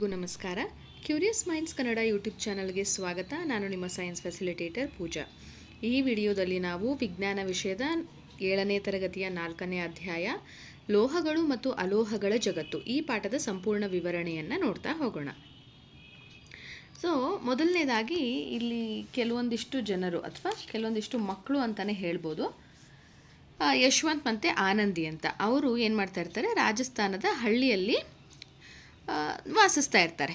ನಮಸ್ಕಾರ. Curious minds Kannada YouTube ಚಾನಲ್ಗೆ ಸ್ವಾಗತ. ನಾನು ನಿಮ್ಮ ಸೈನ್ಸ್ ಫೆಸಿಲಿಟೇಟರ್ ಪೂಜಾ. ಈ ವಿಡಿಯೋದಲ್ಲಿ ನಾವು ವಿಜ್ಞಾನ ವಿಷಯದ 7ನೇ ತರಗತಿಯ 4ನೇ ಅಧ್ಯಾಯ ಲೋಹಗಳು ಮತ್ತು ಅಲೋಹಗಳ ಜಗತ್ತು ಈ ಪಾಠದ ಸಂಪೂರ್ಣ ವಿವರಣೆಯನ್ನು ನೋಡ್ತಾ ಹೋಗೋಣ. ಮೊದಲನೇದಾಗಿ ಇಲ್ಲಿ ಕೆಲವೊಂದಿಷ್ಟು ಜನರು ಅಥವಾ ಕೆಲವೊಂದಿಷ್ಟು ಮಕ್ಕಳು ಅಂತಲೇ ಹೇಳ್ಬೋದು. ಯಶವಂತ್ ಮತ್ತು ಆನಂದಿ ಅಂತ ಅವರು ಏನು ಮಾಡ್ತಾ ಇರ್ತಾರೆ, ರಾಜಸ್ಥಾನದ ಹಳ್ಳಿಯಲ್ಲಿ ವಾಸಿಸ್ತಾ ಇರ್ತಾರೆ.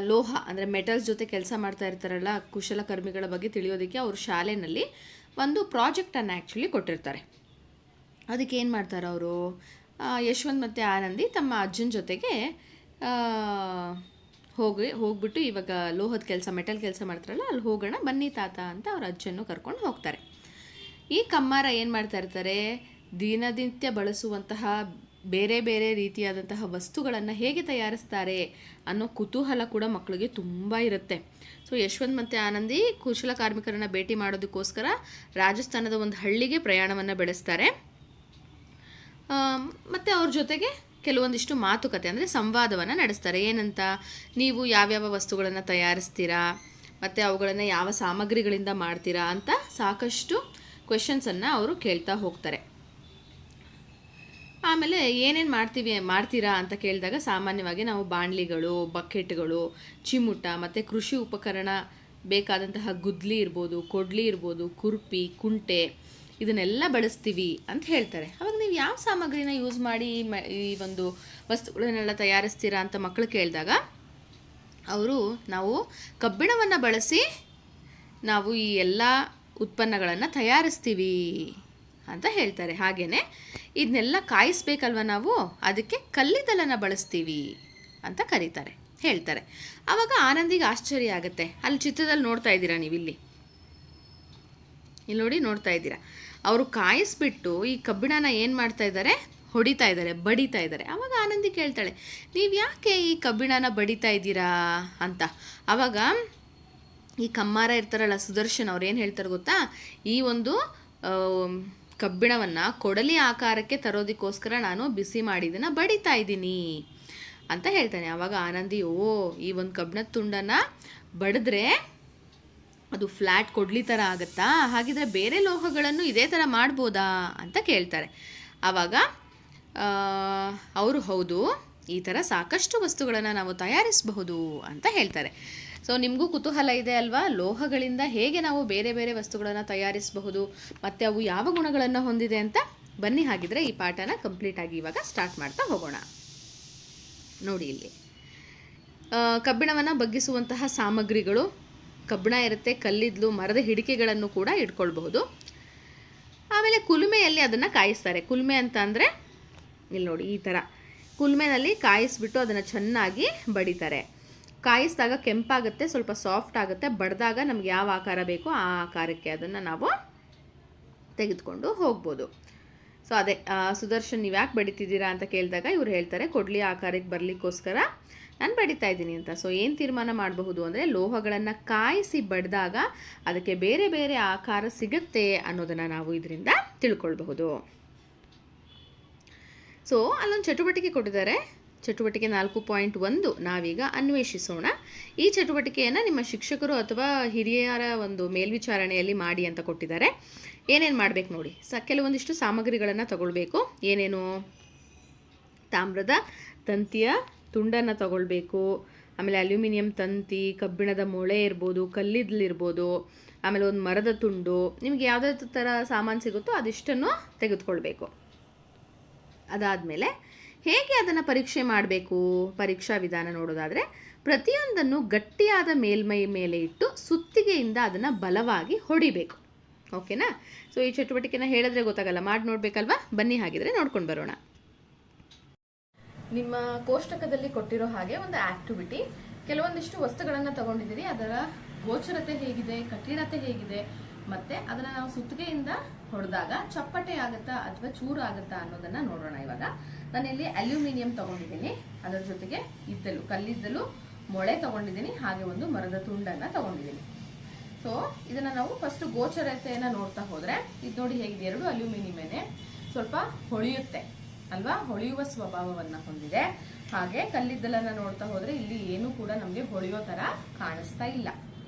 ಲೋಹ ಅಂದರೆ ಮೆಟಲ್ಸ್ ಜೊತೆ ಕೆಲಸ ಮಾಡ್ತಾ ಇರ್ತಾರಲ್ಲ, ಕುಶಲಕರ್ಮಿಗಳ ಬಗ್ಗೆ ತಿಳಿಯೋದಕ್ಕೆ ಅವರು ಶಾಲೆಯಲ್ಲಿ ಒಂದು ಪ್ರಾಜೆಕ್ಟನ್ನು ಆ್ಯಕ್ಚುಲಿ ಕೊಟ್ಟಿರ್ತಾರೆ. ಅದಕ್ಕೆ ಏನು ಮಾಡ್ತಾರೆ ಅವರು, ಯಶವಂತ್ ಮತ್ತು ಆನಂದಿ ತಮ್ಮ ಅಜ್ಜನ ಜೊತೆಗೆ ಹೋಗ್ಬಿಟ್ಟು ಇವಾಗ ಲೋಹದ ಕೆಲಸ ಮೆಟಲ್ ಕೆಲಸ ಮಾಡ್ತಾರಲ್ಲ ಅಲ್ಲಿ ಹೋಗೋಣ ಬನ್ನಿ ತಾತ ಅಂತ ಅವ್ರ ಅಜ್ಜನ್ನು ಕರ್ಕೊಂಡು ಹೋಗ್ತಾರೆ. ಈ ಕಮ್ಮಾರ ಏನು ಮಾಡ್ತಾ ಇರ್ತಾರೆ, ದಿನನಿತ್ಯ ಬಳಸುವಂತಹ ಬೇರೆ ಬೇರೆ ರೀತಿಯಾದಂತಹ ವಸ್ತುಗಳನ್ನು ಹೇಗೆ ತಯಾರಿಸ್ತಾರೆ ಅನ್ನೋ ಕುತೂಹಲ ಕೂಡ ಮಕ್ಕಳಿಗೆ ತುಂಬ ಇರುತ್ತೆ. ಯಶವಂತ್ ಮತ್ತು ಆನಂದಿ ಕುಶಲ ಕಾರ್ಮಿಕರನ್ನು ಭೇಟಿ ಮಾಡೋದಕ್ಕೋಸ್ಕರ ರಾಜಸ್ಥಾನದ ಒಂದು ಹಳ್ಳಿಗೆ ಪ್ರಯಾಣವನ್ನು ಬೆಳೆಸ್ತಾರೆ. ಮತ್ತು ಅವ್ರ ಜೊತೆಗೆ ಕೆಲವೊಂದಿಷ್ಟು ಮಾತುಕತೆ ಅಂದರೆ ಸಂವಾದವನ್ನು ನಡೆಸ್ತಾರೆ. ಏನಂತ, ನೀವು ಯಾವ್ಯಾವ ವಸ್ತುಗಳನ್ನು ತಯಾರಿಸ್ತೀರಾ ಮತ್ತು ಅವುಗಳನ್ನು ಯಾವ ಸಾಮಗ್ರಿಗಳಿಂದ ಮಾಡ್ತೀರಾ ಅಂತ ಸಾಕಷ್ಟು ಕ್ವೆಶನ್ಸನ್ನು ಅವರು ಕೇಳ್ತಾ ಹೋಗ್ತಾರೆ. ಆಮೇಲೆ ಏನೇನು ಮಾಡ್ತೀರಾ ಅಂತ ಕೇಳಿದಾಗ ಸಾಮಾನ್ಯವಾಗಿ ನಾವು ಬಾಣಲಿಗಳು, ಬಕೆಟ್ಗಳು, ಚಿಮುಟ ಮತ್ತು ಕೃಷಿ ಉಪಕರಣ ಬೇಕಾದಂತಹ ಗುದ್ಲಿ ಇರ್ಬೋದು, ಕೊಡ್ಲಿ ಇರ್ಬೋದು, ಕುರ್ಪಿ, ಕುಂಟೆ ಇದನ್ನೆಲ್ಲ ಬಳಸ್ತೀವಿ ಅಂತ ಹೇಳ್ತಾರೆ. ಅವಾಗ ನೀವು ಯಾವ ಸಾಮಗ್ರಿನ ಯೂಸ್ ಮಾಡಿ ಈ ಒಂದು ವಸ್ತುಗಳನ್ನೆಲ್ಲ ತಯಾರಿಸ್ತೀರಾ ಅಂತ ಮಕ್ಕಳು ಕೇಳಿದಾಗ ಅವರು ನಾವು ಕಬ್ಬಿಣವನ್ನು ಬಳಸಿ ನಾವು ಈ ಎಲ್ಲ ಉತ್ಪನ್ನಗಳನ್ನು ತಯಾರಿಸ್ತೀವಿ ಅಂತ ಹೇಳ್ತಾರೆ. ಹಾಗೆಯೇ ಇದನ್ನೆಲ್ಲ ಕಾಯಿಸ್ಬೇಕಲ್ವ ನಾವು, ಅದಕ್ಕೆ ಕಲ್ಲಿದ್ದಲನ್ನು ಬಳಸ್ತೀವಿ ಅಂತ ಹೇಳ್ತಾರೆ. ಆವಾಗ ಆನಂದಿಗೆ ಆಶ್ಚರ್ಯ ಆಗುತ್ತೆ. ಅಲ್ಲಿ ಚಿತ್ರದಲ್ಲಿ ನೋಡ್ತಾ ಇದ್ದೀರಾ ನೀವು, ಇಲ್ಲಿ ನೋಡಿ ನೋಡ್ತಾ ಇದ್ದೀರಾ, ಅವರು ಕಾಯಿಸ್ಬಿಟ್ಟು ಈ ಕಬ್ಬಿಣನ ಏನು ಮಾಡ್ತಾ ಇದ್ದಾರೆ, ಬಡಿತಾ ಇದ್ದಾರೆ. ಆವಾಗ ಆನಂದಿ ಕೇಳ್ತಾಳೆ, ನೀವು ಯಾಕೆ ಈ ಕಬ್ಬಿಣನ ಬಡಿತಾ ಇದ್ದೀರಾ ಅಂತ. ಆವಾಗ ಈ ಕಮ್ಮಾರ ಇರ್ತಾರಲ್ಲ ಸುದರ್ಶನ್, ಅವ್ರು ಏನು ಹೇಳ್ತಾರೆ ಗೊತ್ತಾ, ಈ ಒಂದು ಕಬ್ಬಿಣವನ್ನು ಕೊಡಲಿ ಆಕಾರಕ್ಕೆ ತರೋದಕ್ಕೋಸ್ಕರ ನಾನು ಬಿಸಿ ಮಾಡಿದ್ದನ್ನು ಬಡಿತಾ ಇದ್ದೀನಿ ಅಂತ ಹೇಳ್ತಾನೆ. ಆವಾಗ ಆನಂದಿ, ಈ ಒಂದು ಕಬ್ಬಿಣದ ತುಂಡನ್ನು ಬಡಿದ್ರೆ ಅದು ಫ್ಲ್ಯಾಟ್ ಕೊಡ್ಲಿ ಥರ ಆಗುತ್ತಾ, ಹಾಗಿದ್ರೆ ಬೇರೆ ಲೋಹಗಳನ್ನು ಇದೇ ಥರ ಮಾಡ್ಬೋದಾ ಅಂತ ಕೇಳ್ತಾರೆ. ಆವಾಗ ಅವರು ಹೌದು, ಈ ಥರ ಸಾಕಷ್ಟು ವಸ್ತುಗಳನ್ನು ನಾವು ತಯಾರಿಸಬಹುದು ಅಂತ ಹೇಳ್ತಾರೆ. ನಿಮಗೂ ಕುತೂಹಲ ಇದೆ ಅಲ್ವಾ, ಲೋಹಗಳಿಂದ ಹೇಗೆ ನಾವು ಬೇರೆ ಬೇರೆ ವಸ್ತುಗಳನ್ನು ತಯಾರಿಸಬಹುದು ಮತ್ತು ಅವು ಯಾವ ಗುಣಗಳನ್ನು ಹೊಂದಿದೆ ಅಂತ. ಬನ್ನಿ ಹಾಗಿದ್ರೆ ಈ ಪಾಠನ ಕಂಪ್ಲೀಟಾಗಿ ಇವಾಗ ಸ್ಟಾರ್ಟ್ ಮಾಡ್ತಾ ಹೋಗೋಣ. ನೋಡಿ ಇಲ್ಲಿ ಕಬ್ಬಿಣವನ್ನು ಬಗ್ಗಿಸುವಂತಹ ಸಾಮಗ್ರಿಗಳು, ಕಬ್ಬಿಣ ಇರುತ್ತೆ, ಕಲ್ಲಿದ್ದಲು, ಮರದ ಹಿಡಿಕೆಗಳನ್ನು ಕೂಡ ಇಟ್ಕೊಳ್ಬಹುದು. ಆಮೇಲೆ ಕುಲುಮೆಯಲ್ಲಿ ಅದನ್ನು ಕಾಯಿಸ್ತಾರೆ. ಕುಲುಮೆ ಅಂತ ಅಂದರೆ ಇಲ್ಲಿ ನೋಡಿ, ಈ ಥರ ಕುಲುಮೆನಲ್ಲಿ ಕಾಯಿಸ್ಬಿಟ್ಟು ಅದನ್ನು ಚೆನ್ನಾಗಿ ಬಡಿತಾರೆ. ಕಾಯಿಸಿದಾಗ ಕೆಂಪಾಗುತ್ತೆ, ಸ್ವಲ್ಪ ಸಾಫ್ಟ್ ಆಗುತ್ತೆ, ಬಡಿದಾಗ ನಮ್ಗೆ ಯಾವ ಆಕಾರ ಬೇಕೋ ಆ ಆಕಾರಕ್ಕೆ ಅದನ್ನು ನಾವು ತೆಗೆದುಕೊಂಡು ಹೋಗ್ಬೋದು. ಅದೇ ಸುದರ್ಶನ್, ನೀವು ಯಾಕೆ ಬಡಿತಿದ್ದೀರಾ ಅಂತ ಕೇಳಿದಾಗ ಇವ್ರು ಹೇಳ್ತಾರೆ, ಕೊಡ್ಲಿ ಆಕಾರಕ್ಕೆ ಬರಲಿಕ್ಕೋಸ್ಕರ ನಾನು ಬಡಿತಾ ಇದ್ದೀನಿ ಅಂತ. ಏನು ತೀರ್ಮಾನ ಮಾಡಬಹುದು ಅಂದರೆ, ಲೋಹಗಳನ್ನು ಕಾಯಿಸಿ ಬಡಿದಾಗ ಅದಕ್ಕೆ ಬೇರೆ ಬೇರೆ ಆಕಾರ ಸಿಗುತ್ತೆ ಅನ್ನೋದನ್ನು ನಾವು ಇದರಿಂದ ತಿಳ್ಕೊಳ್ಬಹುದು. ಅಲ್ಲೊಂದು ಚಟುವಟಿಕೆ ಕೊಟ್ಟಿದ್ದಾರೆ, ಚಟುವಟಿಕೆ 4.1 ನಾವೀಗ ಅನ್ವೇಷಿಸೋಣ. ಈ ಚಟುವಟಿಕೆಯನ್ನು ನಿಮ್ಮ ಶಿಕ್ಷಕರು ಅಥವಾ ಹಿರಿಯರ ಒಂದು ಮೇಲ್ವಿಚಾರಣೆಯಲ್ಲಿ ಮಾಡಿ ಅಂತ ಕೊಟ್ಟಿದ್ದಾರೆ. ಏನೇನು ಮಾಡಬೇಕು ನೋಡಿ. ಕೆಲವೊಂದಿಷ್ಟು ಸಾಮಗ್ರಿಗಳನ್ನು ತಗೊಳ್ಬೇಕು. ಏನೇನು, ತಾಮ್ರದ ತಂತಿಯ ತುಂಡನ್ನು ತಗೊಳ್ಬೇಕು, ಆಮೇಲೆ ಅಲ್ಯೂಮಿನಿಯಂ ತಂತಿ, ಕಬ್ಬಿಣದ ಮೊಳೆ ಇರ್ಬೋದು, ಕಲ್ಲಿದ್ದಲಿರ್ಬೋದು, ಆಮೇಲೆ ಒಂದು ಮರದ ತುಂಡು, ನಿಮಗೆ ಯಾವುದೇ ಥರ ಸಾಮಾನು ಸಿಗುತ್ತೋ ಅದಿಷ್ಟನ್ನು ತೆಗೆದುಕೊಳ್ಬೇಕು. ಅದಾದಮೇಲೆ ಹೇಗೆ ಅದನ್ನು ಪರೀಕ್ಷೆ ಮಾಡಬೇಕು, ಪರೀಕ್ಷಾ ವಿಧಾನ ನೋಡೋದಾದರೆ ಪ್ರತಿಯೊಂದನ್ನು ಗಟ್ಟಿಯಾದ ಮೇಲ್ಮೈ ಮೇಲೆ ಇಟ್ಟು ಸುತ್ತಿಗೆಯಿಂದ ಅದನ್ನು ಬಲವಾಗಿ ಹೊಡಿಬೇಕು. ಓಕೆನಾ. ಈ ಚಟುವಟಿಕೆನ ಹೇಳಿದ್ರೆ ಗೊತ್ತಾಗಲ್ಲ, ಮಾಡಿ ನೋಡಬೇಕಲ್ವಾ. ಬನ್ನಿ ಹಾಗಿದ್ರೆ ನೋಡ್ಕೊಂಡು ಬರೋಣ. ನಿಮ್ಮ ಕೋಷ್ಟಕದಲ್ಲಿ ಕೊಟ್ಟಿರೋ ಹಾಗೆ ಒಂದು ಆಕ್ಟಿವಿಟಿ, ಕೆಲವೊಂದಿಷ್ಟು ವಸ್ತುಗಳನ್ನು ತಗೊಂಡಿದ್ದೀರಿ, ಅದರ ಗೋಚರತೆ ಹೇಗಿದೆ, ಕಠಿಣತೆ ಹೇಗಿದೆ, ಮತ್ತು ಅದನ್ನು ನಾವು ಸುತ್ತಿಗೆಯಿಂದ ಹೊಡೆದಾಗ ಚಪ್ಪಟೆ ಆಗುತ್ತಾ ಅಥವಾ ಚೂರು ಆಗುತ್ತಾ ಅನ್ನೋದನ್ನು ನೋಡೋಣ. ಇವಾಗ ನಾನಿಲ್ಲಿ ಅಲ್ಯೂಮಿನಿಯಂ ತಗೊಂಡಿದ್ದೀನಿ, ಅದರ ಜೊತೆಗೆ ಕಲ್ಲಿದ್ದಲು ಮೊಳೆ ತಗೊಂಡಿದ್ದೀನಿ, ಹಾಗೆ ಒಂದು ಮರದ ತುಂಡನ್ನು ತಗೊಂಡಿದ್ದೀನಿ. ಇದನ್ನು ನಾವು ಫಸ್ಟ್ ಗೋಚರತೆಯನ್ನು ನೋಡ್ತಾ ಹೋದರೆ ಇದು ನೋಡಿ ಹೇಗಿದೆ, ಎರಡು ಅಲ್ಯೂಮಿನಿಯಮೇ ಸ್ವಲ್ಪ ಹೊಳೆಯುತ್ತೆ. ಅಲ್ವಾ, ಹೊಳೆಯುವ ಸ್ವಭಾವವನ್ನು ಹೊಂದಿದೆ. ಹಾಗೆ ಕಲ್ಲಿದ್ದಲನ್ನು ನೋಡ್ತಾ ಹೋದ್ರೆ ಇಲ್ಲಿ ಏನು ಕೂಡ ನಮಗೆ ಹೊಳೆಯೋ ತರ ಕಾಣಿಸ್ತಾ ಇಲ್ಲ.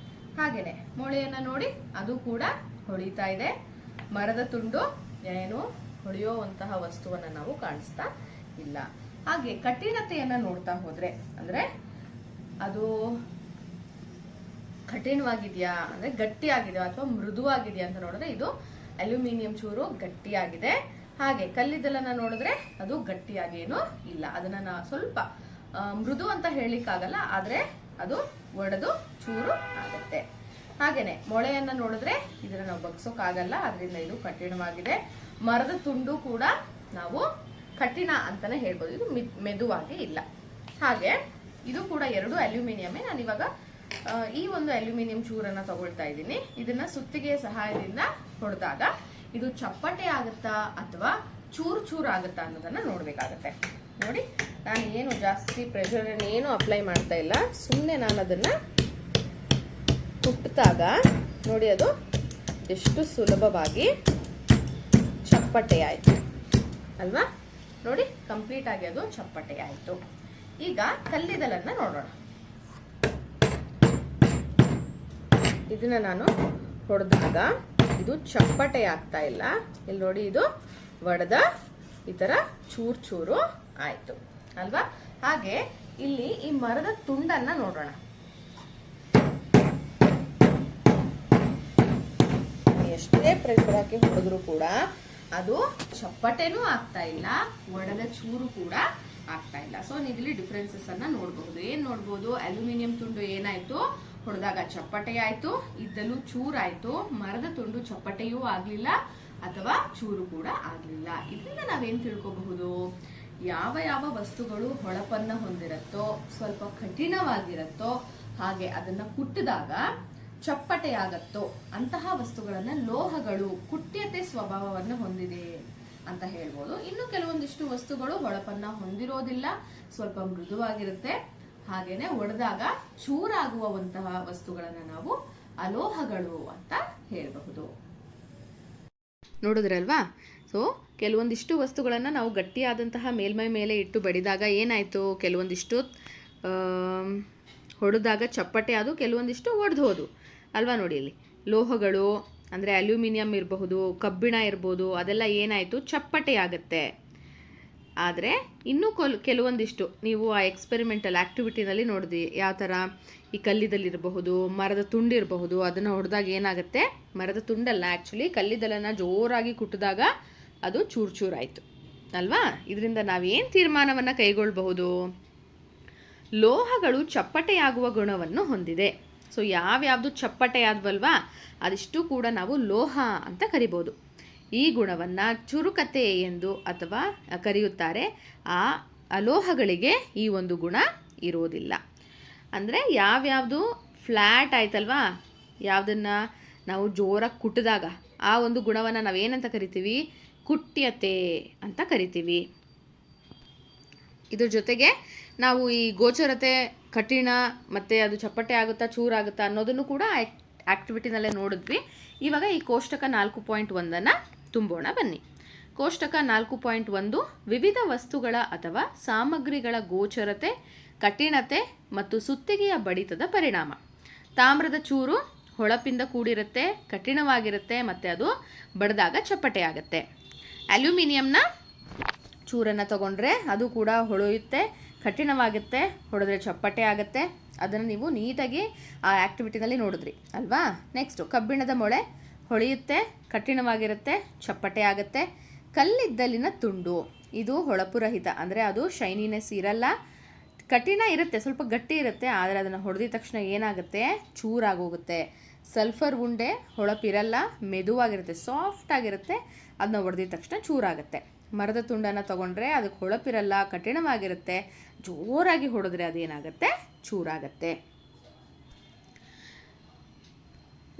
ಹಾಗೇನೆ ಮೊಳೆಯನ್ನ ನೋಡಿ, ಅದು ಕೂಡ ಹೊಳಿತಾ ಇದೆ. ಮರದ ತುಂಡು ಏನು ಹೊಳೆಯುವಂತಹ ವಸ್ತುವನ್ನ ನಾವು ಕಾಣಿಸ್ತಾ ಇಲ್ಲ. ಹಾಗೆ ಕಠಿಣತೆಯನ್ನ ನೋಡ್ತಾ ಹೋದ್ರೆ, ಅಂದ್ರೆ ಅದು ಕಠಿಣವಾಗಿದೆಯಾ ಅಂದ್ರೆ ಗಟ್ಟಿಯಾಗಿದೆಯಾ ಅಥವಾ ಮೃದುವಾಗಿದೆಯಾ ಅಂತ ನೋಡಿದ್ರೆ ಇದು ಅಲ್ಯೂಮಿನಿಯಂ ಚೂರು ಗಟ್ಟಿಯಾಗಿದೆ. ಹಾಗೆ ಕಲ್ಲಿದ್ದಲನ್ನ ನೋಡಿದ್ರೆ ಅದು ಗಟ್ಟಿಯಾಗೇನು ಇಲ್ಲ. ಅದನ್ನ ಸ್ವಲ್ಪ ಮೃದು ಅಂತ ಹೇಳಿಕ್ಕಾಗಲ್ಲ, ಆದ್ರೆ ಅದು ಒಡೆದು ಚೂರು ಆಗುತ್ತೆ. ಹಾಗೇನೆ ಮೊಳೆಯನ್ನ ನೋಡಿದ್ರೆ ಇದನ್ನ ನಾವು ಬಗ್ಸೋಕ್ಕಾಗಲ್ಲ, ಅದರಿಂದ ಇದು ಕಠಿಣವಾಗಿದೆ. ಮರದ ತುಂಡು ಕೂಡ ನಾವು ಕಠಿಣ ಅಂತಾನೆ ಹೇಳ್ಬೋದು, ಇದು ಮೆದುವಾಗಿ ಇಲ್ಲ. ಹಾಗೆ ಇದು ಕೂಡ ಎರಡು ಅಲ್ಯೂಮಿನಿಯಮೇ. ನಾನು ಇವಾಗ ಈ ಒಂದು ಅಲ್ಯೂಮಿನಿಯಂ ಚೂರನ್ನ ತಗೊಳ್ತಾ ಇದ್ದೀನಿ. ಇದನ್ನ ಸುತ್ತಿಗೆಯ ಸಹಾಯದಿಂದ ಹೊಡೆದಾಗ ಇದು ಚಪ್ಪಟೆ ಆಗುತ್ತಾ ಅಥವಾ ಚೂರು ಚೂರು ಆಗುತ್ತಾ ಅನ್ನೋದನ್ನ ನೋಡ್ಬೇಕಾಗತ್ತೆ. ನೋಡಿ, ನಾನು ಏನು ಜಾಸ್ತಿ ಪ್ರೆಷರ್ ಏನು ಅಪ್ಲೈ ಮಾಡ್ತಾ ಇಲ್ಲ, ಸುಮ್ಮನೆ ನಾನು ಅದನ್ನ ಕುಟ್ಟಿದಾಗ ನೋಡಿ ಅದು ಎಷ್ಟು ಸುಲಭವಾಗಿ ಚಪ್ಪಟೆ ಆಯ್ತು ಅಲ್ವಾ. ನೋಡಿ, ಕಂಪ್ಲೀಟ್ ಆಗಿ ಅದು ಚಪ್ಪಟೆ ಆಯ್ತು. ಈಗ ಕಲ್ಲಿದ್ದಲನ್ನ ನೋಡೋಣ. ಇದನ್ನ ನಾನು ಹೊಡೆದಾಗ ಇದು ಚಪ್ಪಟೆ ಆಗ್ತಾ ಇಲ್ಲ. ಇಲ್ಲಿ ನೋಡಿ, ಇದು ಒಡೆದ ಈ ತರ ಚೂರು ಚೂರು ಆಯ್ತು ಅಲ್ವಾ. ಹಾಗೆ ಇಲ್ಲಿ ಈ ಮರದ ತುಂಡನ್ನ ನೋಡೋಣ. ಎಷ್ಟೇ ಪ್ರೆಷರ್ ಹಾಕಿ ಹೊಡೆದ್ರು ಕೂಡ ಅದು ಚಪ್ಪಟೆನೂ ಆಗ್ತಾ ಇಲ್ಲ, ಒಡೆದ ಚೂರು ಕೂಡ ಆಗ್ತಾ ಇಲ್ಲ. ಸೊ ನೀವು ಇಲ್ಲಿ ಡಿಫ್ರೆನ್ಸಸ್ ಅನ್ನ ನೋಡಬಹುದು. ಏನ್ ನೋಡ್ಬೋದು, ಅಲ್ಯೂಮಿನಿಯಂ ತುಂಡು ಏನಾಯ್ತು, ಹೊಡೆದಾಗ ಚಪ್ಪಟೆ ಆಯ್ತು, ಇದ್ದಲ್ಲೂ ಚೂರಾಯ್ತು. ಮರದ ತುಂಡು ಚಪ್ಪಟೆಯೂ ಆಗ್ಲಿಲ್ಲ ಅಥವಾ ಚೂರು ಕೂಡ ಆಗ್ಲಿಲ್ಲ. ಇದರಿಂದ ನಾವೇನ್ ತಿಳ್ಕೋಬಹುದು, ಯಾವ ಯಾವ ವಸ್ತುಗಳು ಹೊಳಪನ್ನ ಹೊಂದಿರತ್ತೋ, ಸ್ವಲ್ಪ ಕಠಿಣವಾಗಿರತ್ತೋ, ಹಾಗೆ ಅದನ್ನ ಕುಟ್ಟಿದಾಗ ಚಪ್ಪಟೆ ಆಗತ್ತೋ ಅಂತಹ ವಸ್ತುಗಳನ್ನ ಲೋಹಗಳು ಕುಟ್ಯತೆ ಸ್ವಭಾವವನ್ನು ಹೊಂದಿದೆ ಅಂತ ಹೇಳ್ಬೋದು. ಇನ್ನು ಕೆಲವೊಂದಿಷ್ಟು ವಸ್ತುಗಳು ಹೊಳಪನ್ನ ಹೊಂದಿರೋದಿಲ್ಲ, ಸ್ವಲ್ಪ ಮೃದುವಾಗಿರುತ್ತೆ. ಹಾಗೇನೆ ಒಡೆದಾಗ ಚೂರಾಗುವಂತಹ ವಸ್ತುಗಳನ್ನ ನಾವು ಅಲೋಹಗಳು ಅಂತ ಹೇಳಬಹುದು. ನೋಡಿದ್ರಲ್ವಾ. ಸೊ ಕೆಲವೊಂದಿಷ್ಟು ವಸ್ತುಗಳನ್ನ ನಾವು ಗಟ್ಟಿಯಾದಂತಹ ಮೇಲ್ಮೈ ಮೇಲೆ ಇಟ್ಟು ಬಡಿದಾಗ ಏನಾಯ್ತು, ಕೆಲವೊಂದಿಷ್ಟು ಹೊಡೆದಾಗ ಚಪ್ಪಟೆ ಅದು, ಕೆಲವೊಂದಿಷ್ಟು ಒಡೆದು ಹೋದು ಅಲ್ವಾ. ನೋಡಿ, ಇಲ್ಲಿ ಲೋಹಗಳು ಅಂದರೆ ಅಲ್ಯೂಮಿನಿಯಂ ಇರಬಹುದು, ಕಬ್ಬಿಣ ಇರ್ಬೋದು, ಅದೆಲ್ಲ ಏನಾಯಿತು, ಚಪ್ಪಟೆ ಆಗುತ್ತೆ. ಆದರೆ ಇನ್ನೂ ಕೆಲವೊಂದಿಷ್ಟು ನೀವು ಆ ಎಕ್ಸ್ಪೆರಿಮೆಂಟಲ್ ಆ್ಯಕ್ಟಿವಿಟಿನಲ್ಲಿ ನೋಡಿದ್ವಿ, ಯಾವ ಥರ ಈ ಕಲ್ಲಿದ್ದಲಿರಬಹುದು, ಮರದ ತುಂಡಿರಬಹುದು, ಅದನ್ನು ಹೊಡೆದಾಗ ಏನಾಗುತ್ತೆ, ಮರದ ತುಂಡಲ್ಲ ಆ್ಯಕ್ಚುಲಿ ಕಲ್ಲಿದ್ದಲನ್ನು ಜೋರಾಗಿ ಕುಟ್ಟಿದಾಗ ಅದು ಚೂರು ಚೂರಾಯಿತು ಅಲ್ವಾ. ಇದರಿಂದ ನಾವೇನು ತೀರ್ಮಾನವನ್ನು ಕೈಗೊಳ್ಳಬಹುದು, ಲೋಹಗಳು ಚಪ್ಪಟೆಯಾಗುವ ಗುಣವನ್ನು ಹೊಂದಿದೆ. ಸೊ ಯಾವ್ಯಾವುದು ಚಪ್ಪಟೆ ಆದ್ವಲ್ವಾ ಅದಿಷ್ಟು ಕೂಡ ನಾವು ಲೋಹ ಅಂತ ಕರಿಬೋದು. ಈ ಗುಣವನ್ನು ಚುರುಕತೆ ಎಂದು ಅಥವಾ ಕರೆಯುತ್ತಾರೆ. ಆ ಅಲೋಹಗಳಿಗೆ ಈ ಒಂದು ಗುಣ ಇರೋದಿಲ್ಲ. ಅಂದರೆ ಯಾವ್ಯಾವುದು ಫ್ಲ್ಯಾಟ್ ಆಯ್ತಲ್ವಾ, ಯಾವುದನ್ನು ನಾವು ಜೋರಾಗಿ ಕುಟ್ಟಿದಾಗ ಆ ಒಂದು ಗುಣವನ್ನು ನಾವೇನಂತ ಕರಿತೀವಿ, ಕುಟ್ಯತೆ ಅಂತ ಕರಿತೀವಿ. ಇದ್ರ ಜೊತೆಗೆ ನಾವು ಈ ಗೋಚರತೆ, ಕಠಿಣ ಮತ್ತು ಅದು ಚಪ್ಪಟೆ ಆಗುತ್ತಾ ಚೂರಾಗುತ್ತಾ ಅನ್ನೋದನ್ನು ಕೂಡ ಆ್ಯಕ್ಟಿವಿಟಿನಲ್ಲೇ ನೋಡಿದ್ವಿ. ಇವಾಗ ಈ ಕೋಷ್ಟಕ 4.1 ತುಂಬೋಣ ಬನ್ನಿ. ಕೋಷ್ಟಕ 4.1 ವಿವಿಧ ವಸ್ತುಗಳ ಅಥವಾ ಸಾಮಗ್ರಿಗಳ ಗೋಚರತೆ, ಕಠಿಣತೆ ಮತ್ತು ಸುತ್ತಿಗೆಯ ಬಡಿತದ ಪರಿಣಾಮ. ತಾಮ್ರದ ಚೂರು ಹೊಳಪಿಂದ ಕೂಡಿರುತ್ತೆ, ಕಠಿಣವಾಗಿರುತ್ತೆ ಮತ್ತು ಅದು ಬಡಿದಾಗ ಚಪ್ಪಟೆ ಆಗುತ್ತೆ. ಅಲ್ಯೂಮಿನಿಯಂನ ಚೂರನ್ನು ತಗೊಂಡ್ರೆ ಅದು ಕೂಡ ಹೊಳೆಯುತ್ತೆ, ಕಠಿಣವಾಗುತ್ತೆ, ಹೊಡೆದ್ರೆ ಚಪ್ಪಟೆ ಆಗುತ್ತೆ. ಅದನ್ನು ನೀವು ನೀಟಾಗಿ ಆ ಆ್ಯಕ್ಟಿವಿಟಿನಲ್ಲಿ ನೋಡಿದ್ರಿ ಅಲ್ವಾ. ನೆಕ್ಸ್ಟು ಕಬ್ಬಿಣದ ಮೊಳೆ ಹೊಳೆಯುತ್ತೆ, ಕಠಿಣವಾಗಿರುತ್ತೆ, ಚಪ್ಪಟೆ ಆಗುತ್ತೆ. ಕಲ್ಲಿದ್ದಲಿನ ತುಂಡು ಇದು ಹೊಳಪುರಹಿತ, ಅಂದರೆ ಅದು ಶೈನಿನೆಸ್ ಇರಲ್ಲ, ಕಠಿಣ ಇರುತ್ತೆ, ಸ್ವಲ್ಪ ಗಟ್ಟಿ ಇರುತ್ತೆ, ಆದರೆ ಅದನ್ನು ಹೊಡೆದಿದ ತಕ್ಷಣ ಏನಾಗುತ್ತೆ, ಚೂರಾಗೋಗುತ್ತೆ. ಸಲ್ಫರ್ ಉಂಡೆ ಹೊಳಪಿರಲ್ಲ, ಮೆದುವಾಗಿರುತ್ತೆ, ಸಾಫ್ಟ್ ಆಗಿರುತ್ತೆ, ಅದನ್ನ ಹೊಡೆದಿದ ತಕ್ಷಣ ಚೂರಾಗುತ್ತೆ. ಮರದ ತುಂಡನ್ನು ತಗೊಂಡ್ರೆ ಅದಕ್ಕೆ ಹೊಳಪಿರಲ್ಲ, ಕಠಿಣವಾಗಿರುತ್ತೆ, ಜೋರಾಗಿ ಹೊಡೆದ್ರೆ ಅದೇನಾಗುತ್ತೆ, ಚೂರಾಗತ್ತೆ.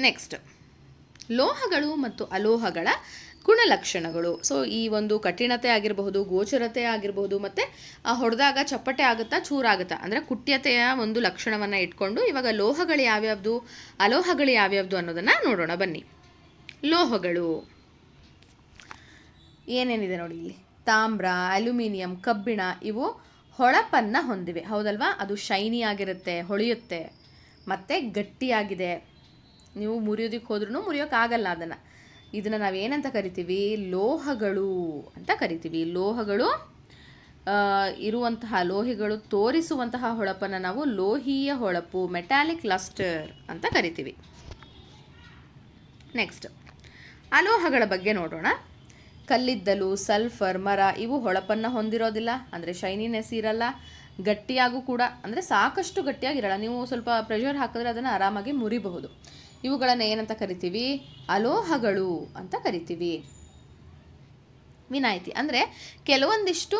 ನೆಕ್ಸ್ಟ್ ಲೋಹಗಳು ಮತ್ತು ಅಲೋಹಗಳ ಗುಣಲಕ್ಷಣಗಳು. ಸೊ ಈ ಒಂದು ಕಠಿಣತೆ ಆಗಿರಬಹುದು, ಗೋಚರತೆ ಆಗಿರಬಹುದು, ಮತ್ತು ಹೊಡೆದಾಗ ಚಪ್ಪಟೆ ಆಗುತ್ತಾ ಚೂರಾಗುತ್ತಾ ಅಂದರೆ ಕುಟ್ಯತೆಯ ಒಂದು ಲಕ್ಷಣವನ್ನು ಇಟ್ಕೊಂಡು ಇವಾಗ ಲೋಹಗಳು ಯಾವ್ಯಾವುದು, ಅಲೋಹಗಳು ಯಾವ್ಯಾವುದು ಅನ್ನೋದನ್ನು ನೋಡೋಣ ಬನ್ನಿ. ಲೋಹಗಳು ಏನೇನಿದೆ ನೋಡಿ, ಇಲ್ಲಿ ತಾಮ್ರ, ಅಲ್ಯೂಮಿನಿಯಂ, ಕಬ್ಬಿಣ ಇವು ಹೊಳಪನ್ನು ಹೊಂದಿವೆ, ಹೌದಲ್ವಾ? ಅದು ಶೈನಿ ಆಗಿರುತ್ತೆ, ಹೊಳೆಯುತ್ತೆ, ಮತ್ತು ಗಟ್ಟಿಯಾಗಿದೆ. ನೀವು ಮುರಿಯೋದಕ್ಕೆ ಹೋದ್ರೂ ಮುರಿಯೋಕ್ಕಾಗಲ್ಲ ಅದನ್ನು. ಇದನ್ನು ನಾವೇನಂತ ಕರಿತೀವಿ? ಲೋಹಗಳು ಅಂತ ಕರಿತೀವಿ. ಲೋಹಗಳು ಇರುವಂತಹ, ಲೋಹಗಳು ತೋರಿಸುವಂತಹ ಹೊಳಪನ್ನು ನಾವು ಲೋಹೀಯ ಹೊಳಪು, ಮೆಟಾಲಿಕ್ ಲಸ್ಟರ್ ಅಂತ ಕರಿತೀವಿ. ನೆಕ್ಸ್ಟ್, ಅಲೋಹಗಳ ಬಗ್ಗೆ ನೋಡೋಣ. ಕಲ್ಲಿದ್ದಲು, ಸಲ್ಫರ್, ಮರ ಇವು ಹೊಳಪನ್ನು ಹೊಂದಿರೋದಿಲ್ಲ, ಅಂದರೆ ಶೈನಿನೆಸ್ ಇರಲ್ಲ. ಗಟ್ಟಿಯಾಗೂ ಕೂಡ, ಅಂದರೆ ಸಾಕಷ್ಟು ಗಟ್ಟಿಯಾಗಿರಲ್ಲ. ನೀವು ಸ್ವಲ್ಪ ಪ್ರೆಷರ್ ಹಾಕಿದ್ರೆ ಅದನ್ನು ಆರಾಮಾಗಿ ಮುರಿಬಹುದು. ಇವುಗಳನ್ನು ಏನಂತ ಕರಿತೀವಿ? ಅಲೋಹಗಳು ಅಂತ ಕರಿತೀವಿ. ವಿನಾಯಿತಿ ಅಂದರೆ ಕೆಲವೊಂದಿಷ್ಟು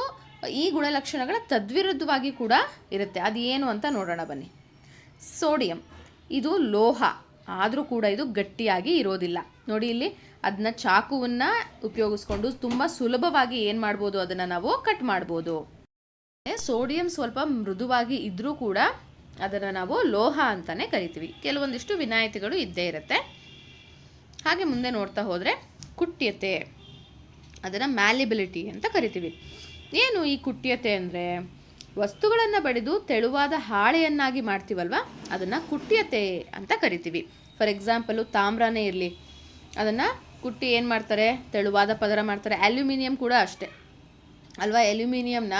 ಈ ಗುಣಲಕ್ಷಣಗಳ ತದ್ವಿರುದ್ಧವಾಗಿ ಕೂಡ ಇರುತ್ತೆ. ಅದು ಏನು ಅಂತ ನೋಡೋಣ ಬನ್ನಿ. ಸೋಡಿಯಂ ಇದು ಲೋಹ, ಆದರೂ ಕೂಡ ಇದು ಗಟ್ಟಿಯಾಗಿ ಇರೋದಿಲ್ಲ. ನೋಡಿ ಇಲ್ಲಿ, ಅದನ್ನ ಚಾಕುವನ್ನು ಉಪಯೋಗಿಸ್ಕೊಂಡು ತುಂಬ ಸುಲಭವಾಗಿ ಏನು ಮಾಡ್ಬೋದು? ಅದನ್ನು ನಾವು ಕಟ್ ಮಾಡ್ಬೋದು. ಸೋಡಿಯಂ ಸ್ವಲ್ಪ ಮೃದುವಾಗಿ ಇದ್ದರೂ ಕೂಡ ಅದನ್ನು ನಾವು ಲೋಹ ಅಂತಲೇ ಕರಿತೀವಿ. ಕೆಲವೊಂದಿಷ್ಟು ವಿನಾಯಿತಿಗಳು ಇದ್ದೇ ಇರುತ್ತೆ. ಹಾಗೆ ಮುಂದೆ ನೋಡ್ತಾ ಹೋದರೆ ಕುಟ್ಯತೆ, ಅದನ್ನು ಮ್ಯಾಲಿಬಿಲಿಟಿ ಅಂತ ಕರಿತೀವಿ. ಏನು ಈ ಕುಟ್ಯತೆ ಅಂದರೆ? ವಸ್ತುಗಳನ್ನು ಬಡಿದು ತೆಳುವಾದ ಹಾಳೆಯನ್ನಾಗಿ ಮಾಡ್ತೀವಲ್ವ, ಅದನ್ನು ಕುಟ್ಯತೆ ಅಂತ ಕರಿತೀವಿ. ಫಾರ್ ಎಕ್ಸಾಂಪಲು ತಾಮ್ರನೇ ಇರಲಿ, ಅದನ್ನು ಕುಟ್ಟಿ ಏನು ಮಾಡ್ತಾರೆ? ತೆಳುವಾದ ಪದರ ಮಾಡ್ತಾರೆ. ಅಲ್ಯೂಮಿನಿಯಂ ಕೂಡ ಅಷ್ಟೇ ಅಲ್ವಾ? ಅಲ್ಯೂಮಿನಿಯಂನ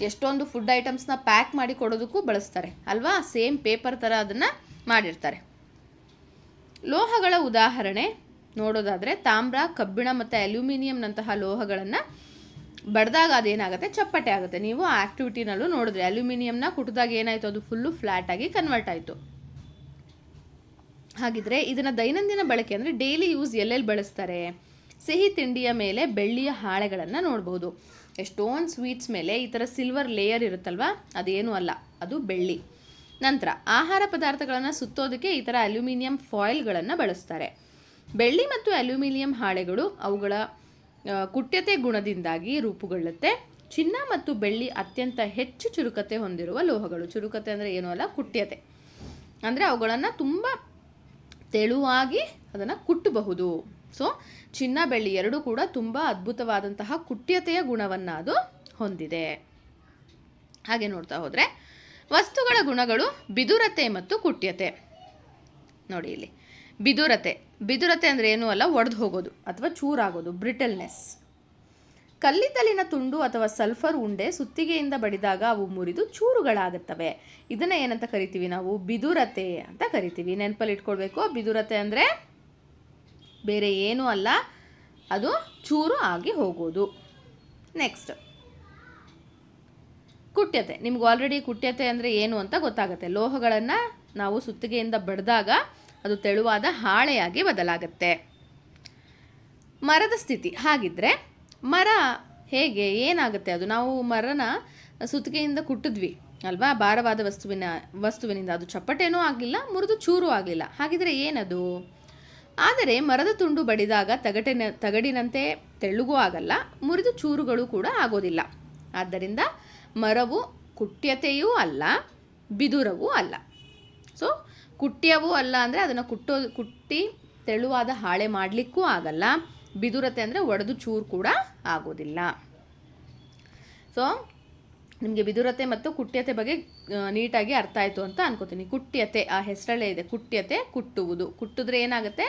ಎಷ್ಟೊಂದು ಫುಡ್ ಐಟಮ್ಸ್ನ ಪ್ಯಾಕ್ ಮಾಡಿ ಕೊಡೋದಕ್ಕೂ ಬಳಸ್ತಾರೆ ಅಲ್ವಾ? ಸೇಮ್ ಪೇಪರ್ ಥರ ಅದನ್ನು ಮಾಡಿರ್ತಾರೆ. ಲೋಹಗಳ ಉದಾಹರಣೆ ನೋಡೋದಾದರೆ ತಾಮ್ರ, ಕಬ್ಬಿಣ ಮತ್ತು ಅಲ್ಯೂಮಿನಿಯಂನಂತಹ ಲೋಹಗಳನ್ನು ಬಡ್ದಾಗ ಅದೇನಾಗುತ್ತೆ? ಚಪ್ಪಟೆ ಆಗುತ್ತೆ. ನೀವು ಆ ಆ್ಯಕ್ಟಿವಿಟಿನಲ್ಲೂ ನೋಡಿದ್ರೆ ಅಲ್ಯೂಮಿನಿಯಂನ ಕುಟ್ಟಿದಾಗ ಏನಾಯಿತು? ಅದು ಫುಲ್ಲು ಫ್ಲ್ಯಾಟಾಗಿ ಕನ್ವರ್ಟ್ ಆಯಿತು. ಹಾಗಿದ್ರೆ ಇದನ್ನು ದೈನಂದಿನ ಬಳಕೆ ಅಂದರೆ ಡೈಲಿ ಯೂಸ್ ಎಲ್ಲೆಲ್ಲಿ ಬಳಸ್ತಾರೆ? ಸಿಹಿ ತಿಂಡಿಯ ಮೇಲೆ ಬೆಳ್ಳಿಯ ಹಾಳೆಗಳನ್ನು ನೋಡ್ಬೋದು. ಎಷ್ಟೊಂದು ಸ್ವೀಟ್ಸ್ ಮೇಲೆ ಈ ಥರ ಸಿಲ್ವರ್ ಲೇಯರ್ ಇರುತ್ತಲ್ವ, ಅದೇನೂ ಅಲ್ಲ, ಅದು ಬೆಳ್ಳಿ. ನಂತರ ಆಹಾರ ಪದಾರ್ಥಗಳನ್ನು ಸುತ್ತೋದಕ್ಕೆ ಈ ಥರ ಅಲ್ಯೂಮಿನಿಯಂ ಫಾಯಿಲ್ಗಳನ್ನು ಬಳಸ್ತಾರೆ. ಬೆಳ್ಳಿ ಮತ್ತು ಅಲ್ಯೂಮಿನಿಯಂ ಹಾಳೆಗಳು ಅವುಗಳ ಕುಟ್ಯತೆ ಗುಣದಿಂದಾಗಿ ರೂಪುಗೊಳ್ಳುತ್ತೆ. ಚಿನ್ನ ಮತ್ತು ಬೆಳ್ಳಿ ಅತ್ಯಂತ ಹೆಚ್ಚು ಚುರುಕತೆ ಹೊಂದಿರುವ ಲೋಹಗಳು. ಚುರುಕತೆ ಅಂದರೆ ಏನೂ ಅಲ್ಲ, ಕುಟ್ಯತೆ ಅಂದರೆ ಅವುಗಳನ್ನು ತುಂಬ ತೆಳುವಾಗಿ ಅದನ್ನು ಕುಟ್ಟಬಹುದು. ಸೊ ಚಿನ್ನ, ಬೆಳ್ಳಿ ಎರಡೂ ಕೂಡ ತುಂಬ ಅದ್ಭುತವಾದಂತಹ ಕುಟ್ಯತೆಯ ಗುಣವನ್ನು ಅದು ಹೊಂದಿದೆ. ಹಾಗೆ ನೋಡ್ತಾ ಹೋದರೆ ವಸ್ತುಗಳ ಗುಣಗಳು ಬಿದುರತೆ ಮತ್ತು ಕುಟ್ಯತೆ. ನೋಡಿ ಇಲ್ಲಿ, ಬಿದುರತೆ ಅಂದರೆ ಏನೂ ಅಲ್ಲ, ಒಡೆದು ಹೋಗೋದು ಅಥವಾ ಚೂರಾಗೋದು, ಬ್ರಿಟಲ್ನೆಸ್. ಕಲ್ಲಿದ್ದಲಿನ ತುಂಡು ಅಥವಾ ಸಲ್ಫರ್ ಉಂಡೆ ಸುತ್ತಿಗೆಯಿಂದ ಬಡಿದಾಗ ಅವು ಮುರಿದು ಚೂರುಗಳಾಗುತ್ತವೆ. ಇದನ್ನು ಏನಂತ ಕರಿತೀವಿ ನಾವು? ಬಿದುರತೆ ಅಂತ ಕರಿತೀವಿ. ನೆನಪಲ್ಲಿ ಇಟ್ಕೊಳ್ಬೇಕು, ಬಿದುರತೆ ಅಂದರೆ ಬೇರೆ ಏನೂ ಅಲ್ಲ, ಅದು ಚೂರು ಆಗಿ ಹೋಗೋದು. ನೆಕ್ಸ್ಟ್, ಕುಟ್ಯತೆ. ನಿಮ್ಗೆ ಆಲ್ರೆಡಿ ಕುಟ್ಯತೆ ಅಂದರೆ ಏನು ಅಂತ ಗೊತ್ತಾಗುತ್ತೆ. ಲೋಹಗಳನ್ನು ನಾವು ಸುತ್ತಿಗೆಯಿಂದ ಬಡಿದಾಗ ಅದು ತೆಳುವಾದ ಹಾಳೆಯಾಗಿ ಬದಲಾಗುತ್ತೆ. ಮರದ ಸ್ಥಿತಿ. ಹಾಗಿದ್ರೆ ಮರ ಹೇಗೆ, ಏನಾಗುತ್ತೆ? ಅದು ನಾವು ಮರನ ಸುತ್ತಿಗೆಯಿಂದ ಕುಟ್ಟಿದ್ವಿ ಅಲ್ವಾ, ಭಾರವಾದ ವಸ್ತುವಿನಿಂದ ಅದು ಚಪ್ಪಟೇನೂ ಆಗಲಿಲ್ಲ, ಮುರಿದು ಚೂರು ಆಗಲಿಲ್ಲ. ಹಾಗಿದ್ರೆ ಏನದು? ಆದರೆ ಮರದ ತುಂಡು ಬಡಿದಾಗ ತಗಡಿನಂತೆ ತೆಳ್ಳಗೂ ಆಗಲ್ಲ, ಮುರಿದು ಚೂರುಗಳು ಕೂಡ ಆಗೋದಿಲ್ಲ. ಆದ್ದರಿಂದ ಮರವು ಕುಟ್ಯತೆಯೂ ಅಲ್ಲ, ಬಿದುರವೂ ಅಲ್ಲ. ಸೊ ಕುಟ್ಯವೂ ಅಲ್ಲ ಅಂದರೆ ಅದನ್ನು ಕುಟ್ಟಿ ತೆಳುವಾದ ಹಾಳೆ ಮಾಡಲಿಕ್ಕೂ ಆಗಲ್ಲ. ಬಿದುರತೆ ಅಂದರೆ ಒಡೆದು ಚೂರು ಕೂಡ ಆಗೋದಿಲ್ಲ. ಸೊ ನಿಮಗೆ ಬಿದುರತೆ ಮತ್ತು ಕುಟ್ಯತೆ ಬಗ್ಗೆ ನೀಟಾಗಿ ಅರ್ಥ ಆಯಿತು ಅಂತ ಅನ್ಕೋತೀನಿ. ಕುಟ್ಯತೆ ಆ ಹೆಸರಲ್ಲೇ ಇದೆ, ಕುಟ್ಯತೆ ಕುಟ್ಟುವುದು. ಕುಟ್ಟಿದ್ರೆ ಏನಾಗುತ್ತೆ?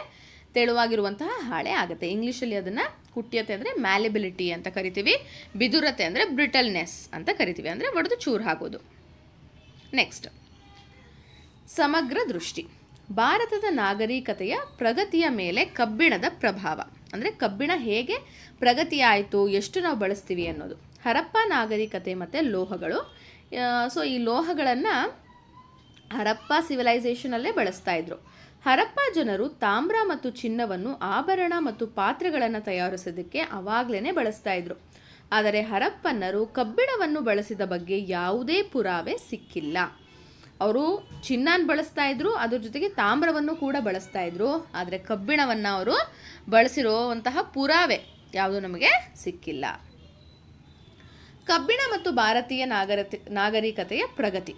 ತೆಳುವಾಗಿರುವಂತಹ ಹಾಳೆ ಆಗುತ್ತೆ. ಇಂಗ್ಲೀಷಲ್ಲಿ ಅದನ್ನು ಕುಟ್ಯತೆ ಅಂದರೆ ಮ್ಯಾಲಿಬಿಲಿಟಿ ಅಂತ ಕರಿತೀವಿ. ಬಿದುರತೆ ಅಂದರೆ ಬ್ರಿಟಲ್ನೆಸ್ ಅಂತ ಕರಿತೀವಿ, ಅಂದರೆ ಒಡೆದು ಚೂರು ಆಗೋದು. ನೆಕ್ಸ್ಟ್, ಸಮಗ್ರ ದೃಷ್ಟಿ. ಭಾರತದ ನಾಗರಿಕತೆಯ ಪ್ರಗತಿಯ ಮೇಲೆ ಕಬ್ಬಿಣದ ಪ್ರಭಾವ. ಅಂದರೆ ಕಬ್ಬಿಣ ಹೇಗೆ ಪ್ರಗತಿಯಾಯಿತು, ಎಷ್ಟು ನಾವು ಬಳಸ್ತೀವಿ ಅನ್ನೋದು. ಹರಪ್ಪ ನಾಗರಿಕತೆ ಮತ್ತು ಲೋಹಗಳು. ಸೊ ಈ ಲೋಹಗಳನ್ನು ಹರಪ್ಪ ಸಿವಿಲೈಸೇಷನಲ್ಲೇ ಬಳಸ್ತಾ ಇದ್ರು. ಹರಪ್ಪ ಜನರು ತಾಮ್ರ ಮತ್ತು ಚಿನ್ನವನ್ನು ಆಭರಣ ಮತ್ತು ಪಾತ್ರೆಗಳನ್ನು ತಯಾರಿಸೋದಕ್ಕೆ ಆವಾಗಲೇ ಬಳಸ್ತಾ ಇದ್ರು. ಆದರೆ ಹರಪ್ಪನ್ನರು ಕಬ್ಬಿಣವನ್ನು ಬಳಸಿದ ಬಗ್ಗೆ ಯಾವುದೇ ಪುರಾವೆ ಸಿಕ್ಕಿಲ್ಲ. ಅವರು ಚಿನ್ನನ ಬಳಸ್ತಾ ಇದ್ರು, ಅದ್ರ ಜೊತೆಗೆ ತಾಮ್ರವನ್ನು ಕೂಡ ಬಳಸ್ತಾ ಇದ್ರು. ಆದರೆ ಕಬ್ಬಿಣವನ್ನು ಅವರು ಬಳಸಿರುವಂತಹ ಪುರಾವೆ ಯಾವುದು ನಮಗೆ ಸಿಕ್ಕಿಲ್ಲ. ಕಬ್ಬಿಣ ಮತ್ತು ಭಾರತೀಯ ನಾಗರಿಕತೆಯ ಪ್ರಗತಿ.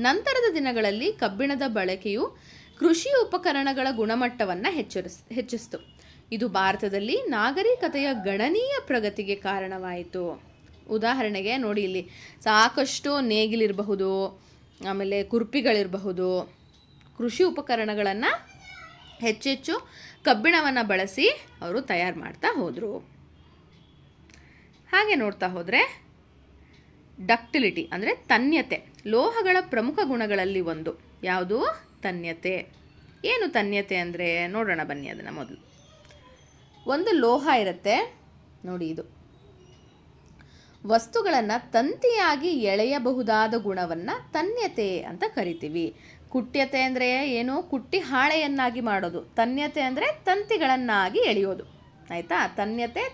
ನಂತರದ ದಿನಗಳಲ್ಲಿ ಕಬ್ಬಿಣದ ಬಳಕೆಯು ಕೃಷಿ ಉಪಕರಣಗಳ ಗುಣಮಟ್ಟವನ್ನು ಹೆಚ್ಚಿಸಿತು. ಇದು ಭಾರತದಲ್ಲಿ ನಾಗರಿಕತೆಯ ಗಣನೀಯ ಪ್ರಗತಿಗೆ ಕಾರಣವಾಯಿತು. ಉದಾಹರಣೆಗೆ ನೋಡಿ, ಇಲ್ಲಿ ಸಾಕಷ್ಟು ನೇಗಿಲಿರಬಹುದು, ಆಮೇಲೆ ಕುರ್ಪಿಗಳಿರಬಹುದು, ಕೃಷಿ ಉಪಕರಣಗಳನ್ನು ಹೆಚ್ಚೆಚ್ಚು ಕಬ್ಬಿಣವನ್ನು ಬಳಸಿ ಅವರು ತಯಾರು ಮಾಡ್ತಾ ಹೋದರು. ಹಾಗೆ ನೋಡ್ತಾ ಹೋದರೆ ಡಕ್ಟಿಲಿಟಿ ಅಂದರೆ ತನ್ಯತೆ, ಲೋಹಗಳ ಪ್ರಮುಖ ಗುಣಗಳಲ್ಲಿ ಒಂದು. ಯಾವುದು? ತನ್ಯತೆ. ಏನು ತನ್ಯತೆ ಅಂದರೆ ನೋಡೋಣ ಬನ್ನಿ ಅದನ್ನು ಮೊದಲು. ಒಂದು ಲೋಹ ಇರುತ್ತೆ ನೋಡಿ, ಇದು ವಸ್ತುಗಳನ್ನು ತಂತಿಯಾಗಿ ಎಳೆಯಬಹುದಾದ ಗುಣವನ್ನು ತನ್ಯತೆ ಅಂತ ಕರಿತೀವಿ. ಕುಟ್ಯತೆ ಅಂದರೆ ಏನು? ಕುಟ್ಟಿ ಹಾಳೆಯನ್ನಾಗಿ ಮಾಡೋದು. ತನ್ಯತೆ ಅಂದರೆ ತಂತಿಗಳನ್ನಾಗಿ ಎಳೆಯೋದು. ಆಯಿತಾ? ತನ್ಯತೆ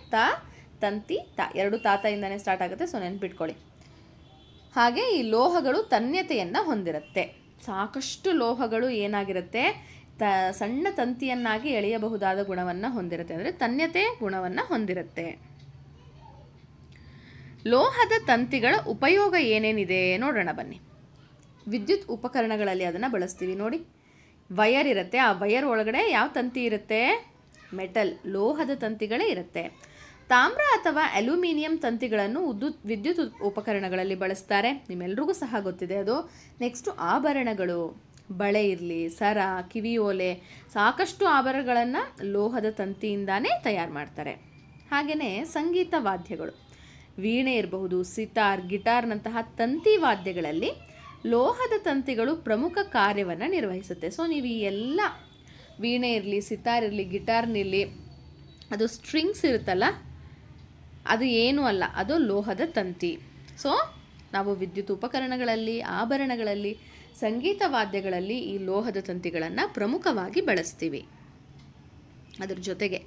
ತಂತಿ ಎರಡು ತಾತಯಿಂದನೇ ಸ್ಟಾರ್ಟ್ ಆಗುತ್ತೆ, ಸೊ ನೆನ್ಪಿಟ್ಕೊಳ್ಳಿ. ಹಾಗೆ ಈ ಲೋಹಗಳು ತನ್ಯತೆಯನ್ನು ಹೊಂದಿರುತ್ತೆ. ಸಾಕಷ್ಟು ಲೋಹಗಳು ಏನಾಗಿರುತ್ತೆ? ಸಣ್ಣ ತಂತಿಯನ್ನಾಗಿ ಎಳೆಯಬಹುದಾದ ಗುಣವನ್ನು ಹೊಂದಿರುತ್ತೆ, ಅಂದರೆ ತನ್ಯತೆ ಗುಣವನ್ನು ಹೊಂದಿರುತ್ತೆ. ಲೋಹದ ತಂತಿಗಳ ಉಪಯೋಗ ಏನೇನಿದೆ ನೋಡೋಣ ಬನ್ನಿ. ವಿದ್ಯುತ್ ಉಪಕರಣಗಳಲ್ಲಿ ಅದನ್ನು ಬಳಸ್ತೀವಿ. ನೋಡಿ, ವಯರ್ ಇರುತ್ತೆ, ಆ ವಯರ್ ಒಳಗಡೆ ಯಾವ ತಂತಿ ಇರುತ್ತೆ? ಮೆಟಲ್, ಲೋಹದ ತಂತಿಗಳೇ ಇರುತ್ತೆ. ತಾಮ್ರ ಅಥವಾ ಅಲ್ಯೂಮಿನಿಯಂ ತಂತಿಗಳನ್ನು ವಿದ್ಯುತ್ ಉಪಕರಣಗಳಲ್ಲಿ ಬಳಸ್ತಾರೆ, ನಿಮ್ಮೆಲ್ರಿಗೂ ಸಹ ಗೊತ್ತಿದೆ ಅದು. ನೆಕ್ಸ್ಟು ಆಭರಣಗಳು, ಬಳೆ ಇರಲಿ, ಸರ, ಕಿವಿಯೋಲೆ, ಸಾಕಷ್ಟು ಆಭರಣಗಳನ್ನು ಲೋಹದ ತಂತಿಯಿಂದಾನೇ ತಯಾರು ಮಾಡ್ತಾರೆ. ಹಾಗೆಯೇ ಸಂಗೀತ ವಾದ್ಯಗಳು, ವೀಣೆ ಇರಬಹುದು, ಸಿತಾರ್, ಗಿಟಾರ್ನಂತಹ ತಂತಿ ವಾದ್ಯಗಳಲ್ಲಿ ಲೋಹದ ತಂತಿಗಳು ಪ್ರಮುಖ ಕಾರ್ಯವನ್ನು ನಿರ್ವಹಿಸುತ್ತೆ. ಸೊ ನೀವು ಈ ಎಲ್ಲ ವೀಣೆ ಇರಲಿ, ಸಿತಾರ್ ಇರಲಿ, ಗಿಟಾರ್ನಿರಲಿ, ಅದು ಸ್ಟ್ರಿಂಗ್ಸ್ ಇರುತ್ತಲ್ಲ, ಅದು ಏನೂ ಅಲ್ಲ, ಅದು ಲೋಹದ ತಂತಿ. ಸೊ ನಾವು ವಿದ್ಯುತ್ ಉಪಕರಣಗಳಲ್ಲಿ, ಆಭರಣಗಳಲ್ಲಿ, ಸಂಗೀತ ವಾದ್ಯಗಳಲ್ಲಿ ಈ ಲೋಹದ ತಂತಿಗಳನ್ನು ಪ್ರಮುಖವಾಗಿ ಬಳಸ್ತೀವಿ. ಅದರ ಜೊತೆಗೆ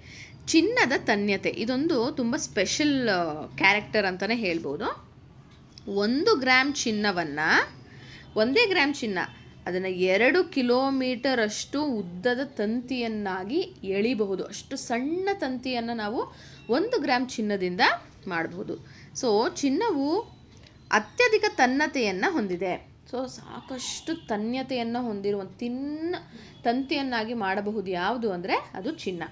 ಚಿನ್ನದ ತನ್ಯತೆ, ಇದೊಂದು ತುಂಬ ಸ್ಪೆಷಲ್ ಕ್ಯಾರೆಕ್ಟರ್ ಅಂತಲೇ ಹೇಳ್ಬೋದು. 1 ಗ್ರಾಮ್ ಚಿನ್ನವನ್ನು, 1 ಗ್ರಾಮ್ ಚಿನ್ನ ಅದನ್ನು 2 ಕಿಲೋಮೀಟರ್ ಅಷ್ಟು ಉದ್ದದ ತಂತಿಯನ್ನಾಗಿ ಎಳಿಬಹುದು. ಅಷ್ಟು ಸಣ್ಣ ತಂತಿಯನ್ನು ನಾವು 1 ಗ್ರಾಮ್ ಚಿನ್ನದಿಂದ ಮಾಡಬಹುದು. ಸೊ ಚಿನ್ನವು ಅತ್ಯಧಿಕ ತನ್ನತೆಯನ್ನು ಹೊಂದಿದೆ. ಸೊ ಸಾಕಷ್ಟು ತನ್ಯತೆಯನ್ನು ಹೊಂದಿರುವ ತಂತಿಯನ್ನಾಗಿ ಮಾಡಬಹುದು. ಯಾವುದು ಅಂದರೆ ಅದು ಚಿನ್ನ.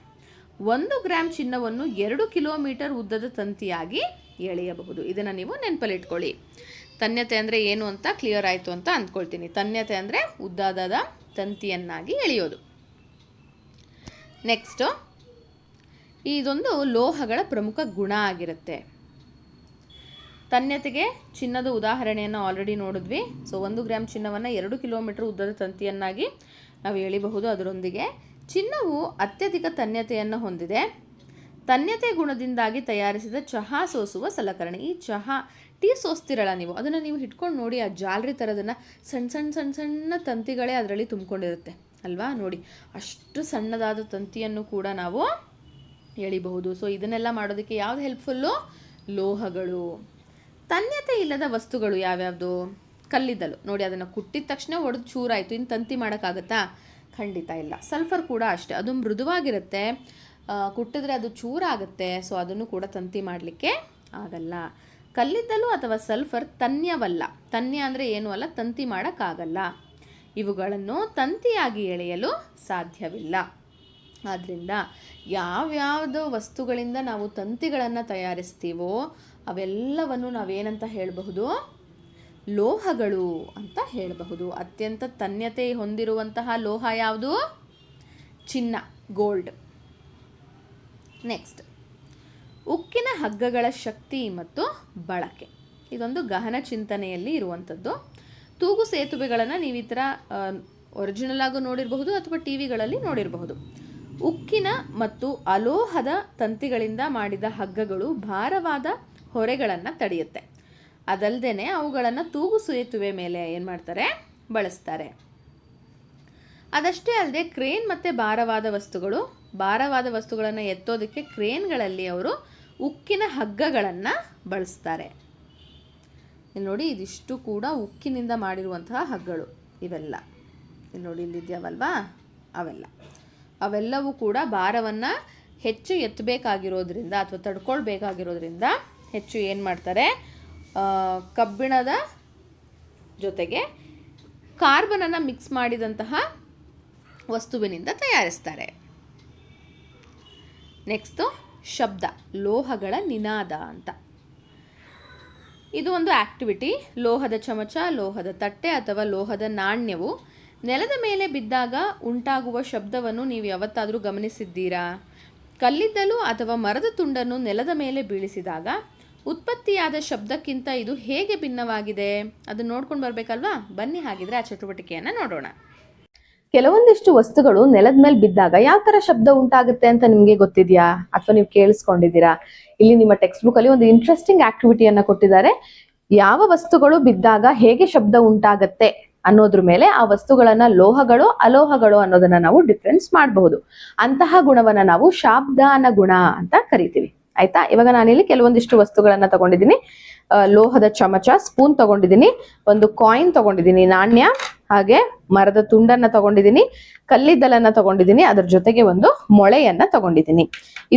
1 ಗ್ರಾಮ್ ಚಿನ್ನವನ್ನು 2 ಕಿಲೋಮೀಟರ್ ಉದ್ದದ ತಂತಿಯಾಗಿ ಎಳೆಯಬಹುದು. ಇದನ್ನು ನೀವು ನೆನಪಲ್ಲಿಟ್ಕೊಳ್ಳಿ. ತನ್ಯತೆ ಅಂದರೆ ಏನು ಅಂತ ಕ್ಲಿಯರ್ ಆಯಿತು ಅಂತ ಅಂದ್ಕೊಳ್ತೀನಿ. ತನ್ಯತೆ ಅಂದರೆ ಉದ್ದದ ತಂತಿಯನ್ನಾಗಿ ಎಳೆಯೋದು. ನೆಕ್ಸ್ಟು, ಇದೊಂದು ಲೋಹಗಳ ಪ್ರಮುಖ ಗುಣ ಆಗಿರುತ್ತೆ. ತನ್ಯತೆಗೆ ಚಿನ್ನದ ಉದಾಹರಣೆಯನ್ನು ಆಲ್ರೆಡಿ ನೋಡಿದ್ವಿ. ಸೊ 1 ಗ್ರಾಮ್ ಚಿನ್ನವನ್ನು 2 ಕಿಲೋಮೀಟರ್ ಉದ್ದದ ತಂತಿಯನ್ನಾಗಿ ನಾವು ಎಳಿಬಹುದು. ಅದರೊಂದಿಗೆ ಚಿನ್ನವು ಅತ್ಯಧಿಕ ತನ್ಯತೆಯನ್ನು ಹೊಂದಿದೆ. ತನ್ಯತೆ ಗುಣದಿಂದಾಗಿ ತಯಾರಿಸಿದ ಚಹಾ ಸೋಸುವ ಸಲಕರಣೆ. ಈ ಟೀ ಸೋಸ್ತಿರಲ್ಲ ನೀವು, ಅದನ್ನು ನೀವು ಇಟ್ಕೊಂಡು ನೋಡಿ, ಆ ಜಾಲರಿ ಥರದನ್ನು ಸಣ್ಣ ಸಣ್ಣ ಸಣ್ಣ ಸಣ್ಣ ತಂತಿಗಳೇ ಅದರಲ್ಲಿ ತುಂಬಿಕೊಂಡಿರುತ್ತೆ ಅಲ್ವಾ? ನೋಡಿ, ಅಷ್ಟು ಸಣ್ಣದಾದ ತಂತಿಯನ್ನು ಕೂಡ ನಾವು ಎಳಿಬಹುದು. ಸೊ ಇದನ್ನೆಲ್ಲ ಮಾಡೋದಕ್ಕೆ ಯಾವ್ದು ಹೆಲ್ಪ್ಫುಲ್ಲು? ಲೋಹಗಳು. ತನ್ಯತೆ ಇಲ್ಲದ ವಸ್ತುಗಳು ಯಾವ್ಯಾವುದು? ಕಲ್ಲಿದ್ದಲು ನೋಡಿ, ಅದನ್ನು ಕುಟ್ಟಿದ ತಕ್ಷಣ ಒಡೆದು ಚೂರಾಯಿತು, ಇನ್ನು ತಂತಿ ಮಾಡೋಕ್ಕಾಗತ್ತಾ? ಖಂಡಿತ ಇಲ್ಲ. ಸಲ್ಫರ್ ಕೂಡ ಅಷ್ಟೇ, ಅದು ಮೃದುವಾಗಿರುತ್ತೆ, ಕುಟ್ಟಿದ್ರೆ ಅದು ಚೂರಾಗುತ್ತೆ. ಸೊ ಅದನ್ನು ಕೂಡ ತಂತಿ ಮಾಡಲಿಕ್ಕೆ ಆಗಲ್ಲ. ಕಲ್ಲಿದ್ದಲು ಅಥವಾ ಸಲ್ಫರ್ ತನ್ಯವಲ್ಲ. ತನ್ಯ ಅಂದರೆ ಏನೂ ಅಲ್ಲ, ತಂತಿ ಮಾಡೋಕ್ಕಾಗಲ್ಲ. ಇವುಗಳನ್ನು ತಂತಿಯಾಗಿ ಎಳೆಯಲು ಸಾಧ್ಯವಿಲ್ಲ. ಆದ್ದರಿಂದ ಯಾವ್ಯಾವುದು ವಸ್ತುಗಳಿಂದ ನಾವು ತಂತಿಗಳನ್ನು ತಯಾರಿಸ್ತೀವೋ ಅವೆಲ್ಲವನ್ನು ನಾವೇನಂತ ಹೇಳಬಹುದು? ಲೋಹಗಳು ಅಂತ ಹೇಳಬಹುದು. ಅತ್ಯಂತ ತನ್ಯತೆ ಹೊಂದಿರುವಂತಹ ಲೋಹ ಯಾವುದು? ಚಿನ್ನ, ಗೋಲ್ಡ್. ನೆಕ್ಸ್ಟ್, ಉಕ್ಕಿನ ಹಗ್ಗಗಳ ಶಕ್ತಿ ಮತ್ತು ಬಳಕೆ. ಇದೊಂದು ಗಹನ ಚಿಂತನೆಯಲ್ಲಿ ಇರುವಂಥದ್ದು. ತೂಗು ಸೇತುವೆಗಳನ್ನು ನೀವು ಈ ಥರ ಒರಿಜಿನಲ್ ಆಗು ನೋಡಿರಬಹುದು ಅಥವಾ ಟಿ ವಿಗಳಲ್ಲಿ ನೋಡಿರಬಹುದು. ಉಕ್ಕಿನ ಮತ್ತು ಅಲೋಹದ ತಂತಿಗಳಿಂದ ಮಾಡಿದ ಹಗ್ಗಗಳು ಭಾರವಾದ ಹೊರೆಗಳನ್ನು ತಡೆಯುತ್ತೆ. ಅದಲ್ಲದೆ ಅವುಗಳನ್ನು ತೂಗು ಸೇತುವೆ ಮೇಲೆ ಏನು ಮಾಡ್ತಾರೆ? ಬಳಸ್ತಾರೆ. ಅದಷ್ಟೇ ಅಲ್ಲದೆ ಕ್ರೇನ್ ಮತ್ತು ಭಾರವಾದ ವಸ್ತುಗಳನ್ನು ಎತ್ತೋದಕ್ಕೆ ಕ್ರೇನ್ಗಳಲ್ಲಿ ಅವರು ಉಕ್ಕಿನ ಹಗ್ಗಗಳನ್ನು ಬಳಸ್ತಾರೆ. ಇಲ್ಲಿ ನೋಡಿ, ಇದಿಷ್ಟು ಕೂಡ ಉಕ್ಕಿನಿಂದ ಮಾಡಿರುವಂತಹ ಹಗ್ಗಗಳು. ಇವೆಲ್ಲ ಇಲ್ಲಿ ನೋಡಿ, ಇಲ್ಲಿದ್ಯಾವಲ್ವಾ ಅವೆಲ್ಲವೂ ಕೂಡ ಭಾರವನ್ನು ಹೆಚ್ಚು ಎತ್ತಬೇಕಾಗಿರೋದ್ರಿಂದ ಅಥವಾ ತಡ್ಕೊಳ್ಬೇಕಾಗಿರೋದ್ರಿಂದ ಹೆಚ್ಚು ಏನು ಮಾಡ್ತಾರೆ? ಕಬ್ಬಿಣದ ಜೊತೆಗೆ ಕಾರ್ಬನನ್ನು ಮಿಕ್ಸ್ ಮಾಡಿದಂತಹ ವಸ್ತುವಿನಿಂದ ತಯಾರಿಸ್ತಾರೆ. ನೆಕ್ಸ್ಟು ಶಬ್ದ, ಲೋಹಗಳ ನಿನಾದ ಅಂತ. ಇದು ಒಂದು ಆಕ್ಟಿವಿಟಿ. ಲೋಹದ ಚಮಚ, ಲೋಹದ ತಟ್ಟೆ ಅಥವಾ ಲೋಹದ ನಾಣ್ಯವು ನೆಲದ ಮೇಲೆ ಬಿದ್ದಾಗ ಉಂಟಾಗುವ ಶಬ್ದವನ್ನು ನೀವು ಯಾವತ್ತಾದರೂ ಗಮನಿಸಿದ್ದೀರಾ? ಕಲ್ಲಿದ್ದಲು ಅಥವಾ ಮರದ ತುಂಡನ್ನು ನೆಲದ ಮೇಲೆ ಬೀಳಿಸಿದಾಗ ಉತ್ಪತ್ತಿಯಾದ ಶಬ್ದಕ್ಕಿಂತ ಇದು ಹೇಗೆ ಭಿನ್ನವಾಗಿದೆ? ಅದನ್ನು ನೋಡ್ಕೊಂಡು ಬರಬೇಕಲ್ವಾ? ಬನ್ನಿ ಹಾಗಿದ್ರೆ ಆ ಚಟುವಟಿಕೆಯನ್ನು ನೋಡೋಣ. ಕೆಲವೊಂದಿಷ್ಟು ವಸ್ತುಗಳು ನೆಲದ ಮೇಲೆ ಬಿದ್ದಾಗ ಯಾವ ತರ ಶಬ್ದ ಉಂಟಾಗುತ್ತೆ ಅಂತ ನಿಮ್ಗೆ ಗೊತ್ತಿದ್ಯಾ ಅಥವಾ ನೀವು ಕೇಳಿಸ್ಕೊಂಡಿದ್ದೀರಾ? ಇಲ್ಲಿ ನಿಮ್ಮ ಟೆಕ್ಸ್ಟ್ ಬುಕ್ ಅಲ್ಲಿ ಒಂದು ಇಂಟ್ರೆಸ್ಟಿಂಗ್ ಆಕ್ಟಿವಿಟಿಯನ್ನ ಕೊಟ್ಟಿದ್ದಾರೆ. ಯಾವ ವಸ್ತುಗಳು ಬಿದ್ದಾಗ ಹೇಗೆ ಶಬ್ದ ಉಂಟಾಗತ್ತೆ ಅನ್ನೋದ್ರ ಮೇಲೆ ಆ ವಸ್ತುಗಳನ್ನ ಲೋಹಗಳು ಅಲೋಹಗಳು ಅನ್ನೋದನ್ನ ನಾವು ಡಿಫ್ರೆನ್ಸ್ ಮಾಡಬಹುದು. ಅಂತಹ ಗುಣವನ್ನ ನಾವು ಶಾಬ್ದಾನ ಗುಣ ಅಂತ ಕರಿತೀವಿ. ಆಯ್ತಾ? ಇವಾಗ ನಾನಿಲ್ಲಿ ಕೆಲವೊಂದಿಷ್ಟು ವಸ್ತುಗಳನ್ನ ತಗೊಂಡಿದ್ದೀನಿ. ಲೋಹದ ಚಮಚ, ಸ್ಪೂನ್ ತಗೊಂಡಿದ್ದೀನಿ, ಒಂದು ಕಾಯಿನ್ ತಗೊಂಡಿದ್ದೀನಿ, ನಾಣ್ಯ, ಹಾಗೆ ಮರದ ತುಂಡನ್ನ ತಗೊಂಡಿದ್ದೀನಿ, ಕಲ್ಲಿದ್ದಲನ್ನ ತಗೊಂಡಿದ್ದೀನಿ, ಅದ್ರ ಜೊತೆಗೆ ಒಂದು ಮೊಳೆಯನ್ನ ತಗೊಂಡಿದ್ದೀನಿ.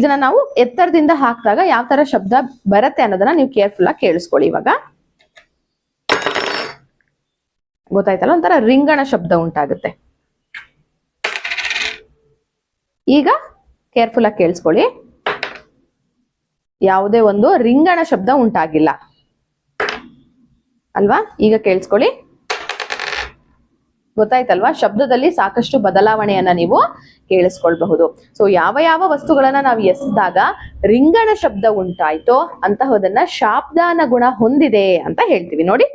ಇದನ್ನ ನಾವು ಎತ್ತರದಿಂದ ಹಾಕಿದಾಗ ಯಾವ ತರ ಶಬ್ದ ಬರುತ್ತೆ ಅನ್ನೋದನ್ನ ನೀವು ಕೇರ್ಫುಲ್ ಆಗಿ ಕೇಳಿಸ್ಕೊಳ್ಳಿ. ಇವಾಗ ಗೊತ್ತಾಯ್ತಲ್ಲ, ಒಂಥರ ರಿಂಗಣ ಶಬ್ದ ಉಂಟಾಗುತ್ತೆ. ಈಗ ಕೇರ್ಫುಲ್ ಆಗಿ ಕೇಳಿಸ್ಕೊಳ್ಳಿ. ಯಾವುದೇ ಒಂದು ರಿಂಗಣ ಶಬ್ದ ಉಂಟಾಗಿಲ್ಲ ಅಲ್ವಾ? ಈಗ ಕೇಳಿಸ್ಕೊಳ್ಳಿ. ಗೊತ್ತಾಯ್ತಲ್ವಾ? ಶಬ್ದದಲ್ಲಿ ಸಾಕಷ್ಟು ಬದಲಾವಣೆಯನ್ನ ನೀವು ಕೇಳಿಸ್ಕೊಳ್ಬಹುದು. ಸೊ ಯಾವ ಯಾವ ವಸ್ತುಗಳನ್ನ ನಾವು ಎಸೆದಾಗ ರಿಂಗಣ ಶಬ್ದ ಉಂಟಾಯ್ತೋ ಅಂತಹದನ್ನ ಶಾಬ್ದಾನ ಗುಣ ಹೊಂದಿದೆ ಅಂತ ಹೇಳ್ತೀವಿ. ನೋಡಿ,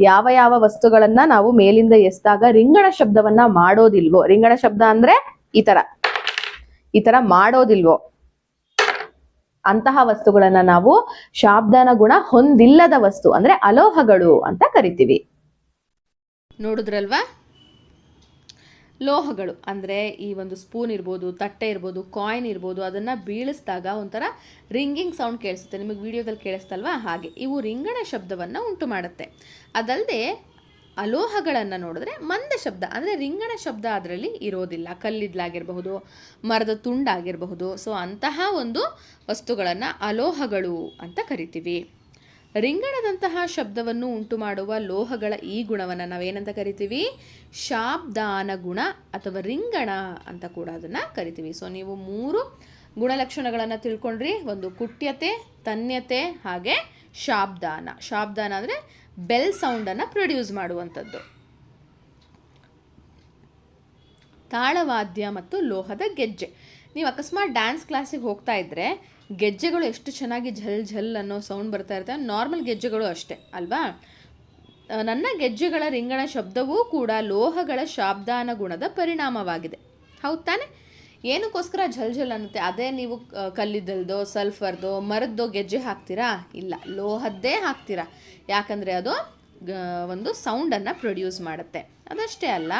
ಯಾವ ಯಾವ ವಸ್ತುಗಳನ್ನ ನಾವು ಮೇಲಿಂದ ಎಸೆದಾಗ ರಿಂಗಣ ಶಬ್ದವನ್ನ ಮಾಡೋದಿಲ್ವೋ, ರಿಂಗಣ ಶಬ್ದ ಅಂದ್ರೆ ಈ ತರ ಮಾಡೋದಿಲ್ವೋ ಅಂತಹ ವಸ್ತುಗಳನ್ನ ನಾವು ಶಾಬ್ದಾನ ಗುಣ ಹೊಂದಿಲ್ಲದ ವಸ್ತು ಅಂದ್ರೆ ಅಲೋಹಗಳು ಅಂತ ಕರಿತೀವಿ. ನೋಡಿದ್ರಲ್ವಾ? ಲೋಹಗಳು ಅಂದರೆ ಈ ಒಂದು ಸ್ಪೂನ್ ಇರ್ಬೋದು, ತಟ್ಟೆ ಇರ್ಬೋದು, ಕಾಯಿನ್ ಇರ್ಬೋದು, ಅದನ್ನು ಬೀಳಿಸಿದಾಗ ಒಂಥರ ರಿಂಗಿಂಗ್ ಸೌಂಡ್ ಕೇಳಿಸುತ್ತೆ. ನಿಮಗೆ ವಿಡಿಯೋದಲ್ಲಿ ಕೇಳಿಸ್ತಲ್ವಾ? ಹಾಗೆ ಇವು ರಿಂಗಣ ಶಬ್ದವನ್ನು ಉಂಟು ಮಾಡುತ್ತೆ. ಅದಲ್ಲದೆ ಅಲೋಹಗಳನ್ನು ನೋಡಿದ್ರೆ ಮಂದ ಶಬ್ದ ಅಂದರೆ ರಿಂಗಣ ಶಬ್ದ ಅದರಲ್ಲಿ ಇರೋದಿಲ್ಲ. ಕಲ್ಲಿದ್ದಲಾಗಿರಬಹುದು, ಮರದ ತುಂಡಾಗಿರಬಹುದು. ಸೊ ಅಂತಹ ಒಂದು ವಸ್ತುಗಳನ್ನು ಅಲೋಹಗಳು ಅಂತ ಕರಿತೀವಿ. ರಿಂಗಣದಂತಹ ಶಬ್ದವನ್ನು ಉಂಟು ಮಾಡುವ ಲೋಹಗಳ ಈ ಗುಣವನ್ನು ನಾವೇನಂತ ಕರಿತೀವಿ? ಶಾಬ್ದಾನ ಗುಣ ಅಥವಾ ರಿಂಗಣ ಅಂತ ಕೂಡ ಅದನ್ನು ಕರಿತೀವಿ. ಸೊ ನೀವು 3 ಗುಣಲಕ್ಷಣಗಳನ್ನು ತಿಳ್ಕೊಂಡ್ರಿ. ಒಂದು ಕುಟ್ಯತೆ, ತನ್ಯತೆ, ಹಾಗೆ ಶಾಬ್ದಾನ. ಶಾಬ್ದಾನ ಅಂದರೆ ಬೆಲ್ ಸೌಂಡನ್ನು ಪ್ರೊಡ್ಯೂಸ್ ಮಾಡುವಂಥದ್ದು. ತಾಳವಾದ್ಯ ಮತ್ತು ಲೋಹದ ಗೆಜ್ಜೆ. ನೀವು ಅಕಸ್ಮಾತ್ ಡ್ಯಾನ್ಸ್ ಕ್ಲಾಸಿಗೆ ಹೋಗ್ತಾ ಇದ್ದರೆ ಗೆಜ್ಜೆಗಳು ಎಷ್ಟು ಚೆನ್ನಾಗಿ ಝಲ್ ಝಲ್ ಅನ್ನೋ ಸೌಂಡ್ ಬರ್ತಾ ಇರ್ತವೆ. ನಾರ್ಮಲ್ ಗೆಜ್ಜೆಗಳು ಅಷ್ಟೇ ಅಲ್ವಾ? ನನ್ನ ಗೆಜ್ಜೆಗಳ ರಿಂಗಣ ಶಬ್ದವೂ ಕೂಡ ಲೋಹಗಳ ಶಾಬ್ದಾನ ಗುಣದ ಪರಿಣಾಮವಾಗಿದೆ. ಹೌದು ತಾನೆ? ಏನಕ್ಕೋಸ್ಕರ ಝಲ್ ಝಲ್ ಅನ್ನುತ್ತೆ? ಅದೇ ನೀವು ಕಲ್ಲಿದ್ದಲ್ದೋ, ಸಲ್ಫರ್ದೋ, ಮರದ್ದೋ ಗೆಜ್ಜೆ ಹಾಕ್ತೀರಾ? ಇಲ್ಲ, ಲೋಹದ್ದೇ ಹಾಕ್ತೀರಾ. ಯಾಕಂದರೆ ಅದು ಒಂದು ಸೌಂಡನ್ನು ಪ್ರೊಡ್ಯೂಸ್ ಮಾಡುತ್ತೆ. ಅದಷ್ಟೇ ಅಲ್ಲ,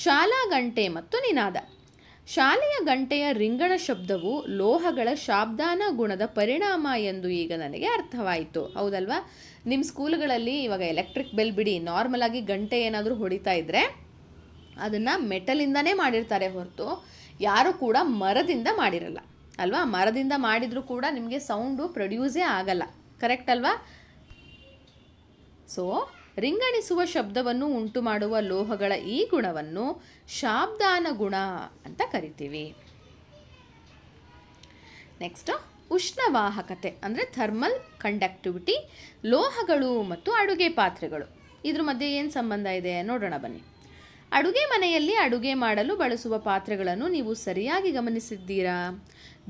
ಶಾಲಾ ಗಂಟೆ ಮತ್ತು ನಿನಾದ. ಶಾಲೆಯ ಗಂಟೆಯ ರಿಂಗಣ ಶಬ್ದವು ಲೋಹಗಳ ಶಾಬ್ದಾನ ಗುಣದ ಪರಿಣಾಮ ಎಂದು ಈಗ ನನಗೆ ಅರ್ಥವಾಯಿತು. ಹೌದಲ್ವಾ? ನಿಮ್ಮ ಸ್ಕೂಲ್ಗಳಲ್ಲಿ ಇವಾಗ ಎಲೆಕ್ಟ್ರಿಕ್ ಬೆಲ್ ಬಿಡಿ, ನಾರ್ಮಲ್ ಆಗಿ ಗಂಟೆ ಏನಾದರೂ ಹೊಡಿತಾ ಇದ್ದರೆ ಅದನ್ನು ಮೆಟಲಿಂದನೇ ಮಾಡಿರ್ತಾರೆ ಹೊರತು ಯಾರು ಕೂಡ ಮರದಿಂದ ಮಾಡಿರಲ್ಲ ಅಲ್ವಾ? ಮರದಿಂದ ಮಾಡಿದರೂ ಕೂಡ ನಿಮಗೆ ಸೌಂಡು ಪ್ರೊಡ್ಯೂಸೇ ಆಗಲ್ಲ. ಕರೆಕ್ಟ್ ಅಲ್ವಾ? ಸೊ ರಿಂಗಣಿಸುವ ಶಬ್ದವನ್ನು ಉಂಟು ಮಾಡುವ ಲೋಹಗಳ ಈ ಗುಣವನ್ನು ಶಾಬ್ದಾನ ಗುಣ ಅಂತ ಕರಿತೀವಿ. ನೆಕ್ಸ್ಟ್ ಉಷ್ಣವಾಹಕತೆ ಅಂದರೆ ಥರ್ಮಲ್ ಕಂಡಕ್ಟಿವಿಟಿ. ಲೋಹಗಳು ಮತ್ತು ಅಡುಗೆ ಪಾತ್ರೆಗಳು, ಇದ್ರ ಮಧ್ಯೆ ಏನು ಸಂಬಂಧ ಇದೆ ನೋಡೋಣ ಬನ್ನಿ. ಅಡುಗೆ ಮನೆಯಲ್ಲಿ ಅಡುಗೆ ಮಾಡಲು ಬಳಸುವ ಪಾತ್ರೆಗಳನ್ನು ನೀವು ಸರಿಯಾಗಿ ಗಮನಿಸಿದ್ದೀರಾ?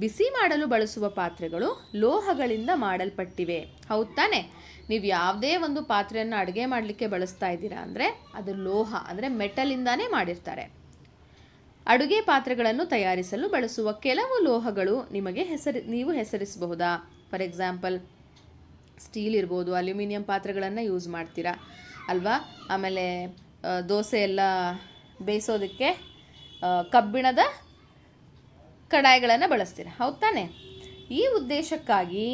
ಬಿಸಿ ಮಾಡಲು ಬಳಸುವ ಪಾತ್ರೆಗಳು ಲೋಹಗಳಿಂದ ಮಾಡಲ್ಪಟ್ಟಿವೆ. ಹೌದು ತಾನೆ? ನೀವು ಯಾವುದೇ ಒಂದು ಪಾತ್ರೆಯನ್ನು ಅಡುಗೆ ಮಾಡಲಿಕ್ಕೆ ಬಳಸ್ತಾ ಇದ್ದೀರಾ ಅಂದರೆ ಅದು ಲೋಹ ಅಂದರೆ ಮೆಟಲಿಂದಾನೇ ಮಾಡಿರ್ತಾರೆ. ಅಡುಗೆ ಪಾತ್ರೆಗಳನ್ನು ತಯಾರಿಸಲು ಬಳಸುವ ಕೆಲವು ಲೋಹಗಳು ನಿಮಗೆ ನೀವು ಹೆಸರಿಸಬಹುದಾ? ಫಾರ್ ಎಕ್ಸಾಂಪಲ್ ಸ್ಟೀಲ್ ಇರ್ಬೋದು, ಅಲ್ಯೂಮಿನಿಯಂ ಪಾತ್ರೆಗಳನ್ನು ಯೂಸ್ ಮಾಡ್ತೀರಾ ಅಲ್ವಾ? ಆಮೇಲೆ ದೋಸೆ ಎಲ್ಲ ಬೇಯಿಸೋದಕ್ಕೆ ಕಬ್ಬಿಣದ ಕಡಾಯಿಗಳನ್ನು ಬಳಸ್ತೀರಾ. ಹೌದು ತಾನೆ? ಈ ಉದ್ದೇಶಕ್ಕಾಗಿ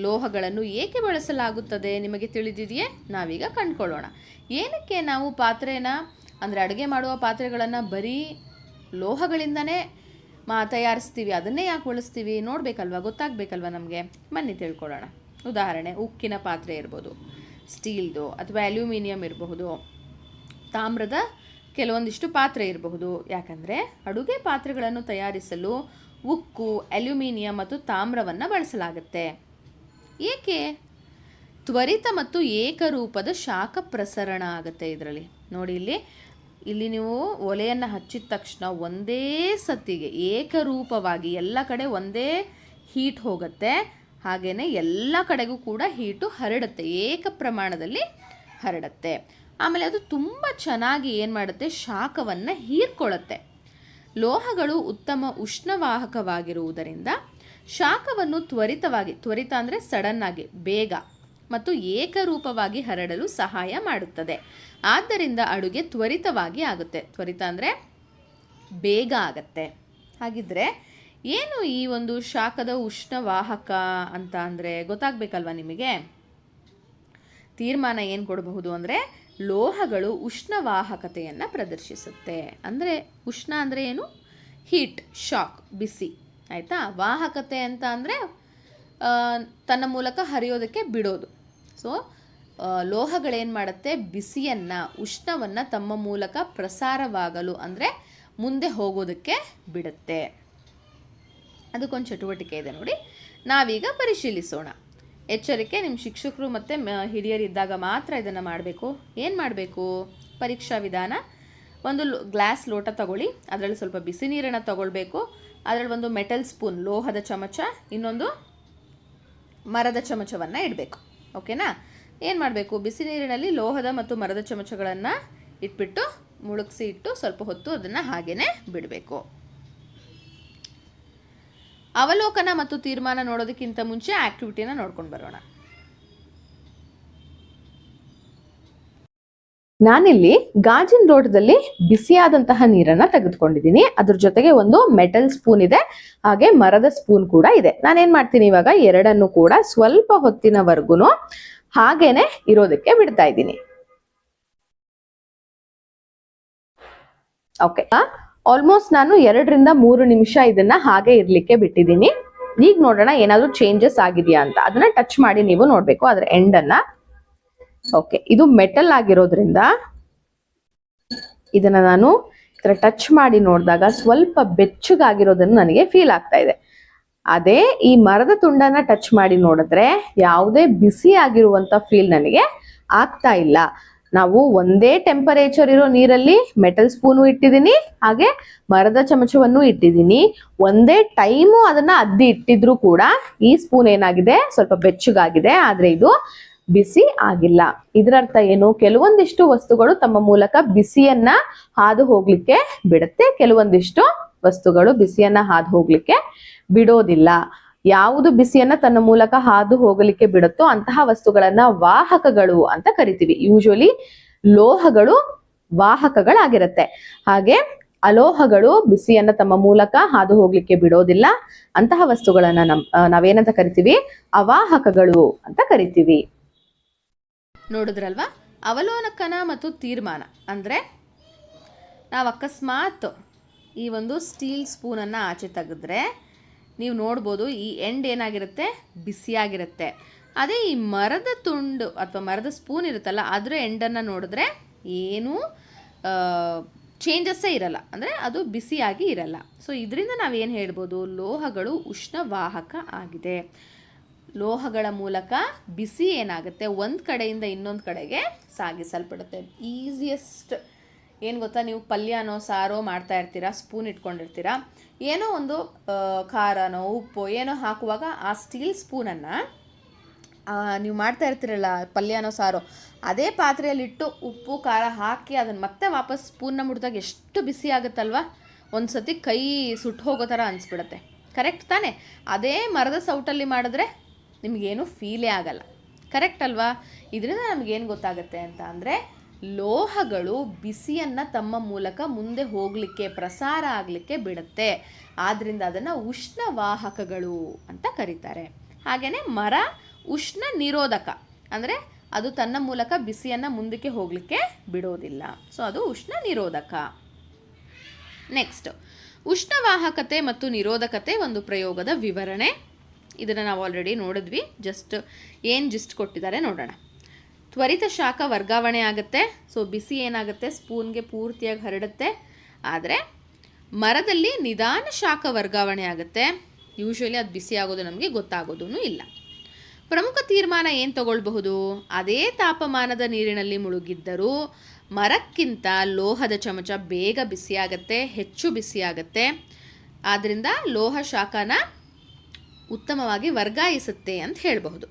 ಲೋಹಗಳನ್ನು ಏಕೆ ಬಳಸಲಾಗುತ್ತದೆ ನಿಮಗೆ ತಿಳಿದಿದೆಯೇ? ನಾವೀಗ ಕಂಡುಕೊಳ್ಳೋಣ. ಏನಕ್ಕೆ ನಾವು ಪಾತ್ರೆನ ಅಂದರೆ ಅಡುಗೆ ಮಾಡುವ ಪಾತ್ರೆಗಳನ್ನು ಬರೀ ಲೋಹಗಳಿಂದನೇ ತಯಾರಿಸ್ತೀವಿ? ಅದನ್ನೇ ಯಾಕೆ ಬಳಸ್ತೀವಿ ನೋಡಬೇಕಲ್ವ, ಗೊತ್ತಾಗಬೇಕಲ್ವ ನಮಗೆ. ಬನ್ನಿ ತಿಳ್ಕೊಳ್ಳೋಣ. ಉದಾಹರಣೆ, ಉಕ್ಕಿನ ಪಾತ್ರೆ ಇರ್ಬೋದು, ಸ್ಟೀಲ್ದು ಅಥವಾ ಅಲ್ಯೂಮಿನಿಯಂ ಇರಬಹುದು, ತಾಮ್ರದ ಕೆಲವೊಂದಿಷ್ಟು ಪಾತ್ರೆ ಇರಬಹುದು. ಯಾಕಂದರೆ ಅಡುಗೆ ಪಾತ್ರೆಗಳನ್ನು ತಯಾರಿಸಲು ಉಕ್ಕು, ಅಲ್ಯೂಮಿನಿಯಂ ಮತ್ತು ತಾಮ್ರವನ್ನು ಬಳಸಲಾಗುತ್ತೆ. ಏಕೆ? ತ್ವರಿತ ಮತ್ತು ಏಕರೂಪದ ಶಾಖ ಪ್ರಸರಣ ಆಗುತ್ತೆ ಇದರಲ್ಲಿ. ನೋಡಿ ಇಲ್ಲಿ ನೀವು ಒಲೆಯನ್ನು ಹಚ್ಚಿದ ತಕ್ಷಣ ಒಂದೇ ಸತ್ತಿಗೆ ಏಕರೂಪವಾಗಿ ಎಲ್ಲ ಕಡೆ ಒಂದೇ ಹೀಟ್ ಹೋಗುತ್ತೆ. ಹಾಗೆಯೇ ಎಲ್ಲ ಕಡೆಗೂ ಕೂಡ ಹೀಟು ಹರಡುತ್ತೆ, ಏಕ ಪ್ರಮಾಣದಲ್ಲಿ ಹರಡುತ್ತೆ. ಆಮೇಲೆ ಅದು ತುಂಬ ಚೆನ್ನಾಗಿ ಏನು ಮಾಡುತ್ತೆ, ಶಾಖವನ್ನು ಹೀರ್ಕೊಳ್ಳುತ್ತೆ. ಲೋಹಗಳು ಉತ್ತಮ ಉಷ್ಣವಾಹಕವಾಗಿರುವುದರಿಂದ ಶಾಖವನ್ನು ತ್ವರಿತ ಅಂದರೆ ಸಡನ್ನಾಗಿ, ಬೇಗ ಮತ್ತು ಏಕರೂಪವಾಗಿ ಹರಡಲು ಸಹಾಯ ಮಾಡುತ್ತದೆ. ಆದ್ದರಿಂದ ಅಡುಗೆ ತ್ವರಿತವಾಗಿ ಆಗುತ್ತೆ. ತ್ವರಿತ ಅಂದರೆ ಬೇಗ ಆಗತ್ತೆ. ಹಾಗಿದ್ರೆ ಏನು ಈ ಒಂದು ಶಾಖದ ಉಷ್ಣವಾಹಕ ಅಂತ ಅಂದರೆ ಗೊತ್ತಾಗಬೇಕಲ್ವ ನಿಮಗೆ? ತೀರ್ಮಾನ ಏನು ಕೊಡಬಹುದು ಅಂದರೆ ಲೋಹಗಳು ಉಷ್ಣವಾಹಕತೆಯನ್ನು ಪ್ರದರ್ಶಿಸುತ್ತೆ. ಅಂದರೆ ಉಷ್ಣ ಅಂದರೆ ಏನು? ಹೀಟ್, ಶಾಕ್, ಬಿಸಿ, ಆಯಿತಾ? ವಾಹಕತೆ ಅಂತ ಅಂದರೆ ತನ್ನ ಮೂಲಕ ಹರಿಯೋದಕ್ಕೆ ಬಿಡೋದು. ಸೊ ಲೋಹಗಳೇನು ಮಾಡುತ್ತೆ, ಬಿಸಿಯನ್ನು, ಉಷ್ಣವನ್ನು ತಮ್ಮ ಮೂಲಕ ಪ್ರಸಾರವಾಗಲು ಅಂದರೆ ಮುಂದೆ ಹೋಗೋದಕ್ಕೆ ಬಿಡುತ್ತೆ. ಅದಕ್ಕೊಂದು ಚಟುವಟಿಕೆ ಇದೆ ನೋಡಿ, ನಾವೀಗ ಪರಿಶೀಲಿಸೋಣ. ಎಚ್ಚರಿಕೆ, ನಿಮ್ಮ ಶಿಕ್ಷಕರು ಮತ್ತು ಹಿರಿಯರಿದ್ದಾಗ ಮಾತ್ರ ಇದನ್ನು ಮಾಡಬೇಕು. ಏನು ಮಾಡಬೇಕು? ಪರೀಕ್ಷಾ ವಿಧಾನ, ಒಂದು ಗ್ಲಾಸ್ ಲೋಟ ತಗೊಳ್ಳಿ, ಅದರಲ್ಲಿ ಸ್ವಲ್ಪ ಬಿಸಿ ನೀರನ್ನು ತಗೊಳ್ಬೇಕು. ಅದರಲ್ಲಿ ಒಂದು ಮೆಟಲ್ ಸ್ಪೂನ್, ಲೋಹದ ಚಮಚ, ಇನ್ನೊಂದು ಮರದ ಚಮಚವನ್ನು ಇಡಬೇಕು. ಓಕೆನಾ? ಏನು ಮಾಡಬೇಕು? ಬಿಸಿ ನೀರಿನಲ್ಲಿ ಲೋಹದ ಮತ್ತು ಮರದ ಚಮಚಗಳನ್ನು ಇಟ್ಬಿಟ್ಟು ಮುಳುಗಿಸಿ ಇಟ್ಟು ಸ್ವಲ್ಪ ಹೊತ್ತು ಅದನ್ನು ಹಾಗೇ ಬಿಡಬೇಕು. ಅವಲೋಕನ ಮತ್ತು ತೀರ್ಮಾನ ನೋಡೋದಕ್ಕಿಂತ ಮುಂಚೆ ಆಕ್ಟಿವಿಟಿನ ನೋಡ್ಕೊಂಡು ಬರೋಣ. ನಾನಿಲ್ಲಿ ಗಾಜಿನ ಲೋಟದಲ್ಲಿ ಬಿಸಿಯಾದಂತಹ ನೀರನ್ನು ತೆಗೆದುಕೊಂಡಿದ್ದೀನಿ. ಅದ್ರ ಜೊತೆಗೆ ಒಂದು ಮೆಟಲ್ ಸ್ಪೂನ್ ಇದೆ, ಹಾಗೆ ಮರದ ಸ್ಪೂನ್ ಕೂಡ ಇದೆ. ನಾನೇನ್ ಮಾಡ್ತೀನಿ, ಇವಾಗ ಎರಡನ್ನು ಕೂಡ ಸ್ವಲ್ಪ ಹೊತ್ತಿನವರೆಗೂ ಹಾಗೇನೆ ಇರೋದಕ್ಕೆ ಬಿಡ್ತಾ ಇದ್ದೀನಿ. ಓಕೆ, ಆಲ್ಮೋಸ್ಟ್ ನಾನು 2 ರಿಂದ 3 ನಿಮಿಷ ಇದನ್ನ ಹಾಗೆ ಇರ್ಲಿಕ್ಕೆ ಬಿಟ್ಟಿದ್ದೀನಿ. ಈಗ ನೋಡೋಣ ಏನಾದ್ರು ಚೇಂಜಸ್ ಆಗಿದೆಯಾ ಅಂತ. ಅದನ್ನ ಟಚ್ ಮಾಡಿ ನೀವು ನೋಡ್ಬೇಕು ಅದರ ಎಂಡ್ ಅನ್ನ. ಓಕೆ, ಇದು ಮೆಟಲ್ ಆಗಿರೋದ್ರಿಂದ ಇದನ್ನ ನಾನು ಟಚ್ ಮಾಡಿ ನೋಡಿದಾಗ ಸ್ವಲ್ಪ ಬೆಚ್ಚಗಾಗಿರೋದನ್ನು ನನಗೆ ಫೀಲ್ ಆಗ್ತಾ ಇದೆ. ಅದೇ ಈ ಮರದ ತುಂಡನ್ನ ಟಚ್ ಮಾಡಿ ನೋಡಿದ್ರೆ ಯಾವುದೇ ಬಿಸಿ ಆಗಿರುವಂತ ಫೀಲ್ ನನಗೆ ಆಗ್ತಾ ಇಲ್ಲ. ನಾವು ಒಂದೇ ಟೆಂಪರೇಚರ್ ಇರೋ ನೀರಲ್ಲಿ ಮೆಟಲ್ ಸ್ಪೂನು ಇಟ್ಟಿದ್ದೀನಿ, ಹಾಗೆ ಮರದ ಚಮಚವನ್ನು ಇಟ್ಟಿದ್ದೀನಿ. ಒಂದೇ ಟೈಮು ಅದನ್ನ ಅದ್ದಿ ಇಟ್ಟಿದ್ರು ಕೂಡ ಈ ಸ್ಪೂನ್ ಏನಾಗಿದೆ, ಸ್ವಲ್ಪ ಬೆಚ್ಚಗಾಗಿದೆ, ಆದ್ರೆ ಇದು ಬಿಸಿ ಆಗಿಲ್ಲ. ಇದರರ್ಥ ಏನು? ಕೆಲವೊಂದಿಷ್ಟು ವಸ್ತುಗಳು ತಮ್ಮ ಮೂಲಕ ಬಿಸಿಯನ್ನ ಹಾದು ಹೋಗ್ಲಿಕ್ಕೆ ಬಿಡುತ್ತೆ, ಕೆಲವೊಂದಿಷ್ಟು ವಸ್ತುಗಳು ಬಿಸಿಯನ್ನ ಹಾದು ಹೋಗ್ಲಿಕ್ಕೆ ಬಿಡೋದಿಲ್ಲ. ಯಾವುದು ಬಿಸಿಯನ್ನ ತನ್ನ ಮೂಲಕ ಹಾದು ಹೋಗಲಿಕ್ಕೆ ಬಿಡುತ್ತೋ ಅಂತಹ ವಸ್ತುಗಳನ್ನ ವಾಹಕಗಳು ಅಂತ ಕರಿತೀವಿ. ಯೂಶುವಲಿ ಲೋಹಗಳು ವಾಹಕಗಳಾಗಿರುತ್ತೆ, ಹಾಗೆ ಅಲೋಹಗಳು ಬಿಸಿಯನ್ನ ತಮ್ಮ ಮೂಲಕ ಹಾದು ಹೋಗ್ಲಿಕ್ಕೆ ಬಿಡೋದಿಲ್ಲ. ಅಂತಹ ವಸ್ತುಗಳನ್ನ ನಾವೇನಂತ ಕರಿತೀವಿ? ಅವಾಹಕಗಳು ಅಂತ ಕರಿತೀವಿ. ನೋಡಿದ್ರಲ್ವಾ? ಅವಲೋಕನ ಮತ್ತು ತೀರ್ಮಾನ ಅಂದ್ರೆ ನಾವು ಅಕಸ್ಮಾತ್ ಈ ಒಂದು ಸ್ಟೀಲ್ ಸ್ಪೂನನ್ನು ಆಚೆ ತೆಗೆದ್ರೆ ನೀವು ನೋಡ್ಬೋದು ಈ ಎಂಡ್ ಏನಾಗಿರುತ್ತೆ, ಬಿಸಿಯಾಗಿರುತ್ತೆ. ಅದೇ ಈ ಮರದ ತುಂಡು ಅಥವಾ ಮರದ ಸ್ಪೂನ್ ಇರುತ್ತಲ್ಲ, ಅದರ ಎಂಡನ್ನು ನೋಡಿದ್ರೆ ಏನೂ ಚೇಂಜಸ್ಸೇ ಇರಲ್ಲ, ಅಂದರೆ ಅದು ಬಿಸಿಯಾಗಿ ಇರಲ್ಲ. ಸೊ ಇದರಿಂದ ನಾವೇನು ಹೇಳ್ಬೋದು? ಲೋಹಗಳು ಉಷ್ಣವಾಹಕ ಆಗಿದೆ. ಲೋಹಗಳ ಮೂಲಕ ಬಿಸಿ ಏನಾಗುತ್ತೆ, ಒಂದು ಕಡೆಯಿಂದ ಇನ್ನೊಂದು ಕಡೆಗೆ ಸಾಗಿಸಲ್ಪಡುತ್ತೆ. ಈಸಿಯೆಸ್ಟ್ ಏನು ಗೊತ್ತಾ? ನೀವು ಪಲ್ಯನೋ ಸಾರೋ ಮಾಡ್ತಾ ಇರ್ತೀರಾ, ಸ್ಪೂನ್ ಇಟ್ಕೊಂಡಿರ್ತೀರಾ, ಏನೋ ಒಂದು ಖಾರನೋ ಉಪ್ಪು ಏನೋ ಹಾಕುವಾಗ ಆ ಸ್ಟೀಲ್ ಸ್ಪೂನನ್ನು ನೀವು ಮಾಡ್ತಾ ಇರ್ತೀರಲ್ಲ ಪಲ್ಯನೋ ಸಾರೋ, ಅದೇ ಪಾತ್ರೆಯಲ್ಲಿಟ್ಟು ಉಪ್ಪು ಖಾರ ಹಾಕಿ ಅದನ್ನು ಮತ್ತೆ ವಾಪಸ್ ಸ್ಪೂನ್ನ ಮುಟ್ಟಿದಾಗ ಎಷ್ಟು ಬಿಸಿ ಆಗುತ್ತಲ್ವ, ಒಂದು ಸತಿ ಕೈ ಸುಟ್ಟು ಹೋಗೋ ಥರ ಅನಿಸ್ಬಿಡುತ್ತೆ. ಕರೆಕ್ಟ್ ತಾನೇ? ಅದೇ ಮರದ ಸೌಟಲ್ಲಿ ಮಾಡಿದ್ರೆ ನಿಮಗೇನು ಫೀಲೇ ಆಗಲ್ಲ. ಕರೆಕ್ಟ್ ಅಲ್ವಾ? ಇದರಿಂದ ನಮಗೇನು ಗೊತ್ತಾಗುತ್ತೆ ಅಂತ ಅಂದರೆ, ಲೋಹಗಳು ಬಿಸಿಯನ್ನು ತಮ್ಮ ಮೂಲಕ ಮುಂದೆ ಹೋಗಲಿಕ್ಕೆ, ಪ್ರಸಾರ ಆಗಲಿಕ್ಕೆ ಬಿಡುತ್ತೆ. ಆದ್ದರಿಂದ ಅದನ್ನು ಉಷ್ಣವಾಹಕಗಳು ಅಂತ ಕರೀತಾರೆ. ಹಾಗೆಯೇ ಮರ ಉಷ್ಣ ನಿರೋಧಕ, ಅಂದರೆ ಅದು ತನ್ನ ಮೂಲಕ ಬಿಸಿಯನ್ನು ಮುಂದಕ್ಕೆ ಹೋಗಲಿಕ್ಕೆ ಬಿಡೋದಿಲ್ಲ. ಸೊ ಅದು ಉಷ್ಣ ನಿರೋಧಕ. ನೆಕ್ಸ್ಟ್, ಉಷ್ಣವಾಹಕತೆ ಮತ್ತು ನಿರೋಧಕತೆ ಒಂದು ಪ್ರಯೋಗದ ವಿವರಣೆ. ಇದನ್ನು ನಾವು ಆಲ್ರೆಡಿ ನೋಡಿದ್ವಿ. ಜಿಸ್ಟ್ ಕೊಟ್ಟಿದ್ದಾರೆ ನೋಡೋಣ. ತ್ವರಿತ ಶಾಖ ವರ್ಗಾವಣೆ ಆಗುತ್ತೆ. ಸೊ ಬಿಸಿ ಏನಾಗುತ್ತೆ, ಸ್ಪೂನ್ಗೆ ಪೂರ್ತಿಯಾಗಿ ಹರಡುತ್ತೆ. ಆದರೆ ಮರದಲ್ಲಿ ನಿಧಾನ ಶಾಖ ವರ್ಗಾವಣೆ ಆಗುತ್ತೆ. ಯೂಶ್ವಲಿ ಅದು ಬಿಸಿ ಆಗೋದು ನಮಗೆ ಗೊತ್ತಾಗೋದೂ ಇಲ್ಲ. ಪ್ರಮುಖ ತೀರ್ಮಾನ ಏನು ತಗೊಳ್ಬಹುದು? ಅದೇ ತಾಪಮಾನದ ನೀರಿನಲ್ಲಿ ಮುಳುಗಿದ್ದರೂ ಮರಕ್ಕಿಂತ ಲೋಹದ ಚಮಚ ಬೇಗ ಬಿಸಿಯಾಗತ್ತೆ, ಹೆಚ್ಚು ಬಿಸಿಯಾಗತ್ತೆ. ಆದ್ದರಿಂದ ಲೋಹ ಶಾಖನ ಉತ್ತಮವಾಗಿ ವರ್ಗಾಯಿಸುತ್ತೆ ಅಂತ ಹೇಳಬಹುದು.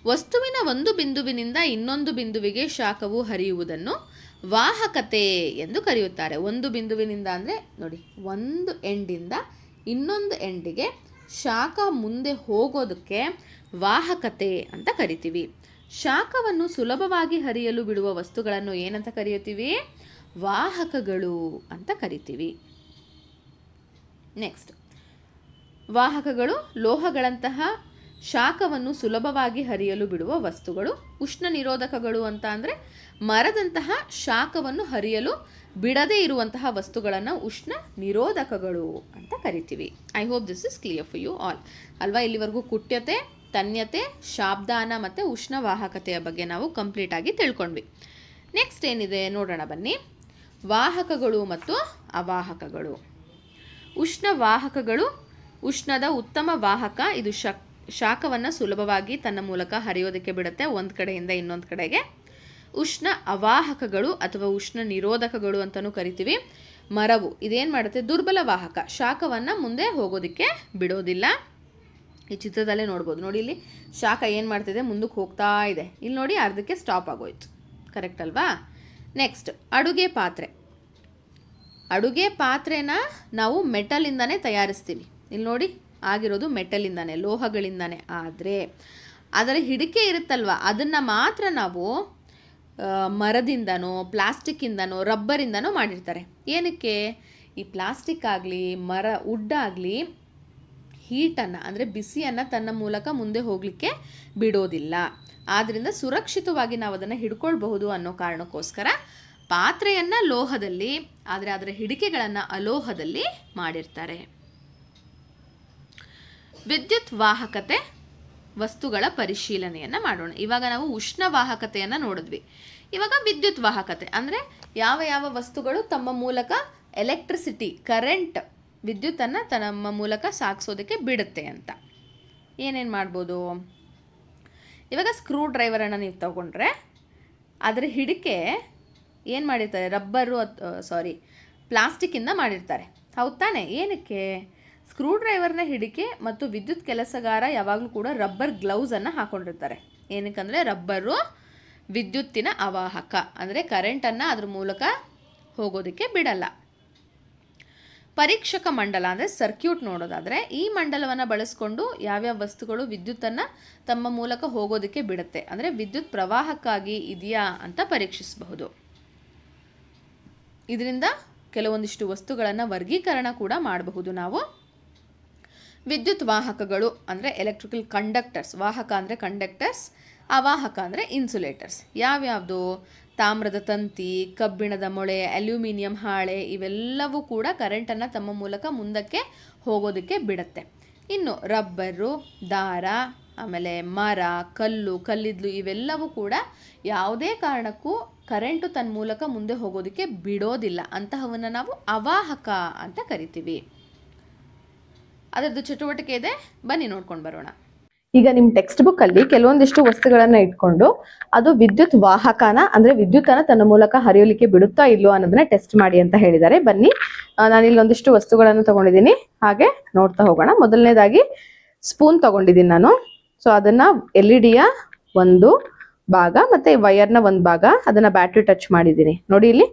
ವಸ್ತುವಿನ ಒಂದು ಬಿಂದುವಿನಿಂದ ಇನ್ನೊಂದು ಬಿಂದುವಿಗೆ ಶಾಖವು ಹರಿಯುವುದನ್ನು ವಾಹಕತೆ ಎಂದು ಕರೆಯುತ್ತಾರೆ. ಒಂದು ಬಿಂದುವಿನಿಂದ ಅಂದರೆ ನೋಡಿ, ಒಂದು ಎಂಡಿಂದ ಇನ್ನೊಂದು ಎಂಡಿಗೆ ಶಾಖ ಮುಂದೆ ಹೋಗೋದಕ್ಕೆ ವಾಹಕತೆ ಅಂತ ಕರಿತೀವಿ. ಶಾಖವನ್ನು ಸುಲಭವಾಗಿ ಹರಿಯಲು ಬಿಡುವ ವಸ್ತುಗಳನ್ನು ಏನಂತ ಕರೆಯುತ್ತೀವಿ? ವಾಹಕಗಳು ಅಂತ ಕರಿತೀವಿ. ನೆಕ್ಸ್ಟ್, ವಾಹಕಗಳು ಲೋಹಗಳಂತಹ ಶಾಖವನ್ನು ಸುಲಭವಾಗಿ ಹರಿಯಲು ಬಿಡುವ ವಸ್ತುಗಳು. ಉಷ್ಣ ನಿರೋಧಕಗಳು ಅಂತ ಅಂದರೆ ಮರದಂತಹ ಶಾಖವನ್ನು ಹರಿಯಲು ಬಿಡದೇ ಇರುವಂತಹ ವಸ್ತುಗಳನ್ನು ಉಷ್ಣ ನಿರೋಧಕಗಳು ಅಂತ ಕರಿತೀವಿ. I hope this is clear for you all ಅಲ್ವಾ? ಇಲ್ಲಿವರೆಗೂ ಕುಟ್ಯತೆ, ತನ್ಯತೆ, ಶಾಬ್ದಾನ ಮತ್ತು ಉಷ್ಣವಾಹಕತೆಯ ಬಗ್ಗೆ ನಾವು ಕಂಪ್ಲೀಟಾಗಿ ತಿಳ್ಕೊಂಡ್ವಿ. ನೆಕ್ಸ್ಟ್ ಏನಿದೆ ನೋಡೋಣ ಬನ್ನಿ. ವಾಹಕಗಳು ಮತ್ತು ಅವಾಹಕಗಳು. ಉಷ್ಣವಾಹಕಗಳು ಉಷ್ಣದ ಉತ್ತಮ ವಾಹಕ. ಇದು ಶಾಖವನ್ನು ಸುಲಭವಾಗಿ ತನ್ನ ಮೂಲಕ ಹರಿಯೋದಕ್ಕೆ ಬಿಡುತ್ತೆ ಒಂದು ಕಡೆಯಿಂದ ಇನ್ನೊಂದು ಕಡೆಗೆ. ಉಷ್ಣ ಅವಾಹಕಗಳು ಅಥವಾ ಉಷ್ಣ ನಿರೋಧಕಗಳು ಅಂತಲೂ ಕರಿತೀವಿ. ಮರವು ಇದೇನು ಮಾಡುತ್ತೆ? ದುರ್ಬಲ ವಾಹಕ. ಶಾಖವನ್ನು ಮುಂದೆ ಹೋಗೋದಕ್ಕೆ ಬಿಡೋದಿಲ್ಲ. ಈ ಚಿತ್ರದಲ್ಲೇ ನೋಡ್ಬೋದು. ನೋಡಿ, ಇಲ್ಲಿ ಶಾಖ ಏನು ಮಾಡ್ತಿದೆ? ಮುಂದಕ್ಕೆ ಹೋಗ್ತಾ ಇದೆ. ಇಲ್ಲಿ ನೋಡಿ, ಅರ್ಧಕ್ಕೆ ಸ್ಟಾಪ್ ಆಗೋಯ್ತು. ಕರೆಕ್ಟ್ ಅಲ್ವಾ? ನೆಕ್ಸ್ಟ್, ಅಡುಗೆ ಪಾತ್ರೆ. ಅಡುಗೆ ಪಾತ್ರೆನ ನಾವು ಮೆಟಲಿಂದನೇ ತಯಾರಿಸ್ತೀವಿ. ಇಲ್ಲಿ ನೋಡಿ, ಆಗಿರೋದು ಮೆಟಲಿಂದಾನೆ, ಲೋಹಗಳಿಂದಾನೆ. ಆದರೆ ಅದರ ಹಿಡಿಕೆ ಇರುತ್ತಲ್ವ, ಅದನ್ನು ಮಾತ್ರ ನಾವು ಮರದಿಂದನೋ ಪ್ಲಾಸ್ಟಿಕ್ಕಿಂದನೋ ರಬ್ಬರಿಂದನೋ ಮಾಡಿರ್ತಾರೆ. ಏನಕ್ಕೆ? ಈ ಪ್ಲಾಸ್ಟಿಕ್ ಆಗಲಿ ವುಡ್ ಆಗಲಿ ಹೀಟನ್ನು ಅಂದರೆ ಬಿಸಿಯನ್ನು ತನ್ನ ಮೂಲಕ ಮುಂದೆ ಹೋಗಲಿಕ್ಕೆ ಬಿಡೋದಿಲ್ಲ. ಆದ್ದರಿಂದ ಸುರಕ್ಷಿತವಾಗಿ ನಾವು ಅದನ್ನು ಹಿಡ್ಕೊಳ್ಬಹುದು ಅನ್ನೋ ಕಾರಣಕ್ಕೋಸ್ಕರ ಪಾತ್ರೆಯನ್ನು ಲೋಹದಲ್ಲಿ, ಆದರೆ ಅದರ ಹಿಡಿಕೆಗಳನ್ನು ಅಲೋಹದಲ್ಲಿ ಮಾಡಿರ್ತಾರೆ. ವಿದ್ಯುತ್ ವಾಹಕತೆ ವಸ್ತುಗಳ ಪರಿಶೀಲನೆಯನ್ನು ಮಾಡೋಣ. ಇವಾಗ ನಾವು ಉಷ್ಣವಾಹಕತೆಯನ್ನು ನೋಡಿದ್ವಿ. ಇವಾಗ ವಿದ್ಯುತ್ ವಾಹಕತೆ ಅಂದರೆ ಯಾವ ಯಾವ ವಸ್ತುಗಳು ತಮ್ಮ ಮೂಲಕ ಎಲೆಕ್ಟ್ರಿಸಿಟಿ, ಕರೆಂಟ್, ವಿದ್ಯುತ್ತನ್ನು ತಮ್ಮ ಮೂಲಕ ಸಾಗಿಸೋದಕ್ಕೆ ಬಿಡುತ್ತೆ ಅಂತ. ಏನೇನು ಮಾಡ್ಬೋದು? ಇವಾಗ ಸ್ಕ್ರೂ ಡ್ರೈವರನ್ನು ನೀವು ತಗೊಂಡ್ರೆ ಅದರ ಹಿಡಿಕೆ ಏನು ಮಾಡಿರ್ತಾರೆ? ಪ್ಲಾಸ್ಟಿಕ್ಕಿಂದ ಮಾಡಿರ್ತಾರೆ. ಹೌದು ತಾನೆ? ಏನಕ್ಕೆ? ಸ್ಕ್ರೂ ಡ್ರೈವರ್ನ ಹಿಡಿಕೆ ಮತ್ತು ವಿದ್ಯುತ್ ಕೆಲಸಗಾರ ಯಾವಾಗಲೂ ಕೂಡ ರಬ್ಬರ್ ಗ್ಲೌಸನ್ನು ಹಾಕ್ಕೊಂಡಿರ್ತಾರೆ. ಏನಕ್ಕಂದರೆ ರಬ್ಬರು ವಿದ್ಯುತ್ತಿನ ಅವಾಹಕ, ಅಂದರೆ ಕರೆಂಟನ್ನು ಅದ್ರ ಮೂಲಕ ಹೋಗೋದಕ್ಕೆ ಬಿಡಲ್ಲ. ಪರೀಕ್ಷಕ ಮಂಡಲ ಅಂದರೆ ಸರ್ಕ್ಯೂಟ್ ನೋಡೋದಾದರೆ ಈ ಮಂಡಲವನ್ನು ಬಳಸ್ಕೊಂಡು ಯಾವ್ಯಾವ ವಸ್ತುಗಳು ವಿದ್ಯುತ್ತನ್ನು ತಮ್ಮ ಮೂಲಕ ಹೋಗೋದಕ್ಕೆ ಬಿಡುತ್ತೆ, ಅಂದರೆ ವಿದ್ಯುತ್ ಪ್ರವಾಹಕ್ಕಾಗಿ ಇದೆಯಾ ಅಂತ ಪರೀಕ್ಷಿಸಬಹುದು. ಇದರಿಂದ ಕೆಲವೊಂದಿಷ್ಟು ವಸ್ತುಗಳನ್ನು ವರ್ಗೀಕರಣ ಕೂಡ ಮಾಡಬಹುದು ನಾವು. ವಿದ್ಯುತ್ ವಾಹಕಗಳು ಅಂದರೆ ಎಲೆಕ್ಟ್ರಿಕಲ್ ಕಂಡಕ್ಟರ್ಸ್. ವಾಹಕ ಅಂದರೆ ಕಂಡಕ್ಟರ್ಸ್, ಅವಾಹಕ ಅಂದರೆ ಇನ್ಸುಲೇಟರ್ಸ್. ಯಾವ್ಯಾವುದು? ತಾಮ್ರದ ತಂತಿ, ಕಬ್ಬಿಣದ ಮೊಳೆ, ಅಲ್ಯೂಮಿನಿಯಂ ಹಾಳೆ, ಇವೆಲ್ಲವೂ ಕೂಡ ಕರೆಂಟನ್ನು ತಮ್ಮ ಮೂಲಕ ಮುಂದಕ್ಕೆ ಹೋಗೋದಕ್ಕೆ ಬಿಡುತ್ತೆ. ಇನ್ನು ರಬ್ಬರು, ದಾರ, ಆಮೇಲೆ ಮರ, ಕಲ್ಲಿದ್ದಲು ಇವೆಲ್ಲವೂ ಕೂಡ ಯಾವುದೇ ಕಾರಣಕ್ಕೂ ಕರೆಂಟು ತನ್ನ ಮೂಲಕ ಮುಂದೆ ಹೋಗೋದಕ್ಕೆ ಬಿಡೋದಿಲ್ಲ. ಅಂತಹವನ್ನು ನಾವು ಅವಾಹಕ ಅಂತ ಕರಿತೀವಿ. ಅದರದ್ದು ಚಟುವಟಿಕೆ ಇದೆ, ಬನ್ನಿ ನೋಡ್ಕೊಂಡು ಬರೋಣ. ಈಗ ನಿಮ್ಮ ಟೆಕ್ಸ್ಟ್ ಬುಕ್ ಅಲ್ಲಿ ಕೆಲವೊಂದಿಷ್ಟು ವಸ್ತುಗಳನ್ನ ಇಟ್ಕೊಂಡು ಅದು ವಿದ್ಯುತ್ ವಾಹಕನ ಅಂದ್ರೆ ವಿದ್ಯುತ್ತನ್ನ ತನ್ನ ಮೂಲಕ ಹರಿಯಲಿಕ್ಕೆ ಬಿಡುತ್ತಾ ಇಲ್ಲೋ ಅನ್ನೋದನ್ನ ಟೆಸ್ಟ್ ಮಾಡಿ ಅಂತ ಹೇಳಿದ್ದಾರೆ. ಬನ್ನಿ, ನಾನು ಇಲ್ಲಿ ಒಂದಿಷ್ಟು ವಸ್ತುಗಳನ್ನು ತಗೊಂಡಿದ್ದೀನಿ, ಹಾಗೆ ನೋಡ್ತಾ ಹೋಗೋಣ. ಮೊದಲನೇದಾಗಿ ಸ್ಪೂನ್ ತಗೊಂಡಿದ್ದೀನಿ ನಾನು. ಸೊ ಅದನ್ನ LED ಒಂದು ಭಾಗ ಮತ್ತೆ ವೈರ್ನ ಒಂದು ಭಾಗ ಅದನ್ನ ಬ್ಯಾಟ್ರಿ ಟಚ್ ಮಾಡಿದ್ದೀನಿ. ನೋಡಿ, ಇಲ್ಲಿ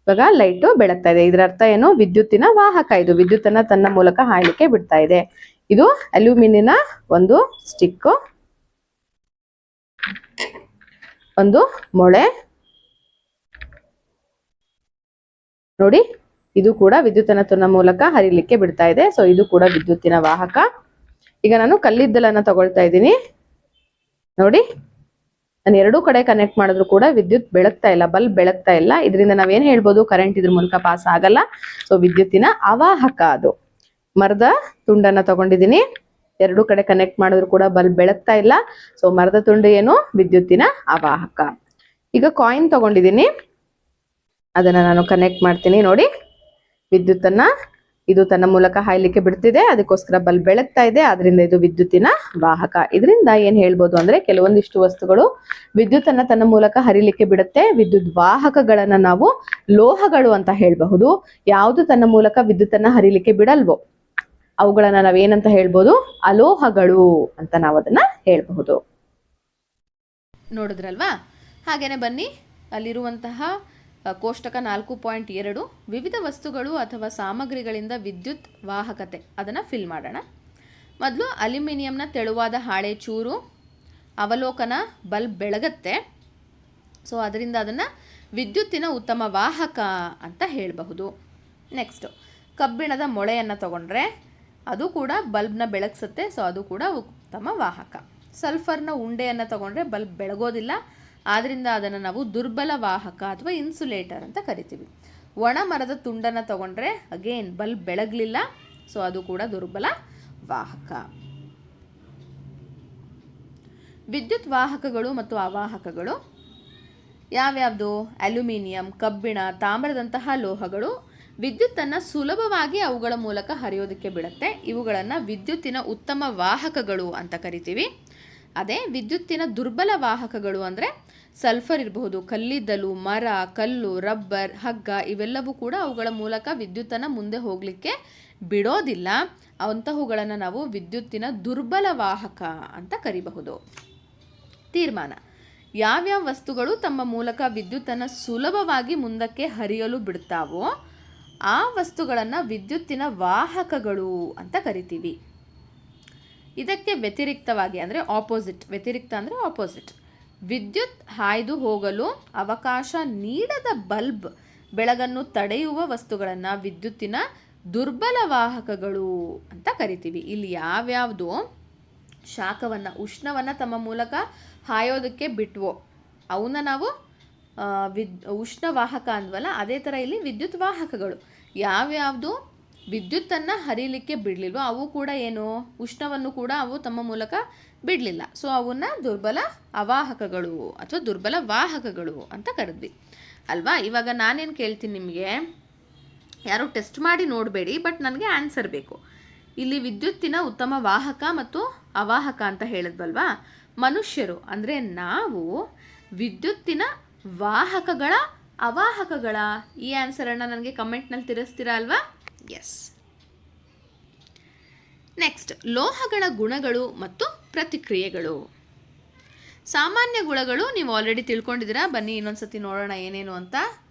ಇವಾಗ ಲೈಟ್ ಬೆಳಗ್ತಾ ಇದೆ. ಇದರ ಅರ್ಥ ಏನು? ವಿದ್ಯುತ್ತಿನ ವಾಹಕ. ಇದು ವಿದ್ಯುತ್ತನ್ನ ತನ್ನ ಮೂಲಕ ಹಾಯ್ಲಿಕ್ಕೆ ಬಿಡ್ತಾ ಇದೆ. ಇದು ಅಲ್ಯೂಮಿನಿಯಂನ ಒಂದು ಸ್ಟಿಕ್, ಒಂದು ಮೊಳೆ. ನೋಡಿ, ಇದು ಕೂಡ ವಿದ್ಯುತ್ತನ್ನ ತನ್ನ ಮೂಲಕ ಹರಿಲಿಕ್ಕೆ ಬಿಡ್ತಾ ಇದೆ. ಸೊ ಇದು ಕೂಡ ವಿದ್ಯುತ್ತಿನ ವಾಹಕ. ಈಗ ನಾನು ಕಲ್ಲಿದ್ದಲನ್ನ ತಗೊಳ್ತಾ ಇದ್ದೀನಿ. ನೋಡಿ, ನಾನು ಎರಡೂ ಕಡೆ ಕನೆಕ್ಟ್ ಮಾಡಿದ್ರು ಕೂಡ ವಿದ್ಯುತ್ ಬೆಳಗ್ತಾ ಇಲ್ಲ, ಬಲ್ಬ್ ಬೆಳಗ್ತಾ ಇಲ್ಲ. ಇದರಿಂದ ನಾವೇನ್ ಹೇಳ್ಬೋದು? ಕರೆಂಟ್ ಇದ್ರ ಮೂಲಕ ಪಾಸ್ ಆಗಲ್ಲ. ಸೊ ವಿದ್ಯುತ್ತಿನ ಅವಾಹಕ ಅದು. ಮರದ ತುಂಡನ್ನ ತಗೊಂಡಿದ್ದೀನಿ, ಎರಡೂ ಕಡೆ ಕನೆಕ್ಟ್ ಮಾಡಿದ್ರು ಕೂಡ ಬಲ್ಬ್ ಬೆಳಗ್ತಾ ಇಲ್ಲ. ಸೊ ಮರದ ತುಂಡು ಏನು? ವಿದ್ಯುತ್ತಿನ ಅವಾಹಕ. ಈಗ ಕಾಯಿನ್ ತಗೊಂಡಿದ್ದೀನಿ, ಅದನ್ನ ನಾನು ಕನೆಕ್ಟ್ ಮಾಡ್ತೀನಿ. ನೋಡಿ, ವಿದ್ಯುತ್ತನ್ನ ಇದು ತನ್ನ ಮೂಲಕ ಹಾಯ್ಲಿಕ್ಕೆ ಬಿಡ್ತಿದೆ, ಅದಕ್ಕೋಸ್ಕರ ಬಲ್ಬ್ ಬೆಳಗ್ತಾ ಇದೆ, ಅದರಿಂದ ಇದು ವಿದ್ಯುತ್ತಿನ ವಾಹಕ. ಇದರಿಂದ ಏನ್ ಹೇಳ್ಬೋದು ಅಂದ್ರೆ ಕೆಲವೊಂದಿಷ್ಟು ವಸ್ತುಗಳು ವಿದ್ಯುತ್ತನ್ನ ತನ್ನ ಮೂಲಕ ಹರಿಲಿಕ್ಕೆ ಬಿಡುತ್ತೆ. ವಿದ್ಯುತ್ ವಾಹಕಗಳನ್ನ ನಾವು ಲೋಹಗಳು ಅಂತ ಹೇಳಬಹುದು. ಯಾವುದು ತನ್ನ ಮೂಲಕ ವಿದ್ಯುತ್ತನ್ನ ಹರಿಲಿಕ್ಕೆ ಬಿಡಲ್ವೋ ಅವುಗಳನ್ನ ನಾವೇನಂತ ಹೇಳ್ಬೋದು, ಅಲೋಹಗಳು ಅಂತ ನಾವು ಅದನ್ನ ಹೇಳಬಹುದು. ನೋಡಿದ್ರಲ್ವಾ? ಹಾಗೇನೆ ಬನ್ನಿ ಅಲ್ಲಿರುವಂತಹ ಕೋಷ್ಟಕ 4.2 ವಿವಿಧ ವಸ್ತುಗಳು ಅಥವಾ ಸಾಮಗ್ರಿಗಳಿಂದ ವಿದ್ಯುತ್ ವಾಹಕತೆ ಅದನ್ನು ಫಿಲ್ ಮಾಡೋಣ. ಮೊದಲು ಅಲ್ಯೂಮಿನಿಯಂನ ತೆಳುವಾದ ಹಾಳೆ ಚೂರು ಅವಲೋಕನ ಬಲ್ಬ್ ಬೆಳಗತ್ತೆ. ಸೊ ಅದರಿಂದ ಅದನ್ನು ವಿದ್ಯುತ್ತಿನ ಉತ್ತಮ ವಾಹಕ ಅಂತ ಹೇಳಬಹುದು. ನೆಕ್ಸ್ಟು ಕಬ್ಬಿಣದ ಮೊಳೆಯನ್ನು ತಗೊಂಡ್ರೆ ಅದು ಕೂಡ ಬಲ್ಬ್ನ ಬೆಳಗಿಸುತ್ತೆ. ಸೊ ಅದು ಕೂಡ ಉತ್ತಮ ವಾಹಕ. ಸಲ್ಫರ್ನ ಉಂಡೆಯನ್ನು ತಗೊಂಡ್ರೆ ಬಲ್ಬ್ ಬೆಳಗೋದಿಲ್ಲ, ಆದ್ದರಿಂದ ಅದನ್ನು ನಾವು ದುರ್ಬಲ ವಾಹಕ ಅಥವಾ ಇನ್ಸುಲೇಟರ್ ಅಂತ ಕರಿತೀವಿ. ಒಣ ಮರದ ತುಂಡನ್ನು ತಗೊಂಡ್ರೆ ಅಗೇನ್ ಬಲ್ಬ್ ಬೆಳಗಲಿಲ್ಲ, ಸೊ ಅದು ಕೂಡ ದುರ್ಬಲ ವಾಹಕ. ವಿದ್ಯುತ್ ವಾಹಕಗಳು ಮತ್ತು ಅವಾಹಕಗಳು ಯಾವ್ಯಾವುದು? ಅಲ್ಯೂಮಿನಿಯಂ, ಕಬ್ಬಿಣ, ತಾಮ್ರದಂತಹ ಲೋಹಗಳು ವಿದ್ಯುತ್ತನ್ನು ಸುಲಭವಾಗಿ ಅವುಗಳ ಮೂಲಕ ಹರಿಯೋದಕ್ಕೆ ಬಿಡುತ್ತೆ. ಇವುಗಳನ್ನು ವಿದ್ಯುತ್ತಿನ ಉತ್ತಮ ವಾಹಕಗಳು ಅಂತ ಕರಿತೀವಿ. ಅದೇ ವಿದ್ಯುತ್ತಿನ ದುರ್ಬಲ ವಾಹಕಗಳು ಅಂದರೆ ಸಲ್ಫರ್ ಇರಬಹುದು, ಕಲ್ಲಿದ್ದಲು, ಮರ, ಕಲ್ಲು, ರಬ್ಬರ್, ಹಗ್ಗ ಇವೆಲ್ಲವೂ ಕೂಡ ಅವುಗಳ ಮೂಲಕ ವಿದ್ಯುತ್ತನ್ನು ಮುಂದೆ ಹೋಗಲಿಕ್ಕೆ ಬಿಡೋದಿಲ್ಲ. ಅಂತಹವುಗಳನ್ನು ನಾವು ವಿದ್ಯುತ್ತಿನ ದುರ್ಬಲ ವಾಹಕ ಅಂತ ಕರಿಬಹುದು. ತೀರ್ಮಾನ: ಯಾವ್ಯಾವ ವಸ್ತುಗಳು ತಮ್ಮ ಮೂಲಕ ವಿದ್ಯುತ್ತನ್ನು ಸುಲಭವಾಗಿ ಮುಂದಕ್ಕೆ ಹರಿಯಲು ಬಿಡ್ತಾವೋ ಆ ವಸ್ತುಗಳನ್ನು ವಿದ್ಯುತ್ತಿನ ವಾಹಕಗಳು ಅಂತ ಕರಿತೀವಿ. ಇದಕ್ಕೆ ವ್ಯತಿರಿಕ್ತವಾಗಿ ಅಂದರೆ ಆಪೋಸಿಟ್, ವ್ಯತಿರಿಕ್ತ ಅಂದರೆ ಆಪೋಸಿಟ್, ವಿದ್ಯುತ್ ಹಾಯ್ದು ಹೋಗಲು ಅವಕಾಶ ನೀಡದ ಬಲ್ಬ್ ಬೆಳಗನ್ನು ತಡೆಯುವ ವಸ್ತುಗಳನ್ನು ವಿದ್ಯುತ್ತಿನ ದುರ್ಬಲ ವಾಹಕಗಳು ಅಂತ ಕರಿತೀವಿ. ಇಲ್ಲಿ ಯಾವ್ಯಾವುದು ಶಾಖವನ್ನು, ಉಷ್ಣವನ್ನು ತಮ್ಮ ಮೂಲಕ ಹಾಯೋದಕ್ಕೆ ಬಿಟ್ವೋ ಅವನ್ನ ನಾವು ಉಷ್ಣವಾಹಕ ಅಂದ್ವಲ್ಲ, ಅದೇ ಥರ ಇಲ್ಲಿ ವಿದ್ಯುತ್ ವಾಹಕಗಳು. ಯಾವ್ಯಾವುದು ವಿದ್ಯುತ್ತನ್ನು ಹರಿಲಿಕ್ಕೆ ಬಿಡಲಿಲ್ವೋ ಅವು ಕೂಡ ಏನು, ಉಷ್ಣವನ್ನು ಕೂಡ ಅವು ತಮ್ಮ ಮೂಲಕ ಬಿಡಲಿಲ್ಲ. ಸೊ ಅವನ್ನ ದುರ್ಬಲ ಅವಾಹಕಗಳು ಅಥವಾ ದುರ್ಬಲ ವಾಹಕಗಳು ಅಂತ ಕರೆದ್ವಿ ಅಲ್ವಾ. ಇವಾಗ ನಾನೇನು ಕೇಳ್ತೀನಿ ನಿಮಗೆ, ಯಾರು ಟೆಸ್ಟ್ ಮಾಡಿ ನೋಡಬೇಡಿ, ಬಟ್ ನನಗೆ ಆನ್ಸರ್ ಬೇಕು. ಇಲ್ಲಿ ವಿದ್ಯುತ್ತಿನ ಉತ್ತಮ ವಾಹಕ ಮತ್ತು ಅವಾಹಕ ಅಂತ ಹೇಳಿದ್ವಲ್ವಾ. ಮನುಷ್ಯರು ಅಂದರೆ ನಾವು ವಿದ್ಯುತ್ತಿನ ವಾಹಕಗಳ ಅವಾಹಕಗಳ? ಈ ಆನ್ಸರನ್ನು ನನಗೆ ಕಮೆಂಟ್ನಲ್ಲಿ ತಿಳಿಸ್ತೀರಾ ಅಲ್ವಾ? ಎಸ್. ನೆಕ್ಸ್ಟ್, ಲೋಹಗಳ ಗುಣಗಳು ಮತ್ತು ಪ್ರತಿಕ್ರಿಯೆಗಳು. ಸಾಮಾನ್ಯ ಗುಣಗಳು ನೀವು ಆಲ್ರೆಡಿ ತಿಳ್ಕೊಂಡಿದ್ದೀರಾ. ಬನ್ನಿ ಇನ್ನೊಂದ್ಸತಿ ನೋಡೋಣ ಏನೇನು ಅಂತ.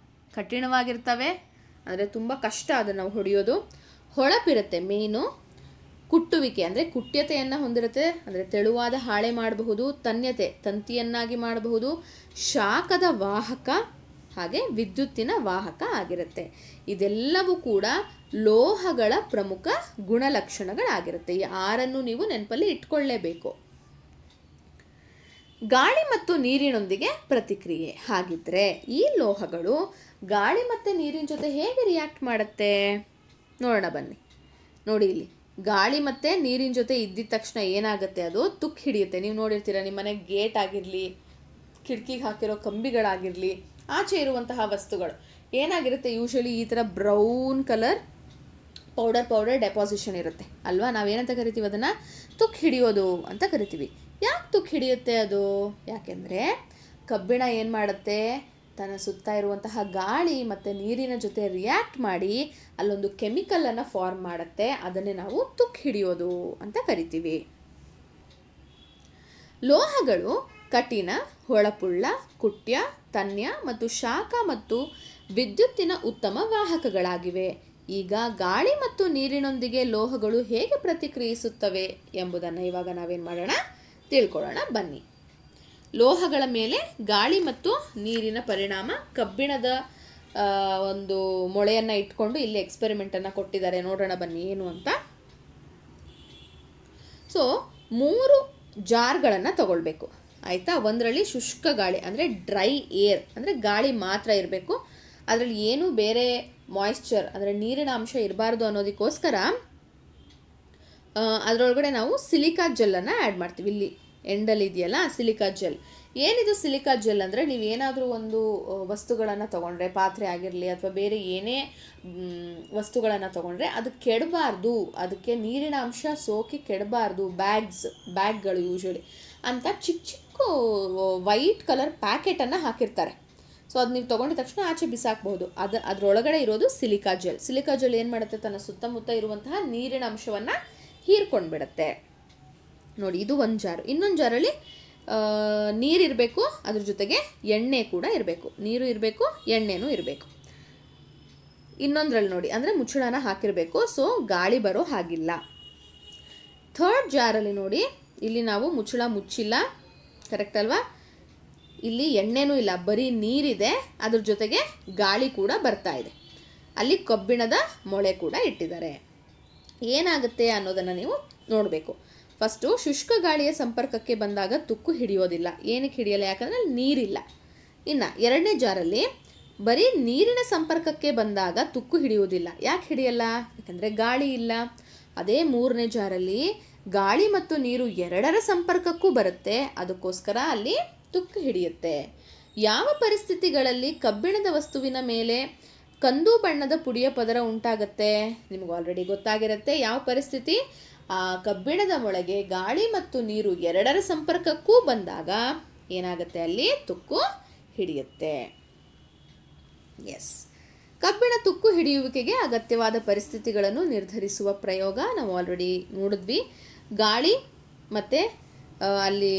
ಕಠಿಣವಾಗಿರ್ತವೆ ಅಂದರೆ ತುಂಬ ಕಷ್ಟ ಅದನ್ನು ನಾವು ಹೊಡೆಯೋದು. ಹೊಳಪಿರುತ್ತೆ ಮೇನು. ಕುಟ್ಟುವಿಕೆ ಅಂದರೆ ಕುಟ್ಯತೆಯನ್ನು ಹೊಂದಿರುತ್ತೆ, ಅಂದರೆ ತೆಳುವಾದ ಹಾಳೆ ಮಾಡಬಹುದು. ತನ್ಯತೆ, ತಂತಿಯನ್ನಾಗಿ ಮಾಡಬಹುದು. ಶಾಖದ ವಾಹಕ, ಹಾಗೆ ವಿದ್ಯುತ್ತಿನ ವಾಹಕ ಆಗಿರುತ್ತೆ. ಇದೆಲ್ಲವೂ ಕೂಡ ಲೋಹಗಳ ಪ್ರಮುಖ ಗುಣಲಕ್ಷಣಗಳಾಗಿರುತ್ತೆ. ಈ 6 ನೀವು ನೆನಪಲ್ಲಿ ಇಟ್ಕೊಳ್ಳೇಬೇಕು. ಗಾಳಿ ಮತ್ತು ನೀರಿನೊಂದಿಗೆ ಪ್ರತಿಕ್ರಿಯೆ. ಹಾಗಿದ್ರೆ ಈ ಲೋಹಗಳು ಗಾಳಿ ಮತ್ತು ನೀರಿನ ಜೊತೆ ಹೇಗೆ ರಿಯಾಕ್ಟ್ ಮಾಡುತ್ತೆ ನೋಡೋಣ ಬನ್ನಿ. ನೋಡಿ ಇಲ್ಲಿ ಗಾಳಿ ಮತ್ತು ನೀರಿನ ಜೊತೆ ಇದ್ದಿದ ತಕ್ಷಣ ಏನಾಗುತ್ತೆ, ಅದು ತುಕ್ಕು ಹಿಡಿಯುತ್ತೆ. ನೀವು ನೋಡಿರ್ತೀರ ನಿಮ್ಮ ಮನೆ ಗೇಟ್ ಆಗಿರಲಿ, ಕಿಟಕಿಗೆ ಹಾಕಿರೋ ಕಂಬಿಗಳಾಗಿರಲಿ, ಆಚೆ ಇರುವಂತಹ ವಸ್ತುಗಳು ಏನಾಗಿರುತ್ತೆ, ಯೂಶಲಿ ಈ ಥರ ಬ್ರೌನ್ ಕಲರ್ ಪೌಡರ್ ಡೆಪಾಸಿಷನ್ ಇರುತ್ತೆ ಅಲ್ವಾ. ನಾವೇನಂತ ಕರಿತೀವಿ ಅದನ್ನು? ತುಕ್ಕು ಹಿಡಿಯೋದು ಅಂತ ಕರಿತೀವಿ. ಯಾಕೆ ತುಕ್ಕು ಹಿಡಿಯುತ್ತೆ ಅದು? ಯಾಕೆಂದರೆ ಕಬ್ಬಿಣ ಏನು ಮಾಡುತ್ತೆ, ತನ್ನ ಸುತ್ತ ಇರುವಂತಹ ಗಾಳಿ ಮತ್ತು ನೀರಿನ ಜೊತೆ ರಿಯಾಕ್ಟ್ ಮಾಡಿ ಅಲ್ಲೊಂದು ಕೆಮಿಕಲನ್ನು ಫಾರ್ಮ್ ಮಾಡುತ್ತೆ. ಅದನ್ನೇ ನಾವು ತುಕ್ಕು ಹಿಡಿಯೋದು ಅಂತ ಕರಿತೀವಿ. ಲೋಹಗಳು ಕಠಿಣ, ಹೊಳಪುಳ್ಳ, ಕುಟ್ಯ, ತನ್ಯ ಮತ್ತು ಶಾಖ ಮತ್ತು ವಿದ್ಯುತ್ತಿನ ಉತ್ತಮ ವಾಹಕಗಳಾಗಿವೆ. ಈಗ ಗಾಳಿ ಮತ್ತು ನೀರಿನೊಂದಿಗೆ ಲೋಹಗಳು ಹೇಗೆ ಪ್ರತಿಕ್ರಿಯಿಸುತ್ತವೆ ಎಂಬುದನ್ನು ಇವಾಗ ನಾವೇನು ಮಾಡೋಣ, ತಿಳ್ಕೊಳ್ಳೋಣ ಬನ್ನಿ. ಲೋಹಗಳ ಮೇಲೆ ಗಾಳಿ ಮತ್ತು ನೀರಿನ ಪರಿಣಾಮ. ಕಬ್ಬಿಣದ ಒಂದು ಮೊಳೆಯನ್ನು ಇಟ್ಕೊಂಡು ಇಲ್ಲಿ ಎಕ್ಸ್ಪೆರಿಮೆಂಟನ್ನು ಕೊಟ್ಟಿದ್ದಾರೆ, ನೋಡೋಣ ಬನ್ನಿ ಏನು ಅಂತ. ಸೊ 3 ಜಾರ್ಗಳನ್ನು ತಗೊಳ್ಬೇಕು ಆಯಿತಾ. ಒಂದರಲ್ಲಿ ಶುಷ್ಕ ಗಾಳಿ ಅಂದರೆ ಡ್ರೈ ಏರ್, ಅಂದರೆ ಗಾಳಿ ಮಾತ್ರ ಇರಬೇಕು. ಅದರಲ್ಲಿ ಏನು ಬೇರೆ ಮಾಯಿಶ್ಚರ್ ಅಂದರೆ ನೀರಿನ ಅಂಶ ಇರಬಾರ್ದು ಅನ್ನೋದಕ್ಕೋಸ್ಕರ ಅದರೊಳಗಡೆ ನಾವು ಸಿಲಿಕಾ ಜೆಲ್ಲನ್ನು ಆ್ಯಡ್ ಮಾಡ್ತೀವಿ. ಇಲ್ಲಿ ಎಂಡಲ್ಲಿ ಇದೆಯಲ್ಲ ಸಿಲಿಕಾ ಜೆಲ್. ಏನಿದು ಸಿಲಿಕಾ ಜೆಲ್ ಅಂದರೆ ನೀವೇನಾದರೂ ಒಂದು ವಸ್ತುಗಳನ್ನು ತೊಗೊಂಡ್ರೆ, ಪಾತ್ರೆ ಆಗಿರಲಿ ಅಥವಾ ಬೇರೆ ಏನೇ ವಸ್ತುಗಳನ್ನು ತೊಗೊಂಡ್ರೆ ಅದು ಕೆಡಬಾರ್ದು, ಅದಕ್ಕೆ ನೀರಿನ ಅಂಶ ಸೋಕಿ ಕೆಡಬಾರ್ದು, ಬ್ಯಾಗ್ಗಳು ಯೂಶ್ವಲಿ ಅಂತ ಚಿಕ್ಕ ಚಿಕ್ಕ ವೈಟ್ ಕಲರ್ ಪ್ಯಾಕೆಟನ್ನು ಹಾಕಿರ್ತಾರೆ. ಸೊ ಅದು ನೀವು ತೊಗೊಂಡ ತಕ್ಷಣ ಆಚೆ ಬಿಸಾಕ್ಬಹುದು. ಅದರೊಳಗಡೆ ಇರೋದು ಸಿಲಿಕಾ ಜೆಲ್. ಸಿಲಿಕಾ ಜೆಲ್ ಏನು ಮಾಡುತ್ತೆ, ತನ್ನ ಸುತ್ತಮುತ್ತ ಇರುವಂತಹ ನೀರಿನ ಅಂಶವನ್ನು ಹೀರ್ಕೊಂಡ್ಬಿಡುತ್ತೆ. ನೋಡಿ, ಇದು ಒಂದು ಜಾರು. ಇನ್ನೊಂದು ಜಾರಲ್ಲಿ ನೀರಿರಬೇಕು, ಅದ್ರ ಜೊತೆಗೆ ಎಣ್ಣೆ ಕೂಡ ಇರಬೇಕು. ನೀರು ಇರಬೇಕು, ಎಣ್ಣೆನೂ ಇರಬೇಕು. ಇನ್ನೊಂದ್ರಲ್ಲಿ ನೋಡಿ, ಅಂದರೆ ಮುಚ್ಚಳನ ಹಾಕಿರಬೇಕು, ಸೊ ಗಾಳಿ ಬರೋ ಹಾಗಿಲ್ಲ. ಥರ್ಡ್ ಜಾರಲ್ಲಿ ನೋಡಿ, ಇಲ್ಲಿ ನಾವು ಮುಚ್ಚಳ ಮುಚ್ಚಿಲ್ಲ, ಕರೆಕ್ಟ್ ಅಲ್ವಾ? ಇಲ್ಲಿ ಎಣ್ಣೆನೂ ಇಲ್ಲ, ಬರೀ ನೀರಿದೆ, ಅದ್ರ ಜೊತೆಗೆ ಗಾಳಿ ಕೂಡ ಬರ್ತಾ ಇದೆ. ಅಲ್ಲಿ ಕಬ್ಬಿಣದ ಮೊಳೆ ಕೂಡ ಇಟ್ಟಿದ್ದಾರೆ. ಏನಾಗುತ್ತೆ ಅನ್ನೋದನ್ನು ನೀವು ನೋಡಬೇಕು. ಫಸ್ಟು ಶುಷ್ಕ ಗಾಳಿಯ ಸಂಪರ್ಕಕ್ಕೆ ಬಂದಾಗ ತುಕ್ಕು ಹಿಡಿಯೋದಿಲ್ಲ. ಏನಕ್ಕೆ ಹಿಡಿಯಲ್ಲ? ಯಾಕಂದರೆ ಅಲ್ಲಿ ನೀರಿಲ್ಲ. ಇನ್ನು ಎರಡನೇ ಜಾರಲ್ಲಿ ಬರೀ ನೀರಿನ ಸಂಪರ್ಕಕ್ಕೆ ಬಂದಾಗ ತುಕ್ಕು ಹಿಡಿಯೋದಿಲ್ಲ. ಯಾಕೆ ಹಿಡಿಯಲ್ಲ? ಯಾಕಂದರೆ ಗಾಳಿ ಇಲ್ಲ. ಅದೇ ಮೂರನೇ ಜಾರಲ್ಲಿ ಗಾಳಿ ಮತ್ತು ನೀರು ಎರಡರ ಸಂಪರ್ಕಕ್ಕೂ ಬರುತ್ತೆ, ಅದಕ್ಕೋಸ್ಕರ ಅಲ್ಲಿ ತುಕ್ಕು ಹಿಡಿಯುತ್ತೆ. ಯಾವ ಪರಿಸ್ಥಿತಿಗಳಲ್ಲಿ ಕಬ್ಬಿಣದ ವಸ್ತುವಿನ ಮೇಲೆ ಕಂದು ಬಣ್ಣದ ಪುಡಿಯ ಪದರ ಉಂಟಾಗುತ್ತೆ? ನಿಮಗೆ ಆಲ್ರೆಡಿ ಗೊತ್ತಾಗಿರುತ್ತೆ ಯಾವ ಪರಿಸ್ಥಿತಿ. ಆ ಕಬ್ಬಿಣದ ಒಳಗೆ ಗಾಳಿ ಮತ್ತು ನೀರು ಎರಡರ ಸಂಪರ್ಕಕ್ಕೂ ಬಂದಾಗ ಏನಾಗುತ್ತೆ, ಅಲ್ಲಿ ತುಕ್ಕು ಹಿಡಿಯುತ್ತೆ. ಎಸ್, ಕಬ್ಬಿಣ ತುಕ್ಕು ಹಿಡಿಯುವಿಕೆಗೆ ಅಗತ್ಯವಾದ ಪರಿಸ್ಥಿತಿಗಳನ್ನು ನಿರ್ಧರಿಸುವ ಪ್ರಯೋಗ ನಾವು ಆಲ್ರೆಡಿ ನೋಡಿದ್ವಿ. ಗಾಳಿ ಮತ್ತು ಅಲ್ಲಿ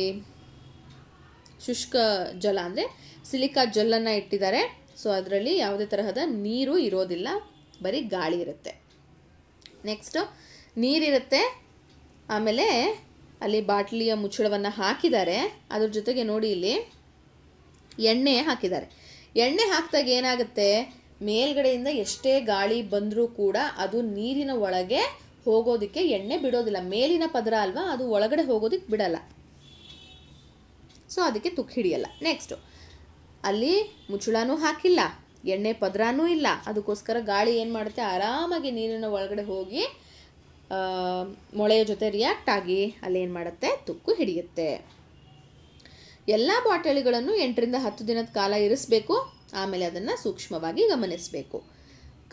ಶುಷ್ಕ ಜಲ ಅಂದರೆ ಸಿಲಿಕಾ ಜೆಲ್ಲನ್ನು ಇಟ್ಟಿದ್ದಾರೆ. ಸೊ ಅದರಲ್ಲಿ ಯಾವುದೇ ತರಹದ ನೀರು ಇರೋದಿಲ್ಲ, ಬರೀ ಗಾಳಿ ಇರುತ್ತೆ. ನೆಕ್ಸ್ಟು ನೀರಿರುತ್ತೆ, ಆಮೇಲೆ ಅಲ್ಲಿ ಬಾಟ್ಲಿಯ ಮುಚ್ಚಳವನ್ನು ಹಾಕಿದ್ದಾರೆ. ಅದ್ರ ಜೊತೆಗೆ ನೋಡಿ, ಇಲ್ಲಿ ಎಣ್ಣೆ ಹಾಕಿದ್ದಾರೆ. ಎಣ್ಣೆ ಹಾಕಿದಾಗ ಏನಾಗುತ್ತೆ, ಮೇಲ್ಗಡೆಯಿಂದ ಎಷ್ಟೇ ಗಾಳಿ ಬಂದರೂ ಕೂಡ ಅದು ನೀರಿನ ಒಳಗೆ ಹೋಗೋದಕ್ಕೆ ಎಣ್ಣೆ ಬಿಡೋದಿಲ್ಲ. ಮೇಲಿನ ಪದರ ಅಲ್ವಾ, ಅದು ಒಳಗಡೆ ಹೋಗೋದಕ್ಕೆ ಬಿಡಲ್ಲ. ಸೊ ಅದಕ್ಕೆ ತುಕ್ಕು ಹಿಡಿಯಲ್ಲ. ನೆಕ್ಸ್ಟು ಅಲ್ಲಿ ಮುಚ್ಚಳನೂ ಹಾಕಿಲ್ಲ, ಎಣ್ಣೆ ಪದರನೂ ಇಲ್ಲ, ಅದಕ್ಕೋಸ್ಕರ ಗಾಳಿ ಏನು ಮಾಡುತ್ತೆ, ಆರಾಮಾಗಿ ನೀರಿನ ಒಳಗಡೆ ಹೋಗಿ ಮೊಳೆಯ ಜೊತೆ ರಿಯಾಕ್ಟ್ ಆಗಿ ಅಲ್ಲಿ ಏನು ಮಾಡುತ್ತೆ, ತುಕ್ಕು ಹಿಡಿಯುತ್ತೆ. ಎಲ್ಲ ಬಾಟಲಿಗಳನ್ನು 8ರಿಂದ 10 ದಿನದ ಕಾಲ ಇರಿಸಬೇಕು. ಆಮೇಲೆ ಅದನ್ನು ಸೂಕ್ಷ್ಮವಾಗಿ ಗಮನಿಸಬೇಕು.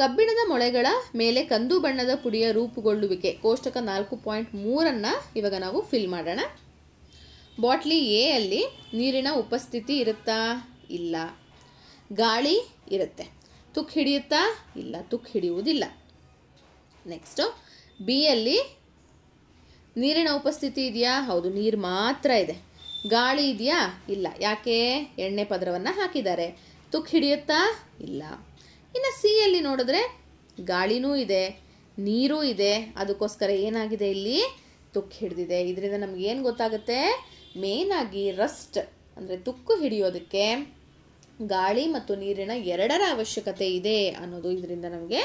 ಕಬ್ಬಿಣದ ಮೊಳೆಗಳ ಮೇಲೆ ಕಂದು ಬಣ್ಣದ ಪುಡಿಯ ರೂಪುಗೊಳ್ಳುವಿಕೆ, ಕೋಷ್ಟಕ 4.3 ಇವಾಗ ನಾವು ಫಿಲ್ ಮಾಡೋಣ. ಬಾಟ್ಲಿ ಎ ಅಲ್ಲಿ ನೀರಿನ ಉಪಸ್ಥಿತಿ ಇರುತ್ತಾ? ಇಲ್ಲ. ಗಾಳಿ ಇರುತ್ತೆ. ತುಕ್ಕು ಹಿಡಿಯುತ್ತಾ? ಇಲ್ಲ, ತುಕ್ಕು ಹಿಡಿಯುವುದಿಲ್ಲ. ನೆಕ್ಸ್ಟು ಬಿ ಅಲ್ಲಿ ನೀರಿನ ಉಪಸ್ಥಿತಿ ಇದೆಯಾ? ಹೌದು, ನೀರು ಮಾತ್ರ ಇದೆ. ಗಾಳಿ ಇದೆಯಾ? ಇಲ್ಲ. ಯಾಕೆ? ಎಣ್ಣೆ ಪದರವನ್ನು ಹಾಕಿದ್ದಾರೆ. ತುಕ್ಕು ಹಿಡಿಯುತ್ತಾ? ಇಲ್ಲ. ಇನ್ನು ಸಿ ಅಲ್ಲಿ ನೋಡಿದ್ರೆ ಗಾಳಿನೂ ಇದೆ, ನೀರೂ ಇದೆ, ಅದಕ್ಕೋಸ್ಕರ ಏನಾಗಿದೆ, ಇಲ್ಲಿ ತುಕ್ಕು ಹಿಡಿದಿದೆ. ಇದರಿಂದ ನಮಗೇನು ಗೊತ್ತಾಗುತ್ತೆ, ಮೇಯ್ನಾಗಿ ರಸ್ಟ್ ಅಂದರೆ ತುಕ್ಕು ಹಿಡಿಯೋದಕ್ಕೆ ಗಾಳಿ ಮತ್ತು ನೀರಿನ ಎರಡರ ಅವಶ್ಯಕತೆ ಇದೆ ಅನ್ನೋದು ಇದರಿಂದ ನಮಗೆ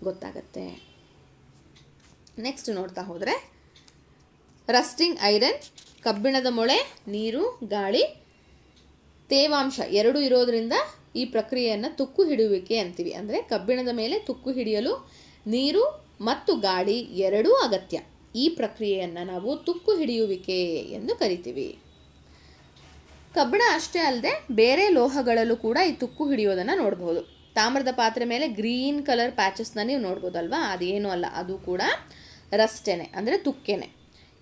ಗೊತ್ತಾಗುತ್ತೆ. ನೆಕ್ಸ್ಟ್ ನೋಡ್ತಾ ಹೋದರೆ ರಸ್ಟಿಂಗ್ ಐರನ್, ಕಬ್ಬಿಣದ ಮೊಳೆ, ನೀರು, ಗಾಳಿ, ತೇವಾಂಶ ಎರಡೂ ಇರೋದ್ರಿಂದ ಈ ಪ್ರಕ್ರಿಯೆಯನ್ನು ತುಕ್ಕು ಹಿಡಿಯುವಿಕೆ ಅಂತೀವಿ. ಅಂದರೆ ಕಬ್ಬಿಣದ ಮೇಲೆ ತುಕ್ಕು ಹಿಡಿಯಲು ನೀರು ಮತ್ತು ಗಾಳಿ ಎರಡೂ ಅಗತ್ಯ. ಈ ಪ್ರಕ್ರಿಯೆಯನ್ನು ನಾವು ತುಕ್ಕು ಹಿಡಿಯುವಿಕೆ ಎಂದು ಕರಿತೀವಿ. ಕಬ್ಬಿಣ ಅಷ್ಟೇ ಅಲ್ಲದೆ ಬೇರೆ ಲೋಹಗಳಲ್ಲೂ ಕೂಡ ಈ ತುಕ್ಕು ಹಿಡಿಯೋದನ್ನು ನೋಡ್ಬೋದು. ತಾಮ್ರದ ಪಾತ್ರೆ ಮೇಲೆ ಗ್ರೀನ್ ಕಲರ್ ಪ್ಯಾಚಸ್ನ ನೀವು ನೋಡ್ಬೋದಲ್ವಾ, ಅದೇನೂ ಅಲ್ಲ, ಅದು ಕೂಡ ರಸ್ಟೇನೆ ಅಂದರೆ ತುಕ್ಕೇನೆ.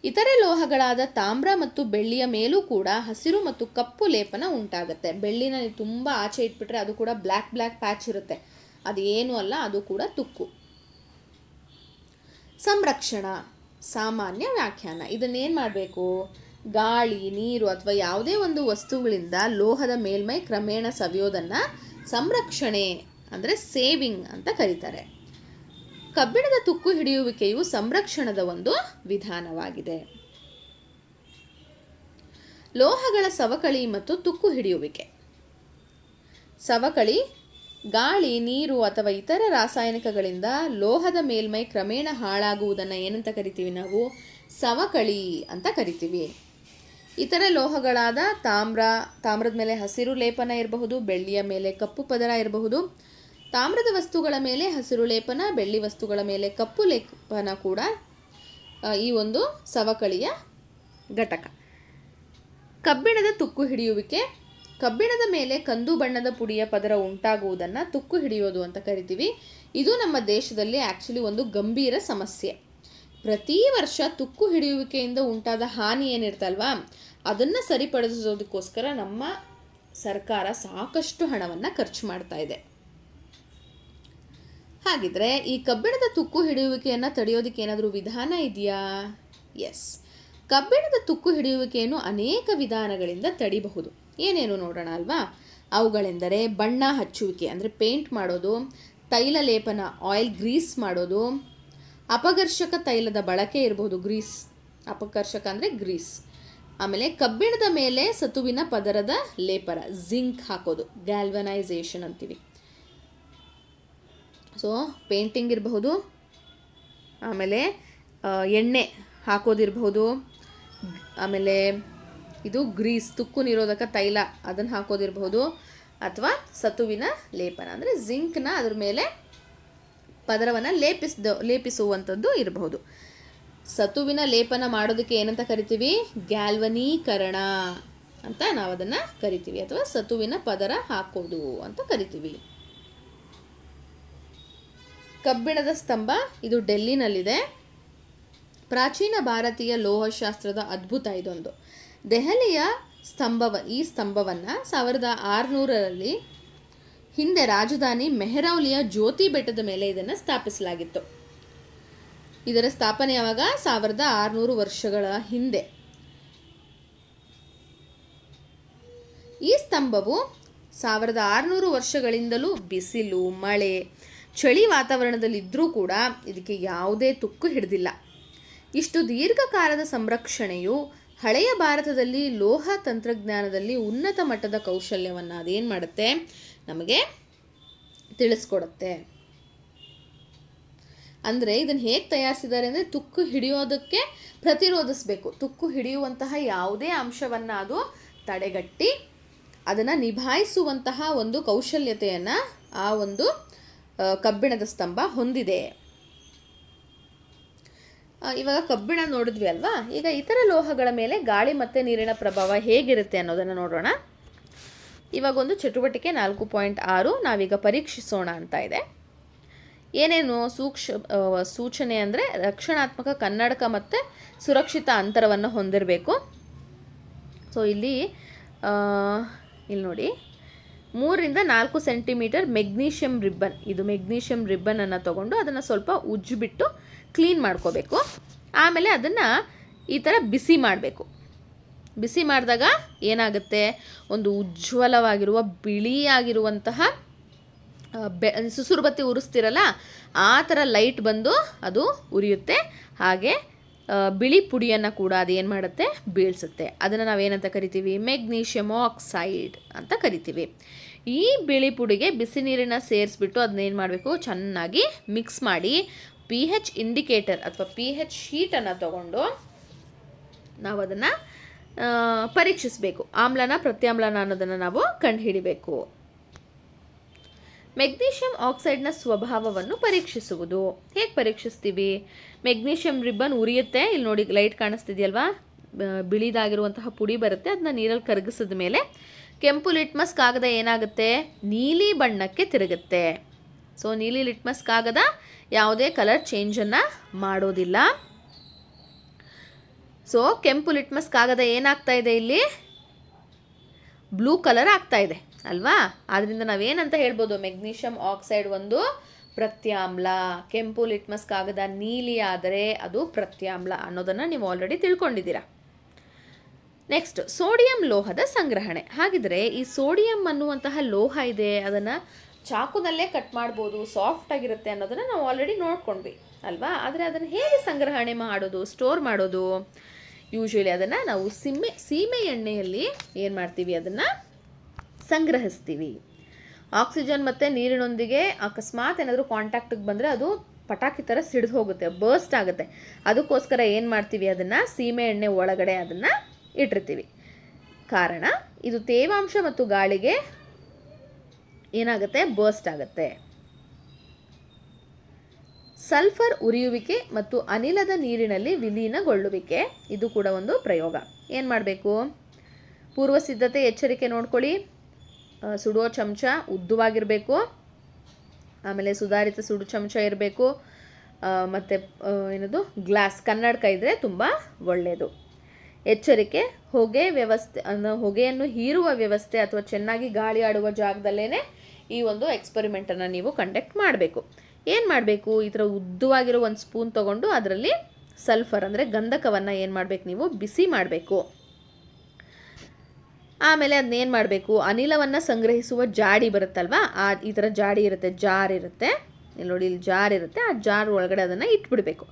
ಇತರೆ ಲೋಹಗಳಾದ ತಾಮ್ರ ಮತ್ತು ಬೆಳ್ಳಿಯ ಮೇಲೂ ಕೂಡ ಹಸಿರು ಮತ್ತು ಕಪ್ಪು ಲೇಪನ ಉಂಟಾಗುತ್ತೆ. ಬೆಳ್ಳಿನ ನೀವು ತುಂಬ ಆಚೆ ಇಟ್ಬಿಟ್ರೆ ಅದು ಕೂಡ ಬ್ಲ್ಯಾಕ್ ಪ್ಯಾಚ್ ಇರುತ್ತೆ, ಅದೇನೂ ಅಲ್ಲ, ಅದು ಕೂಡ ತುಕ್ಕು. ಸಂರಕ್ಷಣಾ ಸಾಮಾನ್ಯ ವ್ಯಾಖ್ಯಾನ. ಇದನ್ನೇನು ಮಾಡಬೇಕು, ಗಾಳಿ, ನೀರು ಅಥವಾ ಯಾವುದೇ ಒಂದು ವಸ್ತುಗಳಿಂದ ಲೋಹದ ಮೇಲ್ಮೈ ಕ್ರಮೇಣ ಸವಿಯೋದನ್ನು ಸಂರಕ್ಷಣೆ ಅಂದರೆ ಸೇವಿಂಗ್ ಅಂತ ಕರೀತಾರೆ. ಕಬ್ಬಿಣದ ತುಕ್ಕು ಹಿಡಿಯುವಿಕೆಯು ಸಂರಕ್ಷಣದ ಒಂದು ವಿಧಾನವಾಗಿದೆ. ಲೋಹಗಳ ಸವಕಳಿ ಮತ್ತು ತುಕ್ಕು ಹಿಡಿಯುವಿಕೆ. ಸವಕಳಿ ಗಾಳಿ, ನೀರು ಅಥವಾ ಇತರ ರಾಸಾಯನಿಕಗಳಿಂದ ಲೋಹದ ಮೇಲ್ಮೈ ಕ್ರಮೇಣ ಹಾಳಾಗುವುದನ್ನು ಏನಂತ ಕರಿತೀವಿ ನಾವು? ಸವಕಳಿ ಅಂತ ಕರಿತೀವಿ. ಇತರ ಲೋಹಗಳಾದ ತಾಮ್ರದ ಮೇಲೆ ಹಸಿರು ಲೇಪನ ಇರಬಹುದು, ಬೆಳ್ಳಿಯ ಮೇಲೆ ಕಪ್ಪು ಪದರ ಇರಬಹುದು. ತಾಮ್ರದ ವಸ್ತುಗಳ ಮೇಲೆ ಹಸಿರು ಲೇಪನ, ಬೆಳ್ಳಿ ವಸ್ತುಗಳ ಮೇಲೆ ಕಪ್ಪು ಲೇಪನ ಕೂಡ ಈ ಒಂದು ಸವಕಳಿಯ ಘಟಕ. ಕಬ್ಬಿಣದ ತುಕ್ಕು ಹಿಡಿಯುವಿಕೆ. ಕಬ್ಬಿಣದ ಮೇಲೆ ಕಂದು ಬಣ್ಣದ ಪುಡಿಯ ಪದರ ಉಂಟಾಗುವುದನ್ನು ತುಕ್ಕು ಹಿಡಿಯೋದು ಅಂತ ಕರಿತೀವಿ. ಇದು ನಮ್ಮ ದೇಶದಲ್ಲಿ ಆ್ಯಕ್ಚುಲಿ ಒಂದು ಗಂಭೀರ ಸಮಸ್ಯೆ. ಪ್ರತಿ ವರ್ಷ ತುಕ್ಕು ಹಿಡಿಯುವಿಕೆಯಿಂದ ಉಂಟಾದ ಹಾನಿ ಏನಿರ್ತಲ್ವಾ ಅದನ್ನು ಸರಿಪಡಿಸೋದಕ್ಕೋಸ್ಕರ ನಮ್ಮ ಸರ್ಕಾರ ಸಾಕಷ್ಟು ಹಣವನ್ನು ಖರ್ಚು ಮಾಡ್ತಾ ಇದೆ. ಹಾಗಿದ್ರೆ ಈ ಕಬ್ಬಿಣದ ತುಕ್ಕು ಹಿಡಿಯುವಿಕೆಯನ್ನು ತಡೆಯೋದಕ್ಕೆ ಏನಾದರೂ ವಿಧಾನ ಇದೆಯಾ? ಎಸ್, ಕಬ್ಬಿಣದ ತುಕ್ಕು ಹಿಡಿಯುವಿಕೆಯನ್ನು ಅನೇಕ ವಿಧಾನಗಳಿಂದ ತಡಿಬಹುದು. ಏನೇನು ನೋಡೋಣ ಅಲ್ವಾ? ಅವುಗಳೆಂದರೆ ಬಣ್ಣ ಹಚ್ಚುವಿಕೆ ಅಂದರೆ ಪೇಂಟ್ ಮಾಡೋದು, ತೈಲ ಲೇಪನ ಆಯಿಲ್ ಗ್ರೀಸ್ ಮಾಡೋದು, ಅಪಘರ್ಷಕ ತೈಲದ ಬಳಕೆ ಇರಬಹುದು, ಗ್ರೀಸ್, ಅಪಘರ್ಷಕ ಅಂದರೆ ಗ್ರೀಸ್. ಆಮೇಲೆ ಕಬ್ಬಿಣದ ಮೇಲೆ ಸತುವಿನ ಪದರದ ಲೇಪನ ಜಿಂಕ್ ಹಾಕೋದು, ಗ್ಯಾಲ್ವನೈಸೇಷನ್ ಅಂತೀವಿ. ಸೊ ಪೇಂಟಿಂಗ್ ಇರಬಹುದು, ಆಮೇಲೆ ಎಣ್ಣೆ ಹಾಕೋದಿರಬಹುದು, ಆಮೇಲೆ ಇದು ಗ್ರೀಸ್ ತುಕ್ಕು ನಿರೋಧಕ ತೈಲ ಅದನ್ನು ಹಾಕೋದಿರಬಹುದು, ಅಥವಾ ಸತುವಿನ ಲೇಪನ ಅಂದರೆ ಜಿಂಕ್ನ ಅದ್ರ ಮೇಲೆ ಪದರವನ್ನು ಲೇಪಿಸುವಂಥದ್ದು ಇರಬಹುದು. ಸತುವಿನ ಲೇಪನ ಮಾಡೋದಕ್ಕೆ ಏನಂತ ಕರಿತೀವಿ? ಗ್ಯಾಲ್ವನೀಕರಣ ಅಂತ ನಾವು ಅದನ್ನು ಕರಿತೀವಿ, ಅಥವಾ ಸತುವಿನ ಪದರ ಹಾಕೋದು ಅಂತ ಕರಿತೀವಿ. ಕಬ್ಬಿಣದ ಸ್ತಂಭ, ಇದು ಡೆಲ್ಲಿನಲ್ಲಿದೆ. ಪ್ರಾಚೀನ ಭಾರತೀಯ ಲೋಹಶಾಸ್ತ್ರದ ಅದ್ಭುತ ಇದೊಂದು. ದೆಹಲಿಯ ಈ ಸ್ತಂಭವನ್ನು 1600ರಲ್ಲಿ ಹಿಂದೆ ರಾಜಧಾನಿ ಮೆಹರೌಲಿಯ ಜ್ಯೋತಿ ಬೆಟ್ಟದ ಮೇಲೆ ಇದನ್ನು ಸ್ಥಾಪಿಸಲಾಗಿತ್ತು. ಇದರ ಸ್ಥಾಪನೆ ಯಾವಾಗ? 1600 ವರ್ಷಗಳ ಹಿಂದೆ. ಈ ಸ್ತಂಭವು 1600 ವರ್ಷಗಳಿಂದಲೂ ಬಿಸಿಲು, ಮಳೆ, ಚಳಿ ವಾತಾವರಣದಲ್ಲಿದ್ದರೂ ಕೂಡ ಇದಕ್ಕೆ ಯಾವುದೇ ತುಕ್ಕು ಹಿಡಿದಿಲ್ಲ. ಇಷ್ಟು ದೀರ್ಘಕಾಲದ ಸಂರಕ್ಷಣೆಯು ಹಳೆಯ ಭಾರತದಲ್ಲಿ ಲೋಹ ತಂತ್ರಜ್ಞಾನದಲ್ಲಿ ಉನ್ನತ ಮಟ್ಟದ ಕೌಶಲ್ಯವನ್ನು ಅದೇನು ಮಾಡುತ್ತೆ ನಮಗೆ ತಿಳಿಸ್ಕೊಡುತ್ತೆ. ಅಂದರೆ ಇದನ್ನು ಹೇಗೆ ತಯಾರಿಸಿದ್ದಾರೆ ಅಂದರೆ ತುಕ್ಕು ಹಿಡಿಯೋದಕ್ಕೆ ಪ್ರತಿರೋಧಿಸಬೇಕು. ತುಕ್ಕು ಹಿಡಿಯುವಂತಹ ಯಾವುದೇ ಅಂಶವನ್ನು ಅದು ತಡೆಗಟ್ಟಿ ಅದನ್ನು ನಿಭಾಯಿಸುವಂತಹ ಒಂದು ಕೌಶಲ್ಯತೆಯನ್ನು ಆ ಒಂದು ಕಬ್ಬಿಣದ ಸ್ತಂಭ ಹೊಂದಿದೆ. ಇವಾಗ ಕಬ್ಬಿಣ ನೋಡಿದ್ವಿ ಅಲ್ವಾ? ಈಗ ಇತರ ಲೋಹಗಳ ಮೇಲೆ ಗಾಳಿ ಮತ್ತು ನೀರಿನ ಪ್ರಭಾವ ಹೇಗಿರುತ್ತೆ ಅನ್ನೋದನ್ನು ನೋಡೋಣ. ಇವಾಗ ಒಂದು ಚಟುವಟಿಕೆ 4.6 ನಾವೀಗ ಪರೀಕ್ಷಿಸೋಣ ಅಂತ ಇದೆ. ಏನೇನು ಸೂಚನೆ ಅಂದರೆ ರಕ್ಷಣಾತ್ಮಕ ಕನ್ನಡಕ ಮತ್ತು ಸುರಕ್ಷಿತ ಅಂತರವನ್ನು ಹೊಂದಿರಬೇಕು. ಸೊ ಇಲ್ಲಿ ನೋಡಿ 3ರಿಂದ 4 ಸೆಂಟಿಮೀಟರ್ ಮೆಗ್ನೀಷಿಯಮ್ ರಿಬ್ಬನ್, ಇದು ಮೆಗ್ನೀಷಿಯಮ್ ರಿಬ್ಬನನ್ನು ತೊಗೊಂಡು ಅದನ್ನು ಸ್ವಲ್ಪ ಉಜ್ಜಿಬಿಟ್ಟು ಕ್ಲೀನ್ ಮಾಡ್ಕೋಬೇಕು. ಆಮೇಲೆ ಅದನ್ನು ಈ ಥರ ಬಿಸಿ ಮಾಡಬೇಕು. ಬಿಸಿ ಮಾಡಿದಾಗ ಏನಾಗುತ್ತೆ, ಒಂದು ಉಜ್ವಲವಾಗಿರುವ ಬಿಳಿಯಾಗಿರುವಂತಹ ಸುಸುರು ಬತ್ತಿ ಉರಿಸ್ತಿರಲ್ಲ ಆ ಥರ ಲೈಟ್ ಬಂದು ಅದು ಉರಿಯುತ್ತೆ. ಹಾಗೆ ಬಿಳಿ ಪುಡಿಯನ್ನು ಕೂಡ ಅದೇನು ಮಾಡುತ್ತೆ, ಬೀಳಿಸುತ್ತೆ. ಅದನ್ನು ನಾವೇನಂತ ಕರಿತೀವಿ? ಮೆಗ್ನೀಷಿಯಮ್ ಆಕ್ಸೈಡ್ ಅಂತ ಕರಿತೀವಿ. ಈ ಬಿಳಿ ಪುಡಿಗೆ ಬಿಸಿ ನೀರನ್ನು ಸೇರಿಸ್ಬಿಟ್ಟು ಅದನ್ನೇನು ಮಾಡಬೇಕು, ಚೆನ್ನಾಗಿ ಮಿಕ್ಸ್ ಮಾಡಿ pH ಇಂಡಿಕೇಟರ್ ಅಥವಾ pH ಶೀಟನ್ನು ತಗೊಂಡು ನಾವು ಅದನ್ನು ಪರೀಕ್ಷಿಸಬೇಕು. ಆಮ್ಲನ ಪ್ರತ್ಯಾಮ್ಲನ ಅನ್ನೋದನ್ನು ನಾವು ಕಂಡುಹಿಡಿಬೇಕು. ಮೆಗ್ನೀಷಿಯಮ್ ಆಕ್ಸೈಡ್ನ ಸ್ವಭಾವವನ್ನು ಪರೀಕ್ಷಿಸುವುದು ಹೇಗೆ ಪರೀಕ್ಷಿಸ್ತೀವಿ? ಮೆಗ್ನೀಷಿಯಮ್ ರಿಬ್ಬನ್ ಉರಿಯುತ್ತೆ, ಇಲ್ಲಿ ನೋಡಿ ಲೈಟ್ ಕಾಣಿಸ್ತಿದೆಯಲ್ವಾ, ಬಿಳಿದಾಗಿರುವಂತಹ ಪುಡಿ ಬರುತ್ತೆ. ಅದನ್ನ ನೀರಲ್ಲಿ ಕರಗಿಸಿದ ಮೇಲೆ ಕೆಂಪು ಲಿಟ್ಮಸ್ ಕಾಗದ ಏನಾಗುತ್ತೆ, ನೀಲಿ ಬಣ್ಣಕ್ಕೆ ತಿರುಗುತ್ತೆ. ಸೊ ನೀಲಿ ಲಿಟ್ಮಸ್ ಕಾಗದ ಯಾವುದೇ ಕಲರ್ ಚೇಂಜನ್ನು ಮಾಡೋದಿಲ್ಲ. ಸೊ ಕೆಂಪು ಲಿಟ್ಮಸ್ ಕಾಗದ ಏನಾಗ್ತಾ ಇದೆ, ಇಲ್ಲಿ ಬ್ಲೂ ಕಲರ್ ಆಗ್ತಾ ಇದೆ ಅಲ್ವಾ? ಆದ್ದರಿಂದ ನಾವೇನಂತ ಹೇಳ್ಬೋದು, ಮೆಗ್ನೀಷಿಯಮ್ ಆಕ್ಸೈಡ್ ಒಂದು ಪ್ರತ್ಯಾಮ್ಲ. ಕೆಂಪು ಲಿಟ್ಮಸ್ ಕಾಗದ ನೀಲಿ ಆದರೆ ಅದು ಪ್ರತ್ಯಾಮ್ಲ ಅನ್ನೋದನ್ನು ನೀವು ಆಲ್ರೆಡಿ ತಿಳ್ಕೊಂಡಿದ್ದೀರಾ. ನೆಕ್ಸ್ಟ್, ಸೋಡಿಯಂ ಲೋಹದ ಸಂಗ್ರಹಣೆ. ಹಾಗಿದ್ರೆ ಈ ಸೋಡಿಯಂ ಅನ್ನುವಂತಹ ಲೋಹ ಇದೆ, ಅದನ್ನು ಚಾಕುನಲ್ಲೇ ಕಟ್ ಮಾಡ್ಬೋದು, ಸಾಫ್ಟ್ ಆಗಿರುತ್ತೆ ಅನ್ನೋದನ್ನು ನಾವು ಆಲ್ರೆಡಿ ನೋಡ್ಕೊಂಡ್ವಿ ಅಲ್ವಾ? ಆದರೆ ಅದನ್ನು ಹೇಗೆ ಸಂಗ್ರಹಣೆ ಮಾಡೋದು, ಸ್ಟೋರ್ ಮಾಡೋದು? ಯೂಶ್ವಲಿ ಅದನ್ನು ನಾವು ಸೀಮೆ ಎಣ್ಣೆಯಲ್ಲಿ ಏನು ಮಾಡ್ತೀವಿ, ಅದನ್ನು ಸಂಗ್ರಹಿಸ್ತೀವಿ. ಆಕ್ಸಿಜನ್ ಮತ್ತು ನೀರಿನೊಂದಿಗೆ ಅಕಸ್ಮಾತ್ ಏನಾದರೂ ಕಾಂಟ್ಯಾಕ್ಟಿಗೆ ಬಂದರೆ ಅದು ಪಟಾಕಿ ಥರ ಸಿಡಿದು ಹೋಗುತ್ತೆ, ಬರ್ಸ್ಟ್ ಆಗುತ್ತೆ. ಅದಕ್ಕೋಸ್ಕರ ಏನು ಮಾಡ್ತೀವಿ, ಅದನ್ನು ಸೀಮೆ ಎಣ್ಣೆ ಒಳಗಡೆ ಅದನ್ನು ಇಟ್ಟಿರ್ತೀವಿ. ಕಾರಣ ಇದು ತೇವಾಂಶ ಮತ್ತು ಗಾಳಿಗೆ ಏನಾಗುತ್ತೆ, ಬರ್ಸ್ಟ್ ಆಗುತ್ತೆ. ಸಲ್ಫರ್ ಉರಿಯುವಿಕೆ ಮತ್ತು ಅನಿಲದ ನೀರಿನಲ್ಲಿ ವಿಲೀನಗೊಳ್ಳುವಿಕೆ, ಇದು ಕೂಡ ಒಂದು ಪ್ರಯೋಗ. ಏನು ಮಾಡಬೇಕು, ಪೂರ್ವ ಸಿದ್ಧತೆ ಎಚ್ಚರಿಕೆ ನೋಡ್ಕೊಳ್ಳಿ. ಸುಡೋ ಚಮಚ ಉದ್ದವಾಗಿರಬೇಕು, ಆಮೇಲೆ ಸುಧಾರಿತ ಸುಡು ಚಮಚ ಇರಬೇಕು, ಮತ್ತು ಏನದು ಗ್ಲಾಸ್ ಕನ್ನಡಕ ಇದ್ದರೆ ತುಂಬ ಒಳ್ಳೆಯದು. ಎಚ್ಚರಿಕೆ, ಹೊಗೆಯನ್ನು ಹೀರುವ ವ್ಯವಸ್ಥೆ ಅಥವಾ ಚೆನ್ನಾಗಿ ಗಾಳಿ ಆಡುವ ಜಾಗದಲ್ಲೇ ಈ ಒಂದು ಎಕ್ಸ್ಪರಿಮೆಂಟನ್ನು ನೀವು ಕಂಡಕ್ಟ್ ಮಾಡಬೇಕು. ಏನು ಮಾಡಬೇಕು, ಈ ಥರ ಉದ್ದವಾಗಿರೋ ಒಂದು ಸ್ಪೂನ್ ತೊಗೊಂಡು ಅದರಲ್ಲಿ ಸಲ್ಫರ್ ಅಂದರೆ ಗಂಧಕವನ್ನು ಏನು ಮಾಡಬೇಕು, ನೀವು ಬಿಸಿ ಮಾಡಬೇಕು. ಆಮೇಲೆ ಅದನ್ನೇನು ಮಾಡಬೇಕು, ಅನಿಲವನ್ನು ಸಂಗ್ರಹಿಸುವ ಜಾಡಿ ಬರುತ್ತಲ್ವ, ಈ ಥರ ಜಾಡಿ ಇರುತ್ತೆ, ಜಾರ್ ಇರುತ್ತೆ, ಇಲ್ಲಿ ನೋಡಿ ಇಲ್ಲಿ ಜಾರ್ ಇರುತ್ತೆ, ಆ ಜಾರ್ ಒಳಗಡೆ ಅದನ್ನು ಇಟ್ಬಿಡಬೇಕು.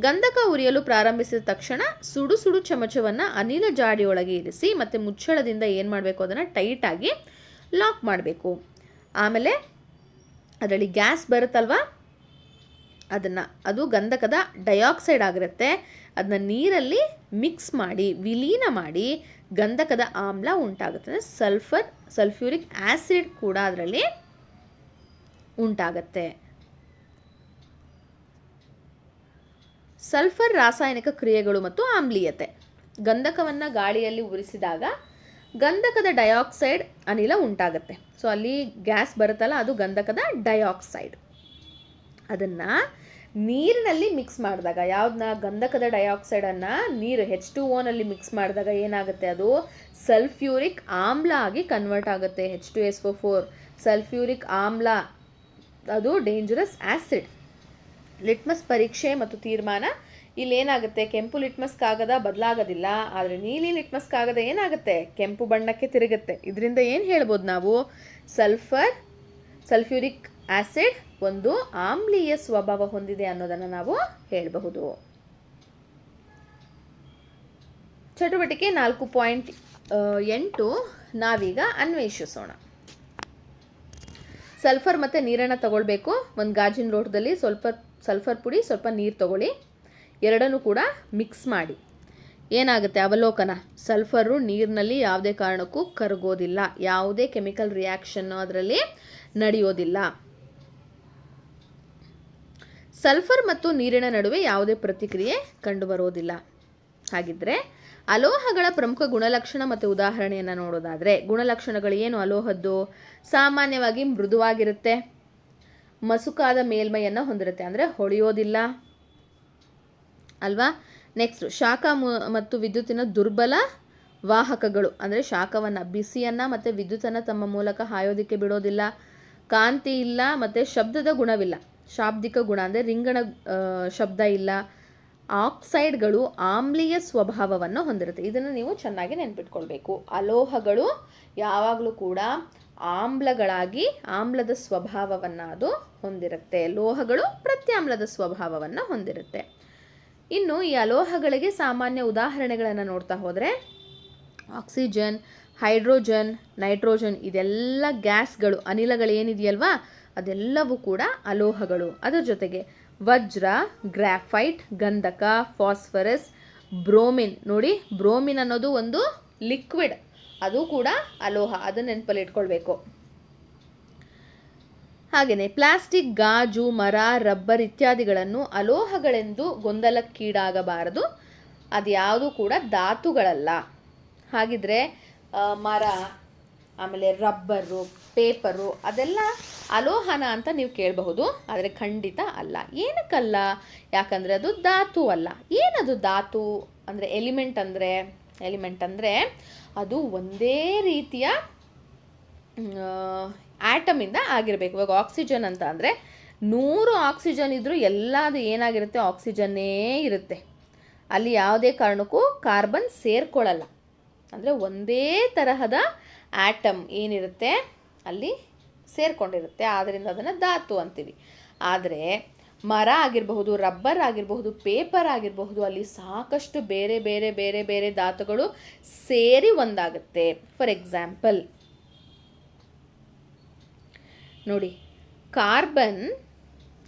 ಗಂಧಕ ಉರಿಯಲು ಪ್ರಾರಂಭಿಸಿದ ತಕ್ಷಣ ಸುಡು ಸುಡು ಚಮಚವನ್ನು ಅನಿಲ ಜಾಡಿಯೊಳಗೆ ಇರಿಸಿ ಮತ್ತು ಮುಚ್ಚಳದಿಂದ ಏನು ಮಾಡಬೇಕು, ಅದನ್ನು ಟೈಟಾಗಿ ಲಾಕ್ ಮಾಡಬೇಕು. ಆಮೇಲೆ ಅದರಲ್ಲಿ ಗ್ಯಾಸ್ ಬರುತ್ತಲ್ವ, ಅದು ಗಂಧಕದ ಡೈಆಕ್ಸೈಡ್ ಆಗಿರುತ್ತೆ. ಅದನ್ನ ನೀರಲ್ಲಿ ಮಿಕ್ಸ್ ಮಾಡಿ ವಿಲೀನ ಮಾಡಿ ಗಂಧಕದ ಆಮ್ಲ ಉಂಟಾಗುತ್ತೆ. ಸಲ್ಫ್ಯೂರಿಕ್ ಆ್ಯಸಿಡ್ ಕೂಡ ಅದರಲ್ಲಿ ಉಂಟಾಗತ್ತೆ. ಸಲ್ಫರ್ ರಾಸಾಯನಿಕ ಕ್ರಿಯೆಗಳು ಮತ್ತು ಆಮ್ಲೀಯತೆ. ಗಂಧಕವನ್ನು ಗಾಳಿಯಲ್ಲಿ ಉರಿಸಿದಾಗ ಗಂಧಕದ ಡೈಆಕ್ಸೈಡ್ ಅನಿಲ ಉಂಟಾಗುತ್ತೆ. ಸೊ ಅಲ್ಲಿ ಗ್ಯಾಸ್ ಬರುತ್ತಲ್ಲ, ಅದು ಗಂಧಕದ ಡೈಆಕ್ಸೈಡ್. ಅದನ್ನು ನೀರಿನಲ್ಲಿ ಮಿಕ್ಸ್ ಮಾಡಿದಾಗ, ಗಂಧಕದ ಡೈಆಕ್ಸೈಡನ್ನು ನೀರು H2O ಮಿಕ್ಸ್ ಮಾಡಿದಾಗ ಏನಾಗುತ್ತೆ, ಅದು ಸಲ್ಫ್ಯೂರಿಕ್ ಆಮ್ಲ ಆಗಿ ಕನ್ವರ್ಟ್ ಆಗುತ್ತೆ. H2SO4 ಸಲ್ಫ್ಯೂರಿಕ್ ಆಮ್ಲ, ಅದು ಡೇಂಜರಸ್ ಆ್ಯಸಿಡ್. ಲಿಟ್ಮಸ್ ಪರೀಕ್ಷೆ ಮತ್ತು ತೀರ್ಮಾನ. ಇಲ್ಲೇನಾಗುತ್ತೆ, ಕೆಂಪು ಲಿಟ್ಮಸ್ ಕಾಗದ ಬದಲಾಗೋದಿಲ್ಲ, ಆದರೆ ನೀಲಿ ಲಿಟ್ಮಸ್ ಕಾಗದ ಏನಾಗುತ್ತೆ, ಕೆಂಪು ಬಣ್ಣಕ್ಕೆ ತಿರುಗುತ್ತೆ. ಇದರಿಂದ ಏನು ಹೇಳ್ಬೋದು ನಾವು, ಸಲ್ಫ್ಯೂರಿಕ್ ಆ್ಯಸಿಡ್ ಒಂದು ಆಮ್ಲೀಯ ಸ್ವಭಾವ ಹೊಂದಿದೆ ಅನ್ನೋದನ್ನು ನಾವು ಹೇಳಬಹುದು. ಚಟುವಟಿಕೆ 4.8 ನಾವೀಗ ಅನ್ವೇಷಿಸೋಣ. ಸಲ್ಫರ್ ಮತ್ತು ನೀರನ್ನು ತಗೊಳ್ಬೇಕು. ಒಂದು ಗಾಜಿನ ಲೋಟದಲ್ಲಿ ಸ್ವಲ್ಪ ಸಲ್ಫರ್ ಪುಡಿ, ಸ್ವಲ್ಪ ನೀರು ತಗೊಳ್ಳಿ, ಎರಡನ್ನೂ ಕೂಡ ಮಿಕ್ಸ್ ಮಾಡಿ. ಏನಾಗುತ್ತೆ, ಅವಲೋಕನ, ಸಲ್ಫರು ನೀರಿನಲ್ಲಿ ಯಾವುದೇ ಕಾರಣಕ್ಕೂ ಕರಗೋದಿಲ್ಲ, ಯಾವುದೇ ಕೆಮಿಕಲ್ ರಿಯಾಕ್ಷನ್ನು ಅದರಲ್ಲಿ ನಡೆಯೋದಿಲ್ಲ. ಸಲ್ಫರ್ ಮತ್ತು ನೀರಿನ ನಡುವೆ ಯಾವುದೇ ಪ್ರತಿಕ್ರಿಯೆ ಕಂಡುಬರೋದಿಲ್ಲ. ಹಾಗಿದ್ರೆ ಅಲೋಹಗಳ ಪ್ರಮುಖ ಗುಣಲಕ್ಷಣ ಮತ್ತು ಉದಾಹರಣೆಯನ್ನು ನೋಡೋದಾದರೆ, ಗುಣಲಕ್ಷಣಗಳು ಏನು ಅಲೋಹದ್ದು? ಸಾಮಾನ್ಯವಾಗಿ ಮೃದುವಾಗಿರುತ್ತೆ, ಮಸುಕಾದ ಮೇಲ್ಮೈಯನ್ನು ಹೊಂದಿರುತ್ತೆ, ಅಂದರೆ ಹೊಳೆಯೋದಿಲ್ಲ ಅಲ್ವಾ. ನೆಕ್ಸ್ಟ್, ಶಾಖ ಮತ್ತು ವಿದ್ಯುತ್ತಿನ ದುರ್ಬಲ ವಾಹಕಗಳು, ಅಂದರೆ ಶಾಖವನ್ನು, ಬಿಸಿಯನ್ನು ಮತ್ತು ವಿದ್ಯುತ್ತನ್ನು ತಮ್ಮ ಮೂಲಕ ಹಾಯೋದಕ್ಕೆ ಬಿಡೋದಿಲ್ಲ. ಕಾಂತಿ ಇಲ್ಲ ಮತ್ತು ಶಬ್ದದ ಗುಣವಿಲ್ಲ, ಶಾಬ್ದಿಕ ಗುಣ ಅಂದರೆ ರಿಂಗಣ ಶಬ್ದ ಇಲ್ಲ. ಆಕ್ಸೈಡ್ಗಳು ಆಮ್ಲೀಯ ಸ್ವಭಾವವನ್ನು ಹೊಂದಿರುತ್ತೆ. ಇದನ್ನು ನೀವು ಚೆನ್ನಾಗಿ ನೆನ್ಪಿಟ್ಕೊಳ್ಬೇಕು. ಅಲೋಹಗಳು ಯಾವಾಗಲೂ ಕೂಡ ಆಮ್ಲಗಳಾಗಿ ಆಮ್ಲದ ಸ್ವಭಾವವನ್ನು ಅದು ಹೊಂದಿರುತ್ತೆ. ಲೋಹಗಳು ಪ್ರತ್ಯಾಮ್ಲದ ಸ್ವಭಾವವನ್ನು ಹೊಂದಿರುತ್ತೆ. ಇನ್ನು ಈ ಅಲೋಹಗಳಿಗೆ ಸಾಮಾನ್ಯ ಉದಾಹರಣೆಗಳನ್ನು ನೋಡ್ತಾ ಹೋದರೆ, ಆಕ್ಸಿಜನ್, ಹೈಡ್ರೋಜನ್, ನೈಟ್ರೋಜನ್, ಇದೆಲ್ಲ ಗ್ಯಾಸ್ಗಳು, ಅನಿಲಗಳೇನಿದೆಯಲ್ವಾ, ಅದೆಲ್ಲವೂ ಕೂಡ ಅಲೋಹಗಳು. ಅದರ ಜೊತೆಗೆ ವಜ್ರ, ಗ್ರಾಫೈಟ್, ಗಂಧಕ, ಫಾಸ್ಫರಸ್, ಬ್ರೋಮಿನ್. ನೋಡಿ, ಬ್ರೋಮಿನ್ ಅನ್ನೋದು ಒಂದು ಲಿಕ್ವಿಡ್, ಅದು ಕೂಡ ಅಲೋಹ, ಅದನ್ನು ನೆನಪಲ್ಲಿ ಇಟ್ಕೊಳ್ಬೇಕು. ಹಾಗೆಯೇ ಪ್ಲಾಸ್ಟಿಕ್, ಗಾಜು, ಮರ, ರಬ್ಬರ್ ಇತ್ಯಾದಿಗಳನ್ನು ಅಲೋಹಗಳೆಂದು ಗೊಂದಲಕ್ಕೀಡಾಗಬಾರದು. ಅದು ಯಾವುದು ಕೂಡ ಧಾತುಗಳಲ್ಲ. ಹಾಗಿದ್ರೆ ಮರ, ಆಮೇಲೆ ರಬ್ಬರು, ಪೇಪರು, ಅದೆಲ್ಲ ಅಲೋಹನ ಅಂತ ನೀವು ಕೇಳಬಹುದು, ಆದರೆ ಖಂಡಿತ ಅಲ್ಲ. ಏನಕ್ಕಲ್ಲ? ಯಾಕಂದರೆ ಅದು ಧಾತು ಅಲ್ಲ. ಏನದು ಧಾತು ಅಂದರೆ? ಎಲಿಮೆಂಟ್ ಅಂದರೆ ಅದು ಒಂದೇ ರೀತಿಯ ಆಟಮಿಂದ ಆಗಿರಬೇಕು. ಇವಾಗ ಆಕ್ಸಿಜನ್ ಅಂತ ಅಂದರೆ 100 ಆಕ್ಸಿಜನ್ ಇದ್ದರೂ ಎಲ್ಲದು ಏನಾಗಿರುತ್ತೆ, ಆಕ್ಸಿಜನ್ನೇ ಇರುತ್ತೆ. ಅಲ್ಲಿ ಯಾವುದೇ ಕಾರಣಕ್ಕೂ ಕಾರ್ಬನ್ ಸೇರ್ಕೊಳ್ಳಲ್ಲ. ಅಂದರೆ ಒಂದೇ ತರಹದ ಆಟಮ್ ಏನಿರುತ್ತೆ ಅಲ್ಲಿ ಸೇರ್ಕೊಂಡಿರುತ್ತೆ, ಆದ್ದರಿಂದ ಅದನ್ನು ಧಾತು ಅಂತೀವಿ. ಆದರೆ ಮರ ಆಗಿರಬಹುದು, ರಬ್ಬರ್ ಆಗಿರಬಹುದು, ಪೇಪರ್ ಆಗಿರಬಹುದು, ಅಲ್ಲಿ ಸಾಕಷ್ಟು ಬೇರೆ ಬೇರೆ ಬೇರೆ ಬೇರೆ ಧಾತುಗಳು ಸೇರಿ ಒಂದಾಗುತ್ತೆ. ಫಾರ್ ಎಕ್ಸಾಂಪಲ್ ನೋಡಿ, ಕಾರ್ಬನ್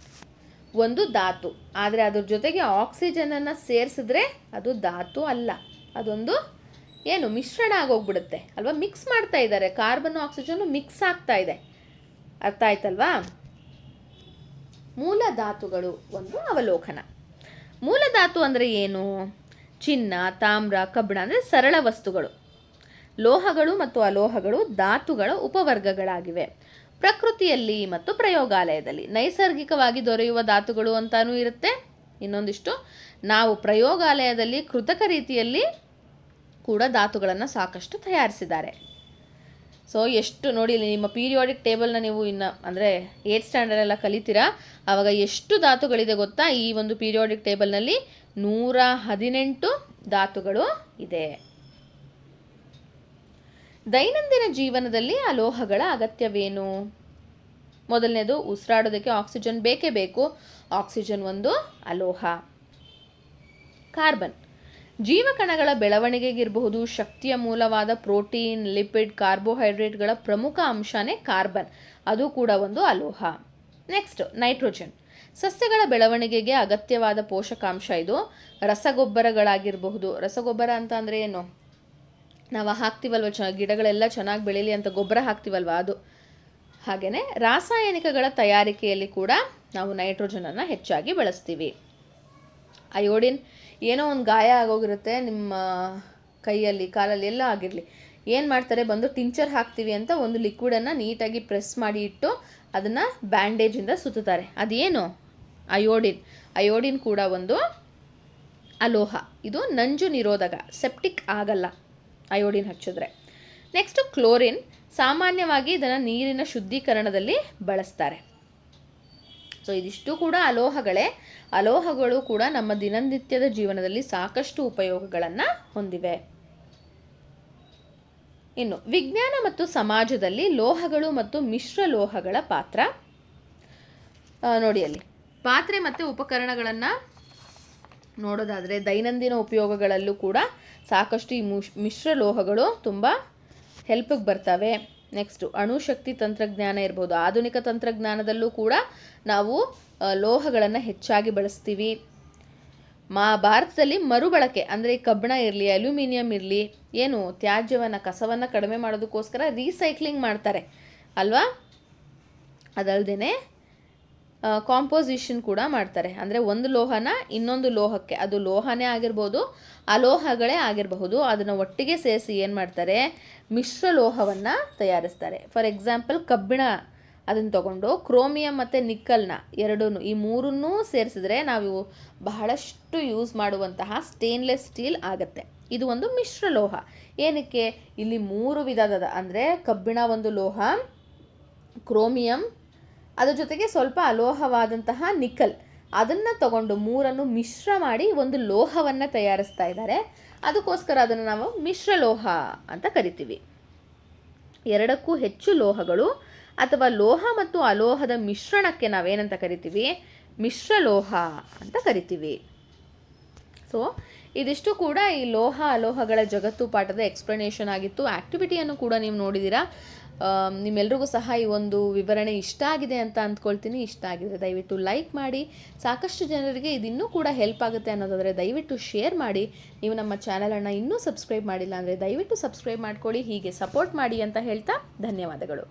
ಒಂದು ಧಾತು, ಆದರೆ ಅದ್ರ ಜೊತೆಗೆ ಆಕ್ಸಿಜನನ್ನು ಸೇರಿಸಿದ್ರೆ ಅದು ಧಾತು ಅಲ್ಲ, ಅದೊಂದು ಏನು ಮಿಶ್ರಣ ಆಗೋಗ್ಬಿಡುತ್ತೆ ಅಲ್ವಾ. ಮಿಕ್ಸ್ ಮಾಡ್ತಾ ಇದ್ದಾರೆ, ಕಾರ್ಬನ್ ಆಕ್ಸಿಜನ್ನು ಮಿಕ್ಸ್ ಆಗ್ತಾ ಇದೆ. ಅರ್ಥ ಆಯ್ತಲ್ವಾ? ಮೂಲ ಧಾತುಗಳು ಒಂದು ಅವಲೋಕನ. ಮೂಲ ಧಾತು ಅಂದರೆ ಏನು? ಚಿನ್ನ, ತಾಮ್ರ, ಕಬ್ಬಿಣ ಅಂದರೆ ಸರಳ ವಸ್ತುಗಳು. ಲೋಹಗಳು ಮತ್ತು ಅಲೋಹಗಳು ಧಾತುಗಳ ಉಪವರ್ಗಗಳಾಗಿವೆ. ಪ್ರಕೃತಿಯಲ್ಲಿ ಮತ್ತು ಪ್ರಯೋಗಾಲಯದಲ್ಲಿ ನೈಸರ್ಗಿಕವಾಗಿ ದೊರೆಯುವ ಧಾತುಗಳು ಅಂತಾನೂ ಇರುತ್ತೆ. ಇನ್ನೊಂದಿಷ್ಟು ನಾವು ಪ್ರಯೋಗಾಲಯದಲ್ಲಿ ಕೃತಕ ರೀತಿಯಲ್ಲಿ ಕೂಡ ಧಾತುಗಳನ್ನು ಸಾಕಷ್ಟು ತಯಾರಿಸಿದ್ದಾರೆ. ಸೊ ಎಷ್ಟು ನೋಡಿ, ನಿಮ್ಮ ಪೀರಿಯಾಡಿಕ್ ಟೇಬಲ್ನ ನೀವು ಇನ್ನು ಅಂದರೆ 8th ಸ್ಟ್ಯಾಂಡರ್ಡ್ ಎಲ್ಲ ಕಲಿತೀರಾ, ಆವಾಗ ಎಷ್ಟು ಧಾತುಗಳಿದೆ ಗೊತ್ತಾ? ಈ ಒಂದು ಪೀರಿಯಾಡಿಕ್ ಟೇಬಲ್ನಲ್ಲಿ 118 ಧಾತುಗಳು ಇದೆ. ದೈನಂದಿನ ಜೀವನದಲ್ಲಿ ಅಲೋಹಗಳ ಅಗತ್ಯವೇನು? ಮೊದಲನೇದು, ಉಸಿರಾಡೋದಕ್ಕೆ ಆಕ್ಸಿಜನ್ ಬೇಕೇ ಬೇಕು. ಆಕ್ಸಿಜನ್ ಒಂದು ಅಲೋಹ. ಕಾರ್ಬನ್ ಜೀವಕಣಗಳ ಬೆಳವಣಿಗೆಗಿರಬಹುದು ಶಕ್ತಿಯ ಮೂಲವಾದ ಪ್ರೋಟೀನ್, ಲಿಪಿಡ್, ಕಾರ್ಬೋಹೈಡ್ರೇಟ್ಗಳ ಪ್ರಮುಖ ಅಂಶನೇ ಕಾರ್ಬನ್, ಅದು ಕೂಡ ಒಂದು ಅಲೋಹ. ನೆಕ್ಸ್ಟ್, ನೈಟ್ರೋಜನ್ ಸಸ್ಯಗಳ ಬೆಳವಣಿಗೆಗೆ ಅಗತ್ಯವಾದ ಪೋಷಕಾಂಶ. ಇದು ರಸಗೊಬ್ಬರಗಳಾಗಿರಬಹುದು. ರಸಗೊಬ್ಬರ ಅಂತ ಅಂದರೆ ಏನು? ನಾವು ಹಾಕ್ತೀವಲ್ವ, ಗಿಡಗಳೆಲ್ಲ ಚೆನ್ನಾಗಿ ಬೆಳೀಲಿ ಅಂತ ಗೊಬ್ಬರ ಹಾಕ್ತೀವಲ್ವ, ಅದು. ಹಾಗೆಯೇ ರಾಸಾಯನಿಕಗಳ ತಯಾರಿಕೆಯಲ್ಲಿ ಕೂಡ ನಾವು ನೈಟ್ರೋಜನನ್ನು ಹೆಚ್ಚಾಗಿ ಬಳಸ್ತೀವಿ. ಅಯೋಡಿನ್, ಏನೋ ಒಂದು ಗಾಯ ಆಗೋಗಿರುತ್ತೆ ನಿಮ್ಮ ಕೈಯಲ್ಲಿ, ಕಾಲಲ್ಲಿ ಎಲ್ಲ ಆಗಿರಲಿ, ಏನು ಮಾಡ್ತಾರೆ, ಬಂದು ಟಿಂಚರ್ ಹಾಕ್ತೀವಿ ಅಂತ ಒಂದು ಲಿಕ್ವಿಡನ್ನು ನೀಟಾಗಿ ಪ್ರೆಸ್ ಮಾಡಿ ಇಟ್ಟು ಅದನ್ನು ಬ್ಯಾಂಡೇಜಿಂದ ಸುತ್ತುತ್ತಾರೆ. ಅದೇನು? ಅಯೋಡಿನ್. ಅಯೋಡಿನ್ ಕೂಡ ಒಂದು ಅಲೋಹ. ಇದು ನಂಜು ನಿರೋಧಕ, ಸೆಪ್ಟಿಕ್ ಆಗಲ್ಲ ಅಯೋಡಿನ್ ಹಚ್ಚಿದ್ರೆ. Next chlorine. ಸಾಮಾನ್ಯವಾಗಿ ಇದನ್ನು ನೀರಿನ ಶುದ್ಧೀಕರಣದಲ್ಲಿ ಬಳಸ್ತಾರೆ. ಸೊ ಇದಿಷ್ಟು ಕೂಡ ಅಲೋಹಗಳೇ. ಅಲೋಹಗಳು ಕೂಡ ನಮ್ಮ ದಿನನಿತ್ಯದ ಜೀವನದಲ್ಲಿ ಸಾಕಷ್ಟು ಉಪಯೋಗಗಳನ್ನು ಹೊಂದಿವೆ. ಇನ್ನು ವಿಜ್ಞಾನ ಮತ್ತು ಸಮಾಜದಲ್ಲಿ ಲೋಹಗಳು ಮತ್ತು ಮಿಶ್ರ ಲೋಹಗಳ ಪಾತ್ರ ನೋಡಿ. ಅಲ್ಲಿ ಪಾತ್ರೆ ಮತ್ತು ಉಪಕರಣಗಳನ್ನು ನೋಡೋದಾದರೆ ದೈನಂದಿನ ಉಪಯೋಗಗಳಲ್ಲೂ ಕೂಡ ಸಾಕಷ್ಟು ಈ ಮಿಶ್ರ ಲೋಹಗಳು ತುಂಬ ಹೆಲ್ಪಿಗೆ ಬರ್ತವೆ. ನೆಕ್ಸ್ಟು ಅಣುಶಕ್ತಿ ತಂತ್ರಜ್ಞಾನ ಇರ್ಬೋದು. ಆಧುನಿಕ ತಂತ್ರಜ್ಞಾನದಲ್ಲೂ ಕೂಡ ನಾವು ಲೋಹಗಳನ್ನು ಹೆಚ್ಚಾಗಿ ಬಳಸ್ತೀವಿ. ಭಾರತದಲ್ಲಿ ಮರುಬಳಕೆ ಅಂದರೆ ಕಬ್ಬಿಣ ಇರಲಿ, ಅಲ್ಯೂಮಿನಿಯಂ ಇರಲಿ, ಏನು ತ್ಯಾಜ್ಯವನ್ನು, ಕಸವನ್ನು ಕಡಿಮೆ ಮಾಡೋದಕ್ಕೋಸ್ಕರ ರೀಸೈಕ್ಲಿಂಗ್ ಮಾಡ್ತಾರೆ ಅಲ್ವಾ? ಅದಲ್ಲದೆ ಕಾಂಪೋಸಿಷನ್ ಕೂಡ ಮಾಡ್ತಾರೆ. ಅಂದರೆ ಒಂದು ಲೋಹನ ಇನ್ನೊಂದು ಲೋಹಕ್ಕೆ, ಅದು ಲೋಹನೇ ಆಗಿರ್ಬೋದು, ಅಲೋಹಗಳೇ ಆಗಿರಬಹುದು, ಅದನ್ನು ಒಟ್ಟಿಗೆ ಸೇರಿಸಿ ಏನು ಮಾಡ್ತಾರೆ, ಮಿಶ್ರ ಲೋಹವನ್ನು ತಯಾರಿಸ್ತಾರೆ. ಫಾರ್ ಎಕ್ಸಾಂಪಲ್ ಕಬ್ಬಿಣ ಅದನ್ನು ತಗೊಂಡು ಕ್ರೋಮಿಯಂ ಮತ್ತು ನಿಕ್ಕಲ್ನ ಈ ಮೂರನ್ನೂ ಸೇರಿಸಿದ್ರೆ ನಾವು ಬಹಳಷ್ಟು ಯೂಸ್ ಮಾಡುವಂತಹ ಸ್ಟೇನ್ಲೆಸ್ ಸ್ಟೀಲ್ ಆಗುತ್ತೆ. ಇದು ಒಂದು ಮಿಶ್ರ ಲೋಹ. ಏನಕ್ಕೆ? ಇಲ್ಲಿ 3 ವಿಧದ, ಅಂದರೆ ಕಬ್ಬಿಣ ಒಂದು ಲೋಹ, ಕ್ರೋಮಿಯಂ, ಅದರ ಜೊತೆಗೆ ಸ್ವಲ್ಪ ಅಲೋಹವಾದಂತಹ ನಿಕ್ಕಲ್, ಅದನ್ನು ತಗೊಂಡು 3 ಮಿಶ್ರ ಮಾಡಿ ಒಂದು ಲೋಹವನ್ನು ತಯಾರಿಸ್ತಾ ಇದ್ದಾರೆ. ಅದಕ್ಕೋಸ್ಕರ ಅದನ್ನು ನಾವು ಮಿಶ್ರ ಲೋಹ ಅಂತ ಕರಿತೀವಿ. 2ಕ್ಕೂ ಹೆಚ್ಚು ಲೋಹಗಳು ಅಥವಾ ಲೋಹ ಮತ್ತು ಅಲೋಹದ ಮಿಶ್ರಣಕ್ಕೆ ನಾವೇನಂತ ಕರಿತೀವಿ? ಮಿಶ್ರ ಲೋಹ ಅಂತ ಕರಿತೀವಿ. ಸೊ ಇದಿಷ್ಟು ಕೂಡ ಈ ಲೋಹ ಅಲೋಹಗಳ ಜಗತ್ತು ಪಾಠದ ಎಕ್ಸ್ಪ್ಲನೇಷನ್ ಆಗಿತ್ತು. ಆ್ಯಕ್ಟಿವಿಟಿಯನ್ನು ಕೂಡ ನೀವು ನೋಡಿದ್ದೀರಾ. ನಿಮ್ಮೆಲ್ರಿಗೂ ಸಹ ಈ ಒಂದು ವಿವರಣೆ ಇಷ್ಟ ಆಗಿದೆ ಅಂತ ಅಂದ್ಕೊಳ್ತೀನಿ. ಇಷ್ಟ ಆಗಿದ್ರೆ ದಯವಿಟ್ಟು ಲೈಕ್ ಮಾಡಿ. ಸಾಕಷ್ಟು ಜನರಿಗೆ ಇದಿನ್ನೂ ಕೂಡ ಹೆಲ್ಪ್ ಆಗುತ್ತೆ ಅನ್ನೋದಾದರೆ ದಯವಿಟ್ಟು ಶೇರ್ ಮಾಡಿ. ನೀವು ನಮ್ಮ ಚಾನಲನ್ನು ಇನ್ನೂ ಸಬ್ಸ್ಕ್ರೈಬ್ ಮಾಡಿಲ್ಲ ಅಂದರೆ ದಯವಿಟ್ಟು ಸಬ್ಸ್ಕ್ರೈಬ್ ಮಾಡ್ಕೊಳ್ಳಿ. ಹೀಗೆ ಸಪೋರ್ಟ್ ಮಾಡಿ ಅಂತ ಹೇಳ್ತಾ ಧನ್ಯವಾದಗಳು.